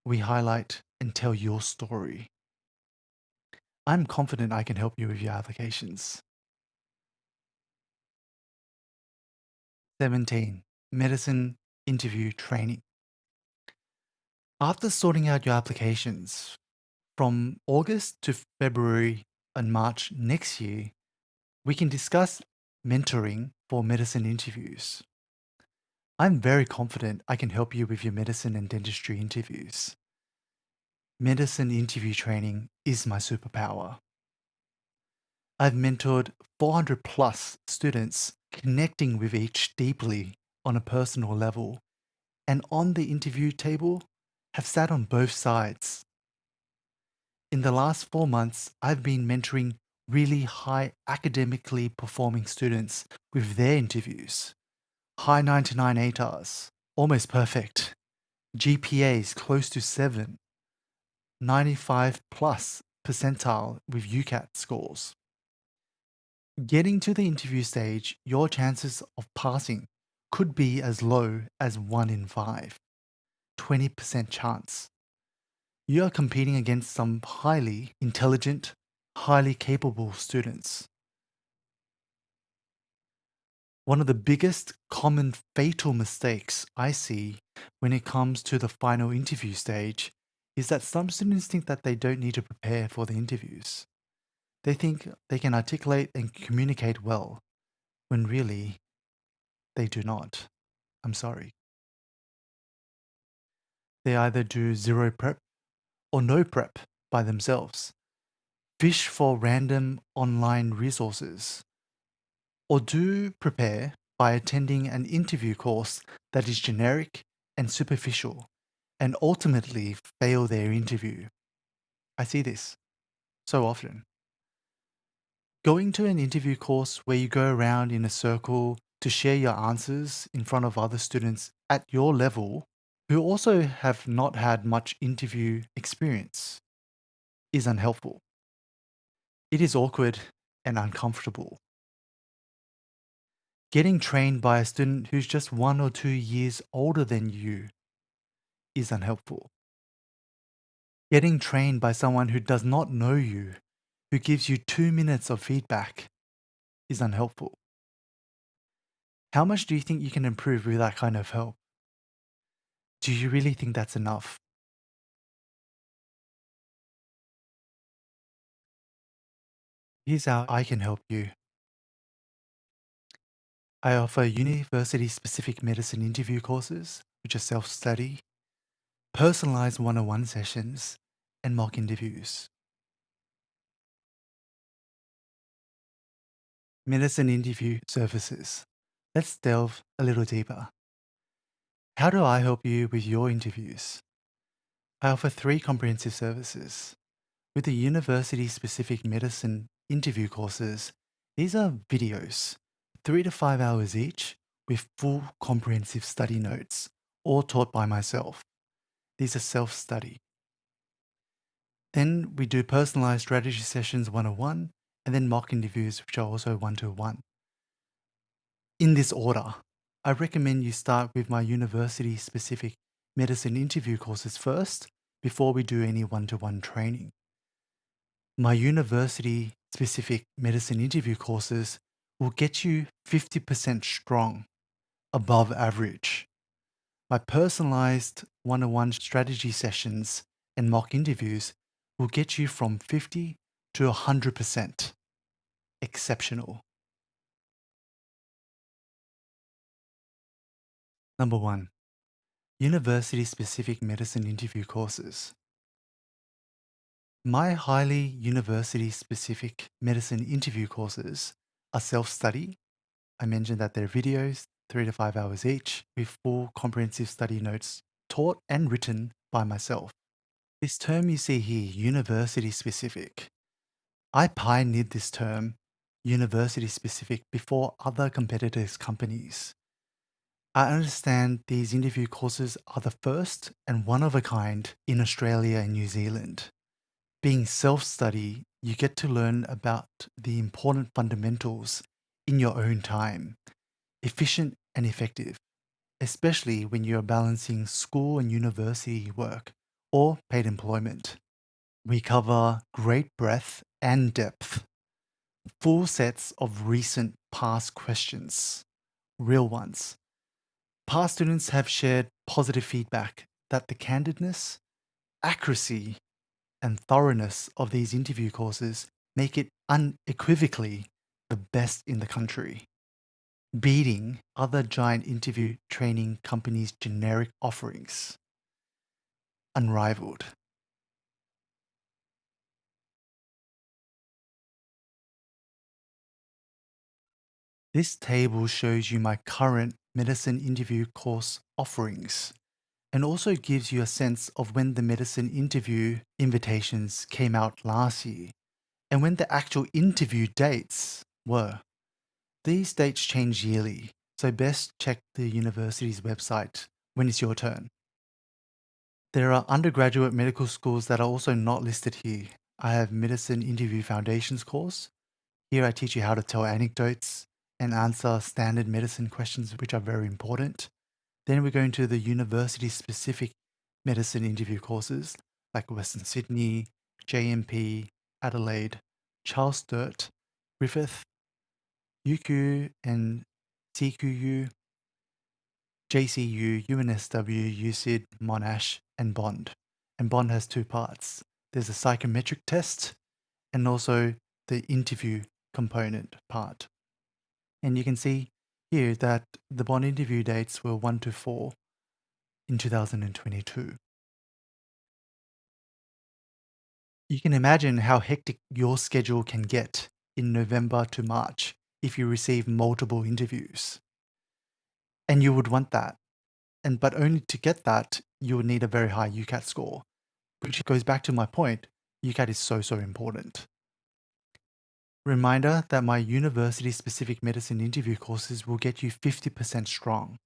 We highlight and tell your story. I'm confident I can help you with your applications. 17. Medicine interview training. After sorting out your applications, from August to February and March next year, we can discuss mentoring for medicine interviews. I'm very confident I can help you with your medicine and dentistry interviews. Medicine interview training is my superpower. I've mentored 400 plus students, connecting with each deeply on a personal level, and on the interview table, have sat on both sides. In the last 4 months, I've been mentoring really high academically performing students with their interviews. High 99 ATARs, almost perfect. GPAs close to 7, 95 plus percentile with UCAT scores. Getting to the interview stage, your chances of passing could be as low as 1 in 5, 20% chance. You are competing against some highly intelligent, highly capable students. One of the biggest common fatal mistakes I see when it comes to the final interview stage is that some students think that they don't need to prepare for the interviews. They think they can articulate and communicate well, when really they do not. I'm sorry. They either do zero prep or no prep by themselves. Fish for random online resources. Or do prepare by attending an interview course that is generic and superficial and ultimately fail their interview. I see this so often. Going to an interview course where you go around in a circle to share your answers in front of other students at your level who also have not had much interview experience is unhelpful. It is awkward and uncomfortable. Getting trained by a student who's just 1 or 2 years older than you is unhelpful. Getting trained by someone who does not know you, who gives you 2 minutes of feedback, is unhelpful. How much do you think you can improve with that kind of help? Do you really think that's enough? Here's how I can help you. I offer university-specific medicine interview courses, which are self-study, personalized one-on-one sessions, and mock interviews. Medicine interview services. Let's delve a little deeper. How do I help you with your interviews? I offer 3 comprehensive services. With the university-specific medicine interview courses, these are videos, 3 to 5 hours each, with full comprehensive study notes, all taught by myself. These are self-study. Then we do personalized strategy sessions 101, and then mock interviews, which are also 1-to-1. In this order, I recommend you start with my university-specific medicine interview courses first, before we do any 1-to-1 training. My university-specific medicine interview courses will get you 50% strong, above average. My personalized one-on-one strategy sessions and mock interviews will get you from 50 to 100%. Exceptional. Number 1. University-specific medicine interview courses. My highly university-specific medicine interview courses are self-study. I mentioned that they're videos, 3 to 5 hours each, with full comprehensive study notes taught and written by myself. This term you see here, university-specific. I pioneered this term, university-specific, before other competitors' companies. I understand these interview courses are the first and one of a kind in Australia and New Zealand. Being self-study, you get to learn about the important fundamentals in your own time, efficient and effective, especially when you're balancing school and university work or paid employment. We cover great breadth and depth, full sets of recent past questions, real ones. Past students have shared positive feedback that the candidness, accuracy, and thoroughness of these interview courses make it unequivocally the best in the country, beating other giant interview training companies' generic offerings. Unrivaled. This table shows you my current medicine interview course offerings and also gives you a sense of when the medicine interview invitations came out last year and when the actual interview dates were. These dates change yearly, so best check the university's website when it's your turn. There are undergraduate medical schools that are also not listed here. I have Medicine Interview Foundations course. Here I teach you how to tell anecdotes and answer standard medicine questions, which are very important. Then we go into the university-specific medicine interview courses like Western Sydney, JMP, Adelaide, Charles Sturt, Griffith, UQ and CQU, JCU, UNSW, UCID, Monash, and Bond. And Bond has 2 parts. There's a psychometric test and also the interview component part. And you can see here that the Bond interview dates were 1 to 4 in 2022. You can imagine how hectic your schedule can get in November to March if you receive multiple interviews. And you would want that. But only to get that, you would need a very high UCAT score, which goes back to my point. UCAT is so important. Reminder that my university-specific medicine interview courses will get you 50% strong,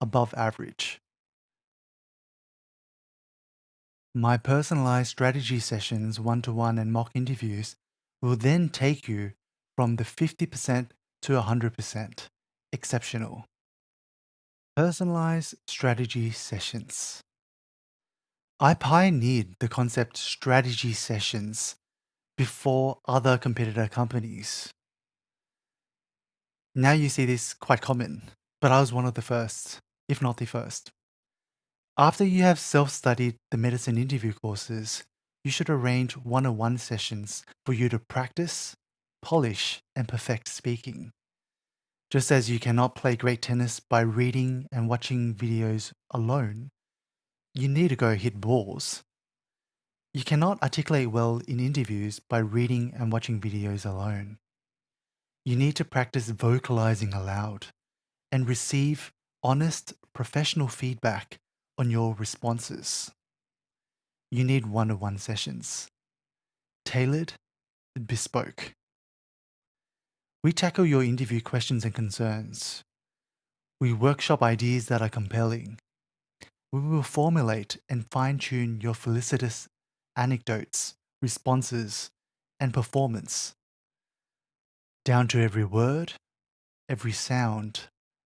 above average. My personalized strategy sessions, one-to-one and mock interviews will then take you from the 50% to 100%. Exceptional. Personalized strategy sessions. I pioneered the concept strategy sessions before other competitor companies. Now you see this quite common, but I was one of the first, if not the first. After you have self-studied the medicine interview courses, you should arrange one-on-one sessions for you to practice, polish, and perfect speaking. Just as you cannot play great tennis by reading and watching videos alone, you need to go hit balls. You cannot articulate well in interviews by reading and watching videos alone. You need to practice vocalizing aloud and receive honest, professional feedback on your responses. You need one-on-one sessions. Tailored, bespoke. We tackle your interview questions and concerns. We workshop ideas that are compelling. We will formulate and fine-tune your felicitous anecdotes, responses, and performance, down to every word, every sound,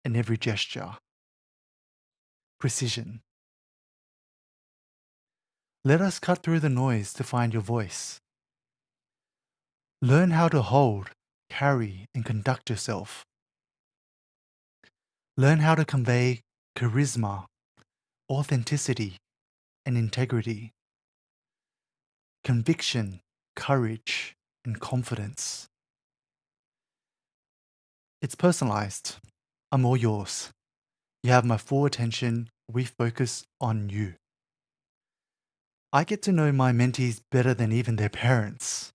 and every gesture. Precision. Let us cut through the noise to find your voice. Learn how to hold, carry, and conduct yourself. Learn how to convey charisma, authenticity, and integrity. Conviction, courage, and confidence. It's personalized. I'm all yours. You have my full attention. We focus on you. I get to know my mentees better than even their parents.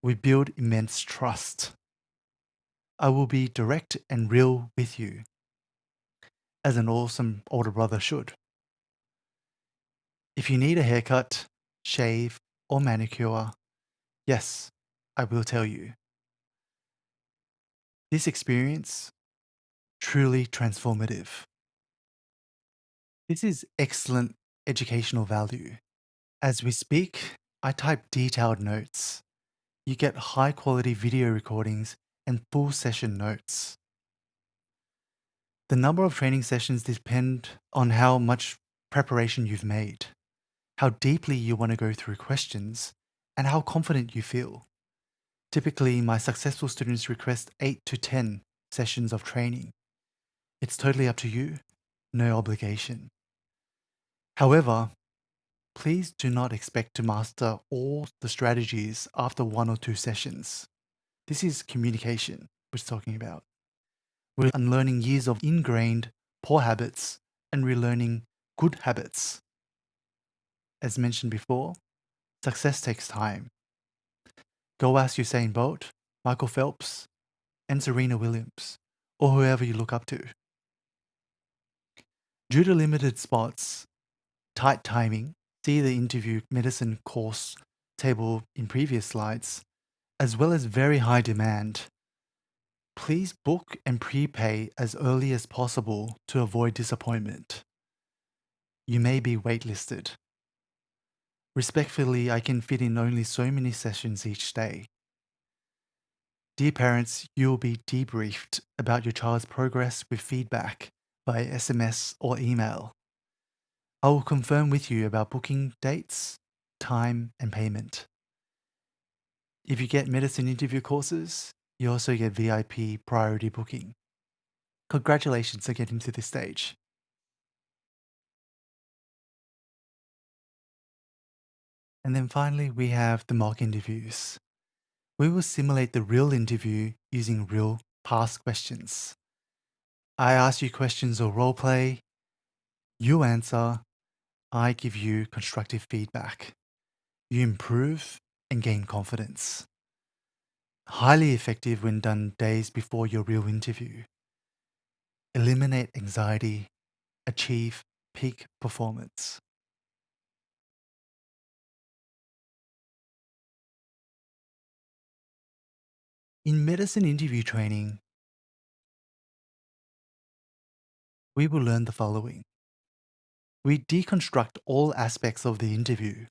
We build immense trust. I will be direct and real with you, as an awesome older brother should. If you need a haircut, shave, or manicure, yes, I will tell you. This experience, truly transformative. This is excellent educational value. As we speak, I type detailed notes. You get high quality video recordings and full session notes. The number of training sessions depend on how much preparation you've made, how deeply you want to go through questions, and how confident you feel. Typically, my successful students request 8 to 10 sessions of training. It's totally up to you, no obligation. However, please do not expect to master all the strategies after 1 or 2 sessions. This is communication we're talking about. We're unlearning years of ingrained poor habits and relearning good habits. As mentioned before, success takes time. Go ask Usain Bolt, Michael Phelps, and Serena Williams, or whoever you look up to. Due to limited spots, tight timing, see the interview medicine course table in previous slides, as well as very high demand, please book and prepay as early as possible to avoid disappointment. You may be waitlisted. Respectfully, I can fit in only so many sessions each day. Dear parents, you will be debriefed about your child's progress with feedback by SMS or email. I will confirm with you about booking dates, time, and payment. If you get medicine interview courses, you also get VIP priority booking. Congratulations on getting to this stage. And then finally, we have the mock interviews. We will simulate the real interview using real past questions. I ask you questions or role play, you answer, I give you constructive feedback. You improve and gain confidence. Highly effective when done days before your real interview. Eliminate anxiety. Achieve peak performance. In medicine interview training, we will learn the following. We deconstruct all aspects of the interview: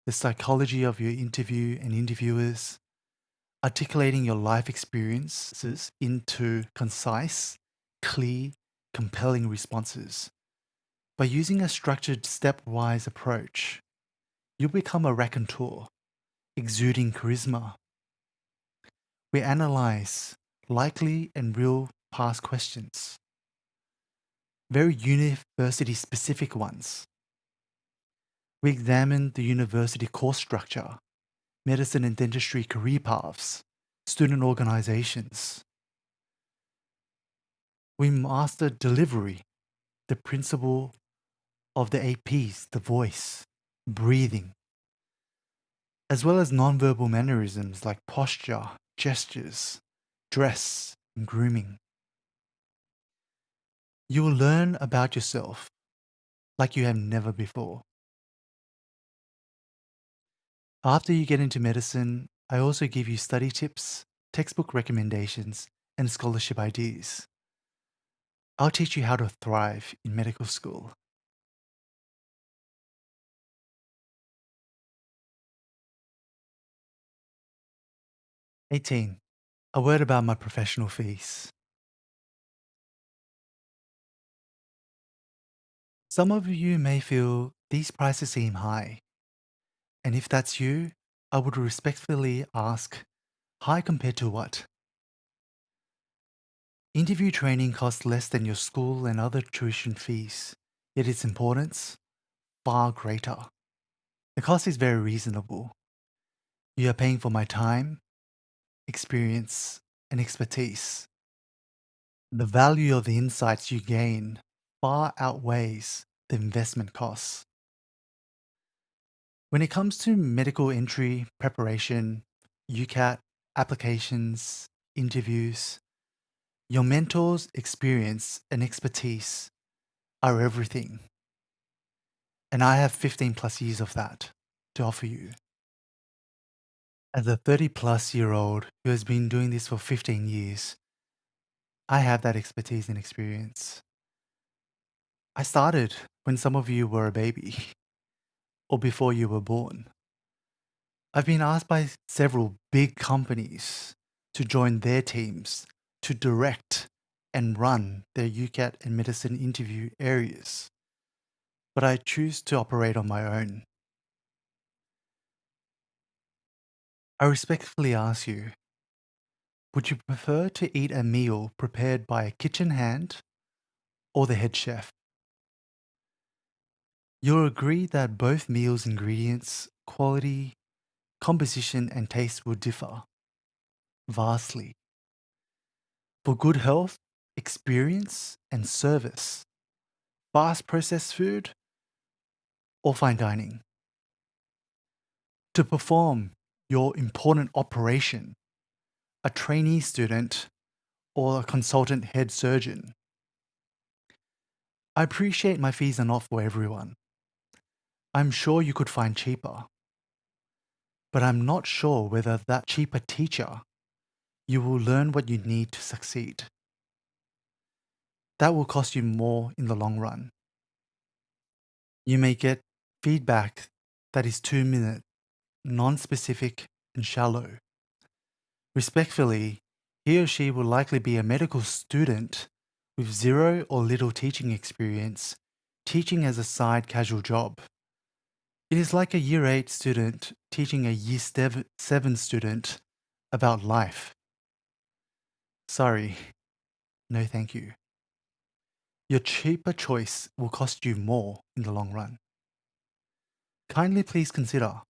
the psychology of your interview and interviewers, articulating your life experiences into concise, clear, compelling responses. By using a structured stepwise approach, you'll become a raconteur, exuding charisma. We analyze likely and real past questions, very university specific ones. We examine the university course structure, medicine and dentistry career paths, student organizations. We master delivery, the principle of the APs, the voice, breathing, as well as nonverbal mannerisms like posture, gestures, dress, and grooming. You will learn about yourself like you have never before. After you get into medicine, I also give you study tips, textbook recommendations, and scholarship ideas. I'll teach you how to thrive in medical school. 18. A word about my professional fees. Some of you may feel these prices seem high, and if that's you, I would respectfully ask, high compared to what? Interview training costs less than your school and other tuition fees, yet its importance far greater. The cost is very reasonable. You are paying for my time, experience, and expertise. The value of the insights you gain far outweighs the investment costs. When it comes to medical entry, preparation, UCAT, applications, interviews, your mentor's experience and expertise are everything. And I have 15 plus years of that to offer you. As a 30-plus-year-old who has been doing this for 15 years, I have that expertise and experience. I started when some of you were a baby or before you were born. I've been asked by several big companies to join their teams to direct and run their UCAT and medicine interview areas, but I choose to operate on my own. I respectfully ask you, would you prefer to eat a meal prepared by a kitchen hand or the head chef? You'll agree that both meals' ingredients, quality, composition, and taste will differ vastly. For good health, experience, and service, fast processed food or fine dining. To perform your important operation, a trainee student or a consultant head surgeon. I appreciate my fees are not for everyone. I'm sure you could find cheaper. But I'm not sure whether that cheaper teacher, you will learn what you need to succeed. That will cost you more in the long run. You may get feedback that is 2-minute, non-specific, and shallow. Respectfully, he or she will likely be a medical student with zero or little teaching experience, teaching as a side casual job. It is like a year 8 student teaching a year 7 student about life. Sorry, no thank you. Your cheaper choice will cost you more in the long run. Kindly please consider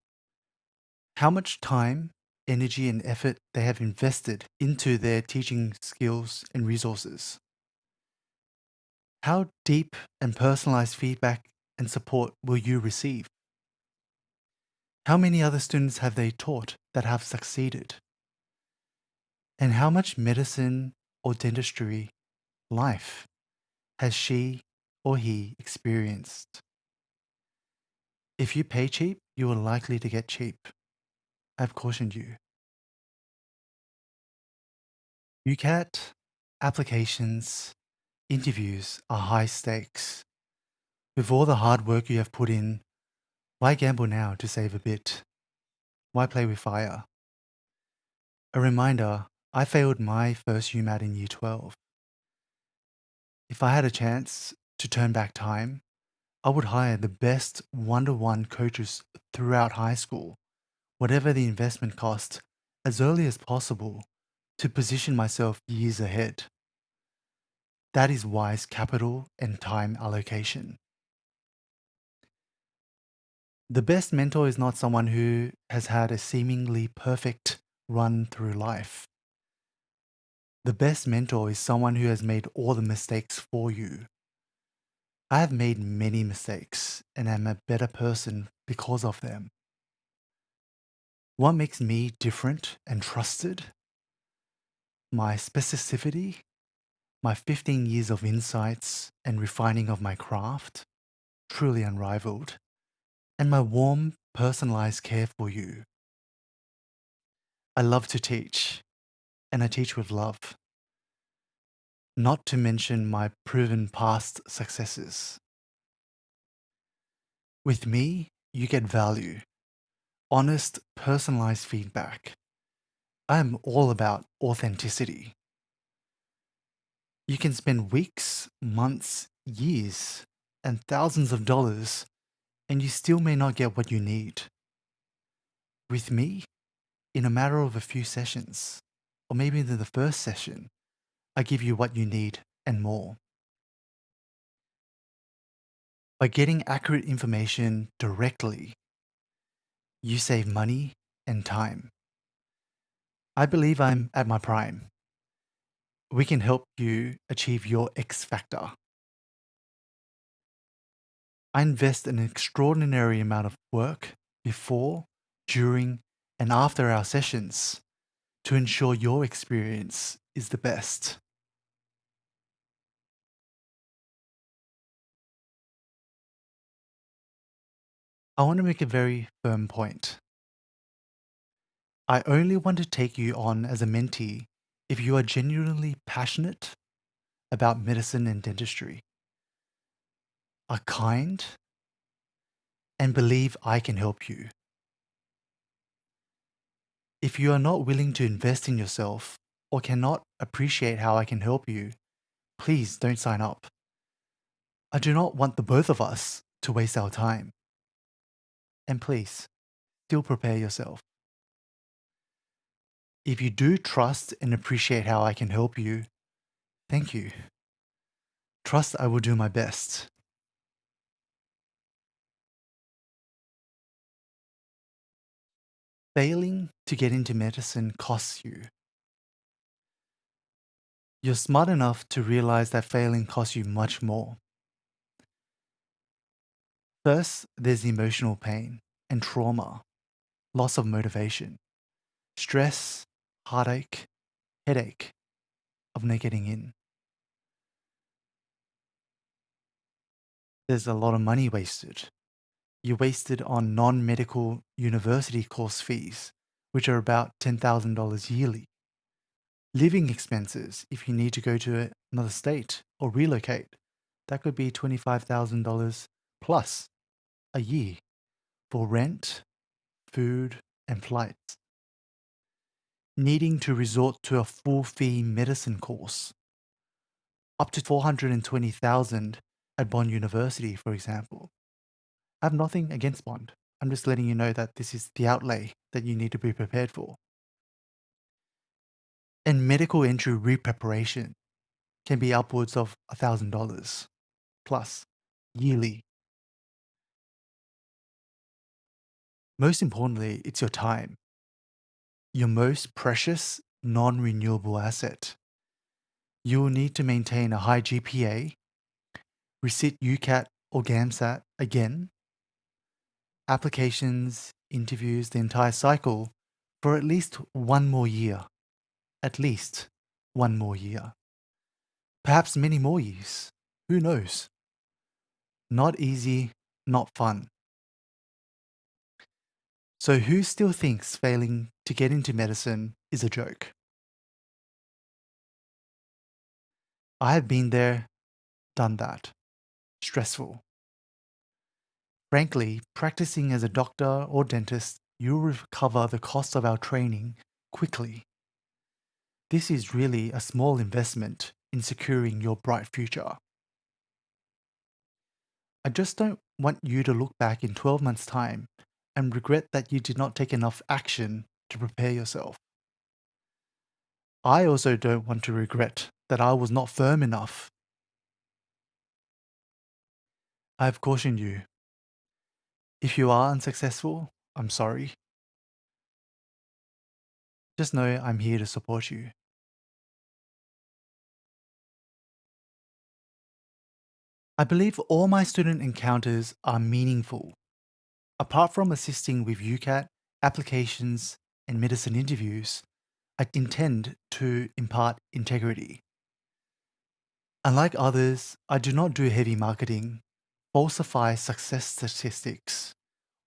how much time, energy, and effort they have invested into their teaching skills and resources. How deep and personalized feedback and support will you receive? How many other students have they taught that have succeeded? And how much medicine or dentistry life has she or he experienced? If you pay cheap, you are likely to get cheap. I've cautioned you. UCAT applications, interviews are high stakes. With all the hard work you have put in, why gamble now to save a bit? Why play with fire? A reminder, I failed my first UMAT in Year 12. If I had a chance to turn back time, I would hire the best one-to-one coaches throughout high school, whatever the investment cost, as early as possible to position myself years ahead. That is wise capital and time allocation. The best mentor is not someone who has had a seemingly perfect run through life. The best mentor is someone who has made all the mistakes for you. I have made many mistakes and am a better person because of them. What makes me different and trusted? My specificity, my 15 years of insights and refining of my craft, truly unrivaled, and my warm, personalized care for you. I love to teach, and I teach with love, not to mention my proven past successes. With me, you get value, honest, personalized feedback. I am all about authenticity. You can spend weeks, months, years, and thousands of dollars, and you still may not get what you need. With me, in a matter of a few sessions, or maybe in the first session, I give you what you need and more. By getting accurate information directly, you save money and time. I believe I'm at my prime. We can help you achieve your X factor. I invest an extraordinary amount of work before, during, and after our sessions to ensure your experience is the best. I want to make a very firm point. I only want to take you on as a mentee if you are genuinely passionate about medicine and dentistry, are kind, and believe I can help you. If you are not willing to invest in yourself or cannot appreciate how I can help you, please don't sign up. I do not want the both of us to waste our time. And please, still prepare yourself. If you do trust and appreciate how I can help you, thank you. Trust I will do my best. Failing to get into medicine costs you. You're smart enough to realize that failing costs you much more. First, there's emotional pain and trauma, loss of motivation, stress, heartache, headache of not getting in. There's a lot of money wasted. You wasted on non-medical university course fees, which are about $10,000 yearly. Living expenses, if you need to go to another state or relocate, that could be $25,000 plus a year for rent, food, and flights. Needing to resort to a full fee medicine course, up to $420,000 at Bond University, for example. I have nothing against Bond. I'm just letting you know that this is the outlay that you need to be prepared for. And medical entry re-preparation can be upwards of $1,000 plus yearly. Most importantly, it's your time, your most precious non-renewable asset. You will need to maintain a high GPA, resit UCAT or GAMSAT again, applications interviews, the entire cycle for at least one more year. At least one more year. Perhaps many more years. Who knows? Not easy, not fun. So who still thinks failing to get into medicine is a joke? I have been there, done that. Stressful. Frankly, practicing as a doctor or dentist, you'll recover the cost of our training quickly. This is really a small investment in securing your bright future. I just don't want you to look back in 12 months' time and regret that you did not take enough action to prepare yourself. I also don't want to regret that I was not firm enough. I have cautioned you. If you are unsuccessful, I'm sorry. Just know I'm here to support you. I believe all my student encounters are meaningful. Apart from assisting with UCAT, applications, and medicine interviews, I intend to impart integrity. Unlike others, I do not do heavy marketing, falsify success statistics,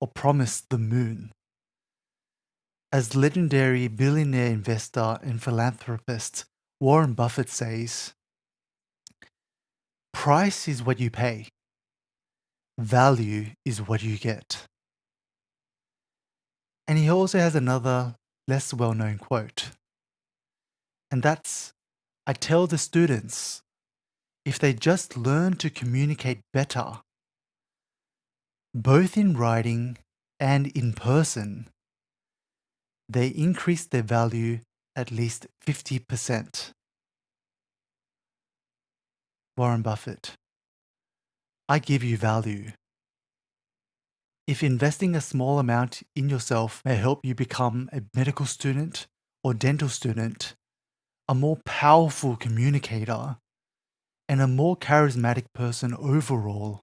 or promise the moon. As legendary billionaire investor and philanthropist Warren Buffett says, price is what you pay. Value is what you get. And he also has another less well-known quote. And that's, I tell the students, if they just learn to communicate better, both in writing and in person, they increase their value at least 50%. Warren Buffett, I give you value. If investing a small amount in yourself may help you become a medical student or dental student, a more powerful communicator, and a more charismatic person overall,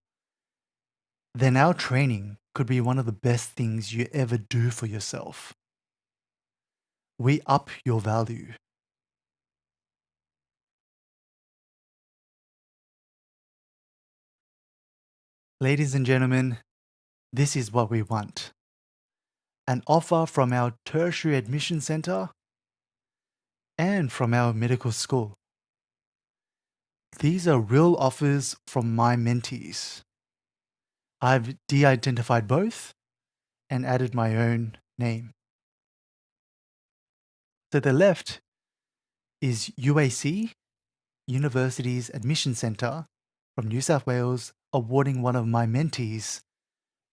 then our training could be one of the best things you ever do for yourself. We up your value. Ladies and gentlemen, this is what we want. An offer from our tertiary admission center and from our medical school. These are real offers from my mentees. I've de-identified both and added my own name. To the left is UAC, University's Admission Centre from New South Wales, awarding one of my mentees,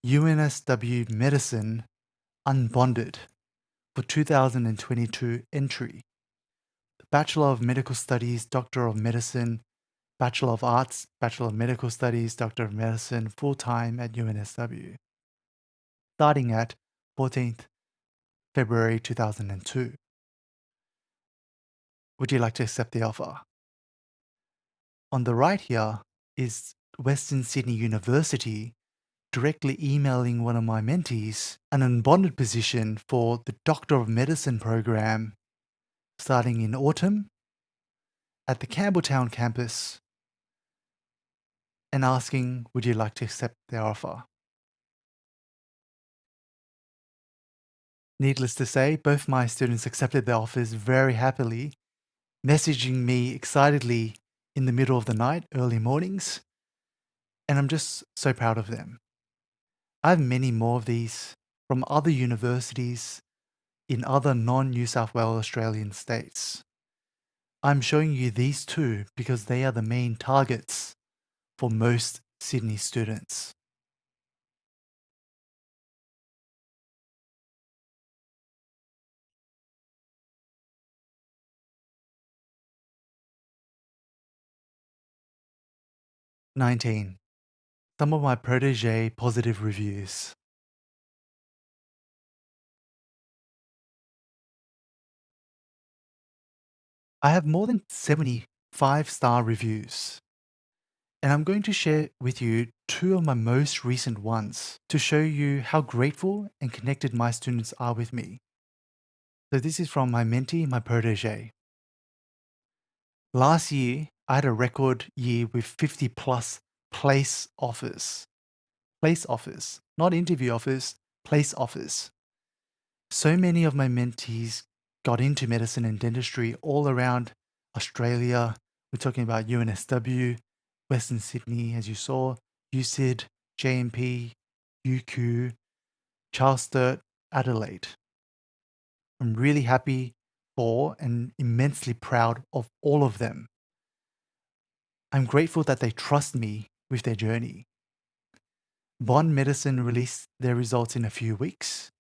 UNSW Medicine, Unbonded for 2022 entry. Bachelor of Medical Studies, Doctor of Medicine, Bachelor of Arts, Bachelor of Medical Studies, Doctor of Medicine, full-time at UNSW. Starting at 14th February 2002. Would you like to accept the offer? On the right here is Western Sydney University directly emailing one of my mentees an unbonded position for the Doctor of Medicine program starting in autumn at the Campbelltown campus and asking, would you like to accept their offer? Needless to say, both my students accepted their offers very happily, messaging me excitedly in the middle of the night, early mornings, and I'm just so proud of them. I have many more of these from other universities in other non-New South Wales Australian states. I'm showing you these two because they are the main targets for most Sydney students. '19. Some of my Protégé positive reviews. I have more than 70 5-star reviews, and I'm going to share with you two of my most recent ones to show you how grateful and connected my students are with me. So this is from my mentee, my protege. Last year, I had a record year with 50 plus place offers. Place offers, not interview offers, place offers. So many of my mentees got into medicine and dentistry all around Australia. We're talking about UNSW, Western Sydney, as you saw, UCID, JMP, UQ, Charles Sturt, Adelaide. I'm really happy for and immensely proud of all of them. I'm grateful that they trust me with their journey. Bond Medicine released their results in a few weeks.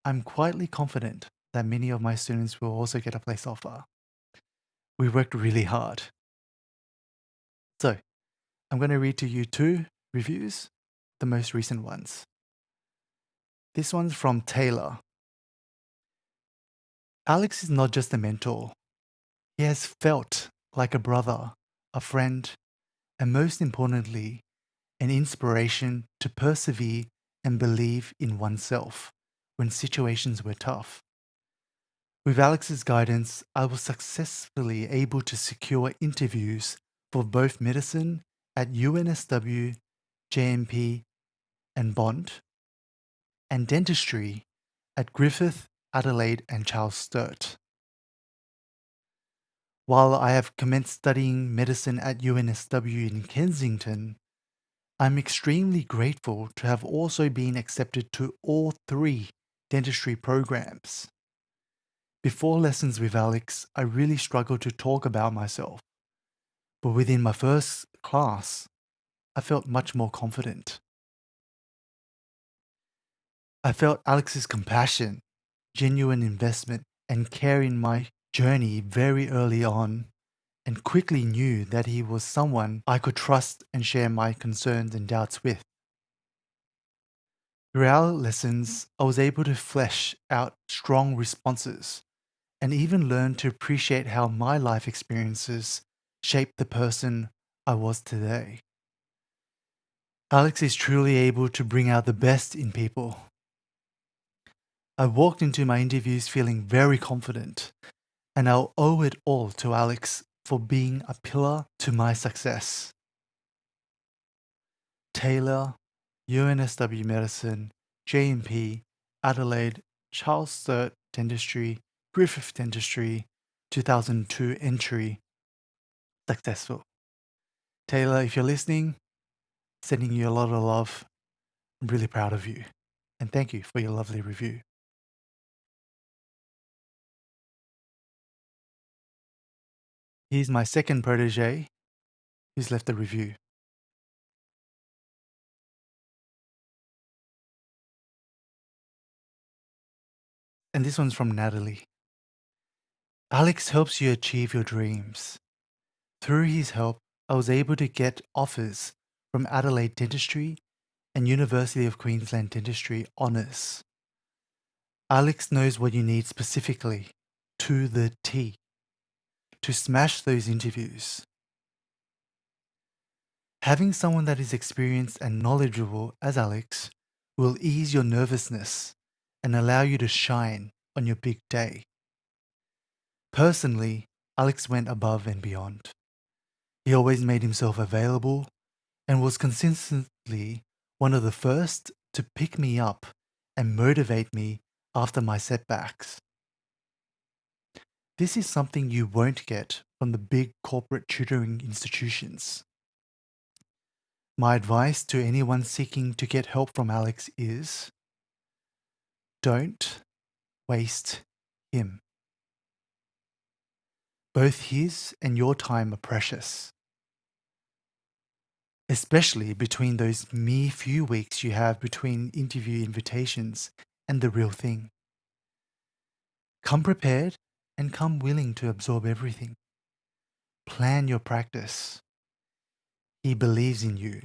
I'm quietly confident that many of my students will also get a place offer. We worked really hard. So, I'm going to read to you two reviews, the most recent ones. This one's from Taylor. Alex is not just a mentor. He has felt like a brother, a friend, and most importantly, an inspiration to persevere and believe in oneself when situations were tough. With Alex's guidance, I was successfully able to secure interviews for both medicine at UNSW, JMP, and Bond, and dentistry at Griffith, Adelaide, and Charles Sturt. While I have commenced studying medicine at UNSW in Kensington, I'm extremely grateful to have also been accepted to all three dentistry programs. Before lessons with Alex, I really struggled to talk about myself, but within my first class, I felt much more confident. I felt Alex's compassion, genuine investment, and care in my journey very early on, and quickly knew that he was someone I could trust and share my concerns and doubts with. Throughout lessons, I was able to flesh out strong responses and even learn to appreciate how my life experiences shaped the person I was today. Alex is truly able to bring out the best in people. I walked into my interviews feeling very confident, and I'll owe it all to Alex for being a pillar to my success. Taylor, UNSW Medicine, JMP, Adelaide, Charles Sturt Dentistry, Griffith Dentistry, 2002 entry, successful. Taylor, if you're listening, sending you a lot of love. I'm really proud of you. And thank you for your lovely review. Here's my second protege who's left a review. And this one's from Natalie. Alex helps you achieve your dreams. Through his help, I was able to get offers from Adelaide Dentistry and University of Queensland Dentistry Honours. Alex knows what you need specifically, to the T, to smash those interviews. Having someone that is experienced and knowledgeable as Alex will ease your nervousness and allow you to shine on your big day. Personally, Alex went above and beyond. He always made himself available and was consistently one of the first to pick me up and motivate me after my setbacks. This is something you won't get from the big corporate tutoring institutions. My advice to anyone seeking to get help from Alex is don't waste him. Both his and your time are precious, especially between those mere few weeks you have between interview invitations and the real thing. Come prepared and come willing to absorb everything. Plan your practice. He believes in you,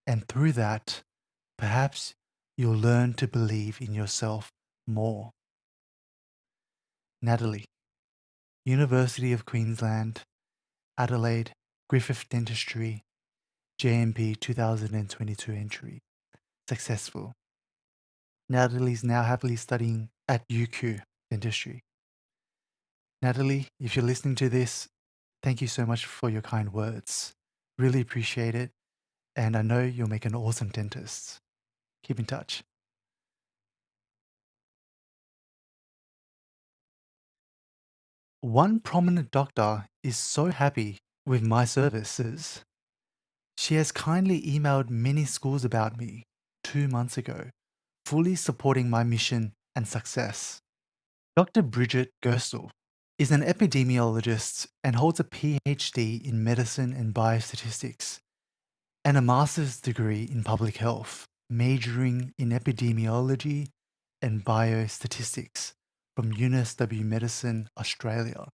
and through that, perhaps you'll learn to believe in yourself more. Natalie, University of Queensland, Adelaide, Griffith Dentistry, JMP 2022 entry. Successful. Natalie's now happily studying at UQ Dentistry. Natalie, if you're listening to this, thank you so much for your kind words. Really appreciate it. And I know you'll make an awesome dentist. Keep in touch. One prominent doctor is so happy with my services. She has kindly emailed many schools about me 2 months ago, fully supporting my mission and success. Dr. Bridget Gerstel is an epidemiologist and holds a PhD in medicine and biostatistics and a master's degree in public health, majoring in epidemiology and biostatistics from UNSW Medicine, Australia.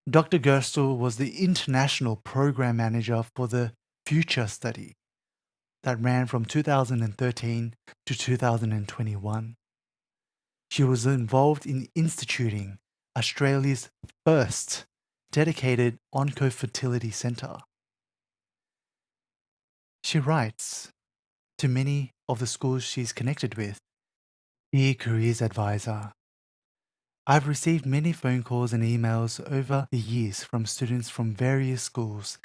Dr. Gerstel was the international program manager for the Future study that ran from 2013 to 2021. She was involved in instituting Australia's first dedicated oncofertility centre. She writes to many of the schools she's connected with, "Dear Careers Advisor, I've received many phone calls and emails over the years from students from various schools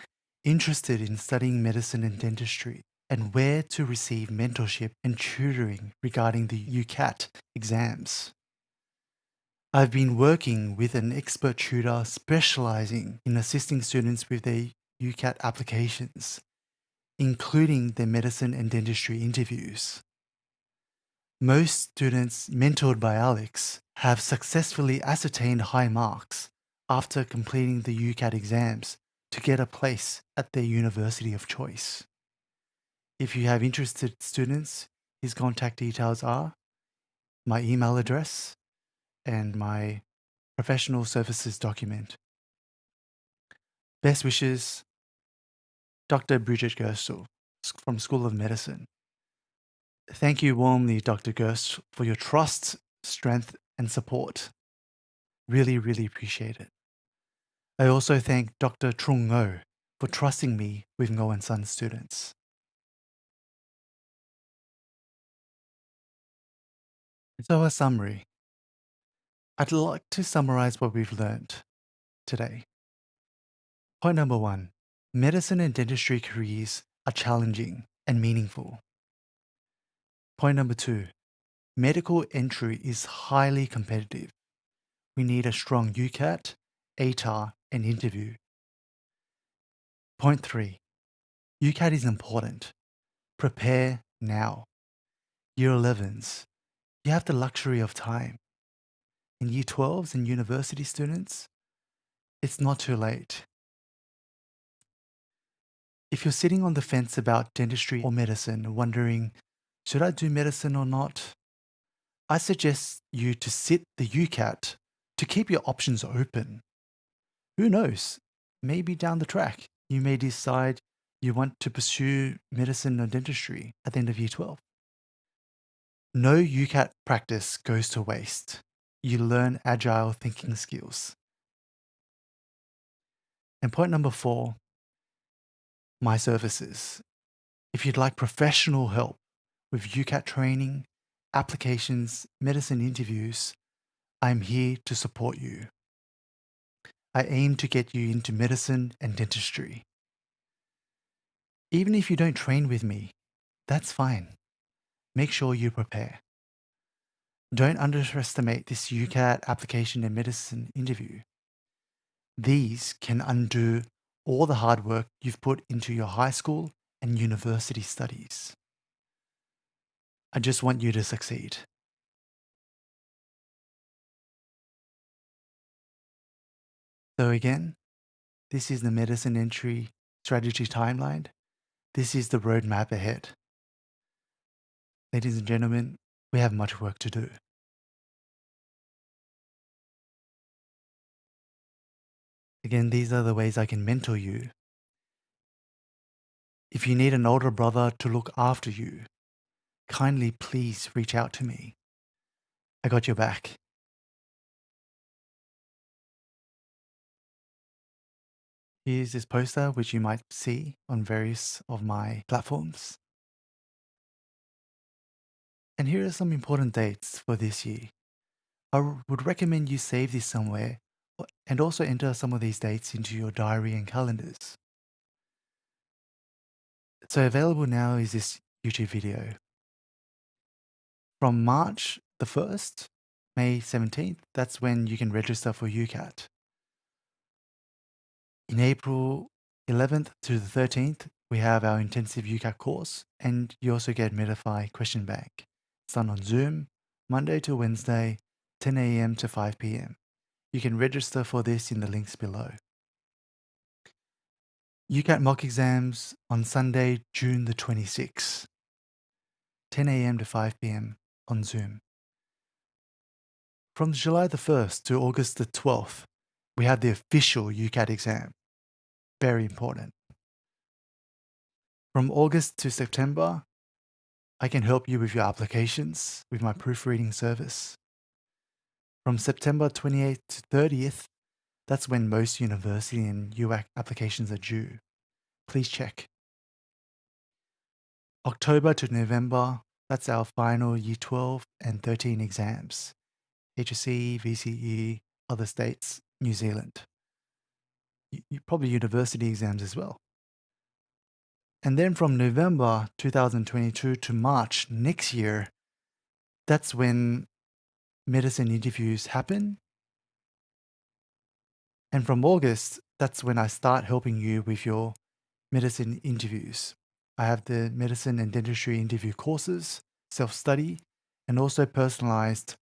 interested in studying medicine and dentistry and where to receive mentorship and tutoring regarding the UCAT exams. I've been working with an expert tutor specializing in assisting students with their UCAT applications, including their medicine and dentistry interviews. Most students mentored by Alex have successfully ascertained high marks after completing the UCAT exams to get a place at their university of choice. If you have interested students, his contact details are my email address and my professional services document. Best wishes, Dr. Bridget Gerstel from School of Medicine." Thank you warmly, Dr. Gerst, for your trust, strength, and support. Really, really appreciate it. I also thank Dr. Trung Ngo for trusting me with Ngo and Son students. So, a summary. I'd like to summarize what we've learned today. Point number 1. Medicine and dentistry careers are challenging and meaningful. Point number 2. Medical entry is highly competitive. We need a strong UCAT, ATAR, and interview. Point 3. UCAT is important. Prepare now. Year 11s, you have the luxury of time. In Year 12s and university students, it's not too late. If you're sitting on the fence about dentistry or medicine, wondering, should I do medicine or not? I suggest you to sit the UCAT to keep your options open. Who knows? Maybe down the track, you may decide you want to pursue medicine or dentistry at the end of Year 12. No UCAT practice goes to waste. You learn agile thinking skills. And point number 4, my services. If you'd like professional help with UCAT training, applications, medicine interviews, I'm here to support you. I aim to get you into medicine and dentistry. Even if you don't train with me, that's fine. Make sure you prepare. Don't underestimate this UCAT application and medicine interview. These can undo all the hard work you've put into your high school and university studies. I just want you to succeed. So again, this is the medicine entry strategy timeline. This is the roadmap ahead. Ladies and gentlemen, we have much work to do. Again, these are the ways I can mentor you. If you need an older brother to look after you, kindly please reach out to me. I got your back. Here's this poster, which you might see on various of my platforms. And here are some important dates for this year. I would recommend you save this somewhere and also enter some of these dates into your diary and calendars. So available now is this YouTube video. From March the 1st, May 17th, that's when you can register for UCAT. In April 11th to the 13th, we have our intensive UCAT course, and you also get Medify question bank. It's done on Zoom, Monday to Wednesday, 10 a.m. to 5 p.m. You can register for this in the links below. UCAT mock exams on Sunday, June the 26th, 10 a.m. to 5 p.m. on Zoom. From July the 1st to August the 12th, we have the official UCAT exam. Very important. From August to September, I can help you with your applications with my proofreading service. From September 28th to 30th, that's when most university and UAC applications are due. Please check. October to November, that's our final Year 12 and 13 exams. HSC, VCE, other states, New Zealand. Probably university exams as well. And then from November 2022 to March next year, that's when medicine interviews happen. And from August, that's when I start helping you with your medicine interviews. I have the medicine and dentistry interview courses, self-study, and also personalized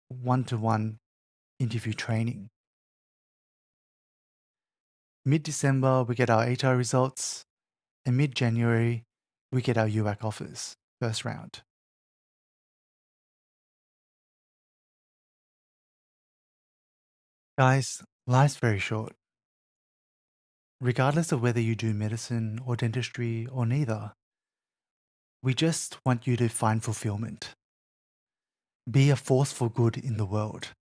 one-to-one interview training. Mid-December, we get our ATAR results, and mid-January, we get our UAC offers, first round. Guys, life's very short. Regardless of whether you do medicine or dentistry or neither, we just want you to find fulfillment. Be a force for good in the world.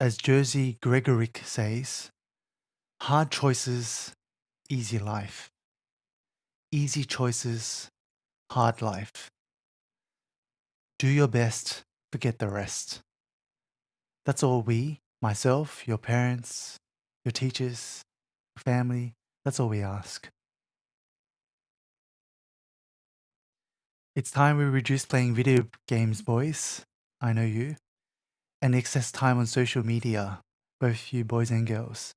As Jersey Gregorick says, hard choices, easy life. Easy choices, hard life. Do your best, forget the rest. That's all we, myself, your parents, your teachers, your family, that's all we ask. It's time we reduce playing video games, boys. I know you. And excess time on social media, both you boys and girls.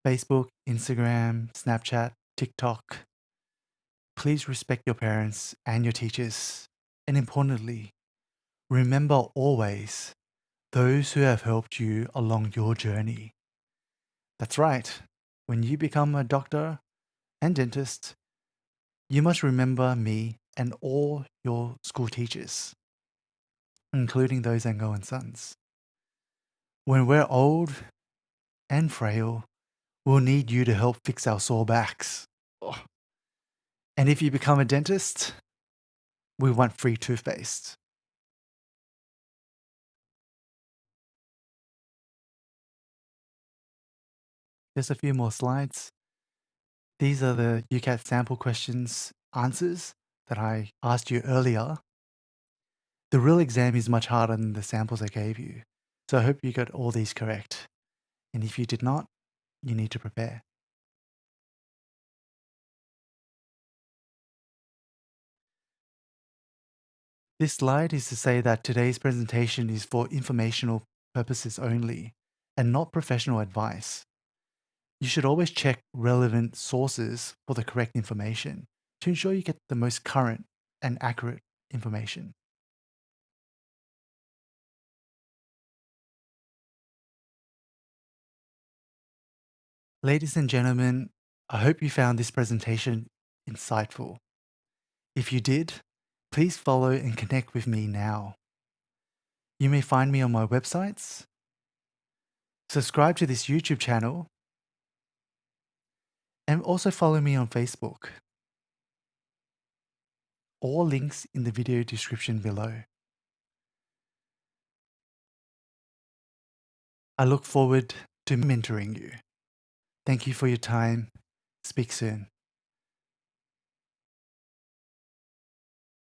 Facebook, Instagram, Snapchat, TikTok. Please respect your parents and your teachers. And importantly, remember always those who have helped you along your journey. That's right. When you become a doctor and dentist, you must remember me and all your school teachers, including those Angoan sons. When we're old and frail, we'll need you to help fix our sore backs. Oh. And if you become a dentist, we want free toothpaste. Just a few more slides. These are the UCAT sample questions answers that I asked you earlier. The real exam is much harder than the samples I gave you. So I hope you got all these correct. And if you did not, you need to prepare. This slide is to say that today's presentation is for informational purposes only and not professional advice. You should always check relevant sources for the correct information to ensure you get the most current and accurate information. Ladies and gentlemen, I hope you found this presentation insightful. If you did, please follow and connect with me now. You may find me on my websites, subscribe to this YouTube channel, and also follow me on Facebook. All links in the video description below. I look forward to mentoring you. Thank you for your time. Speak soon.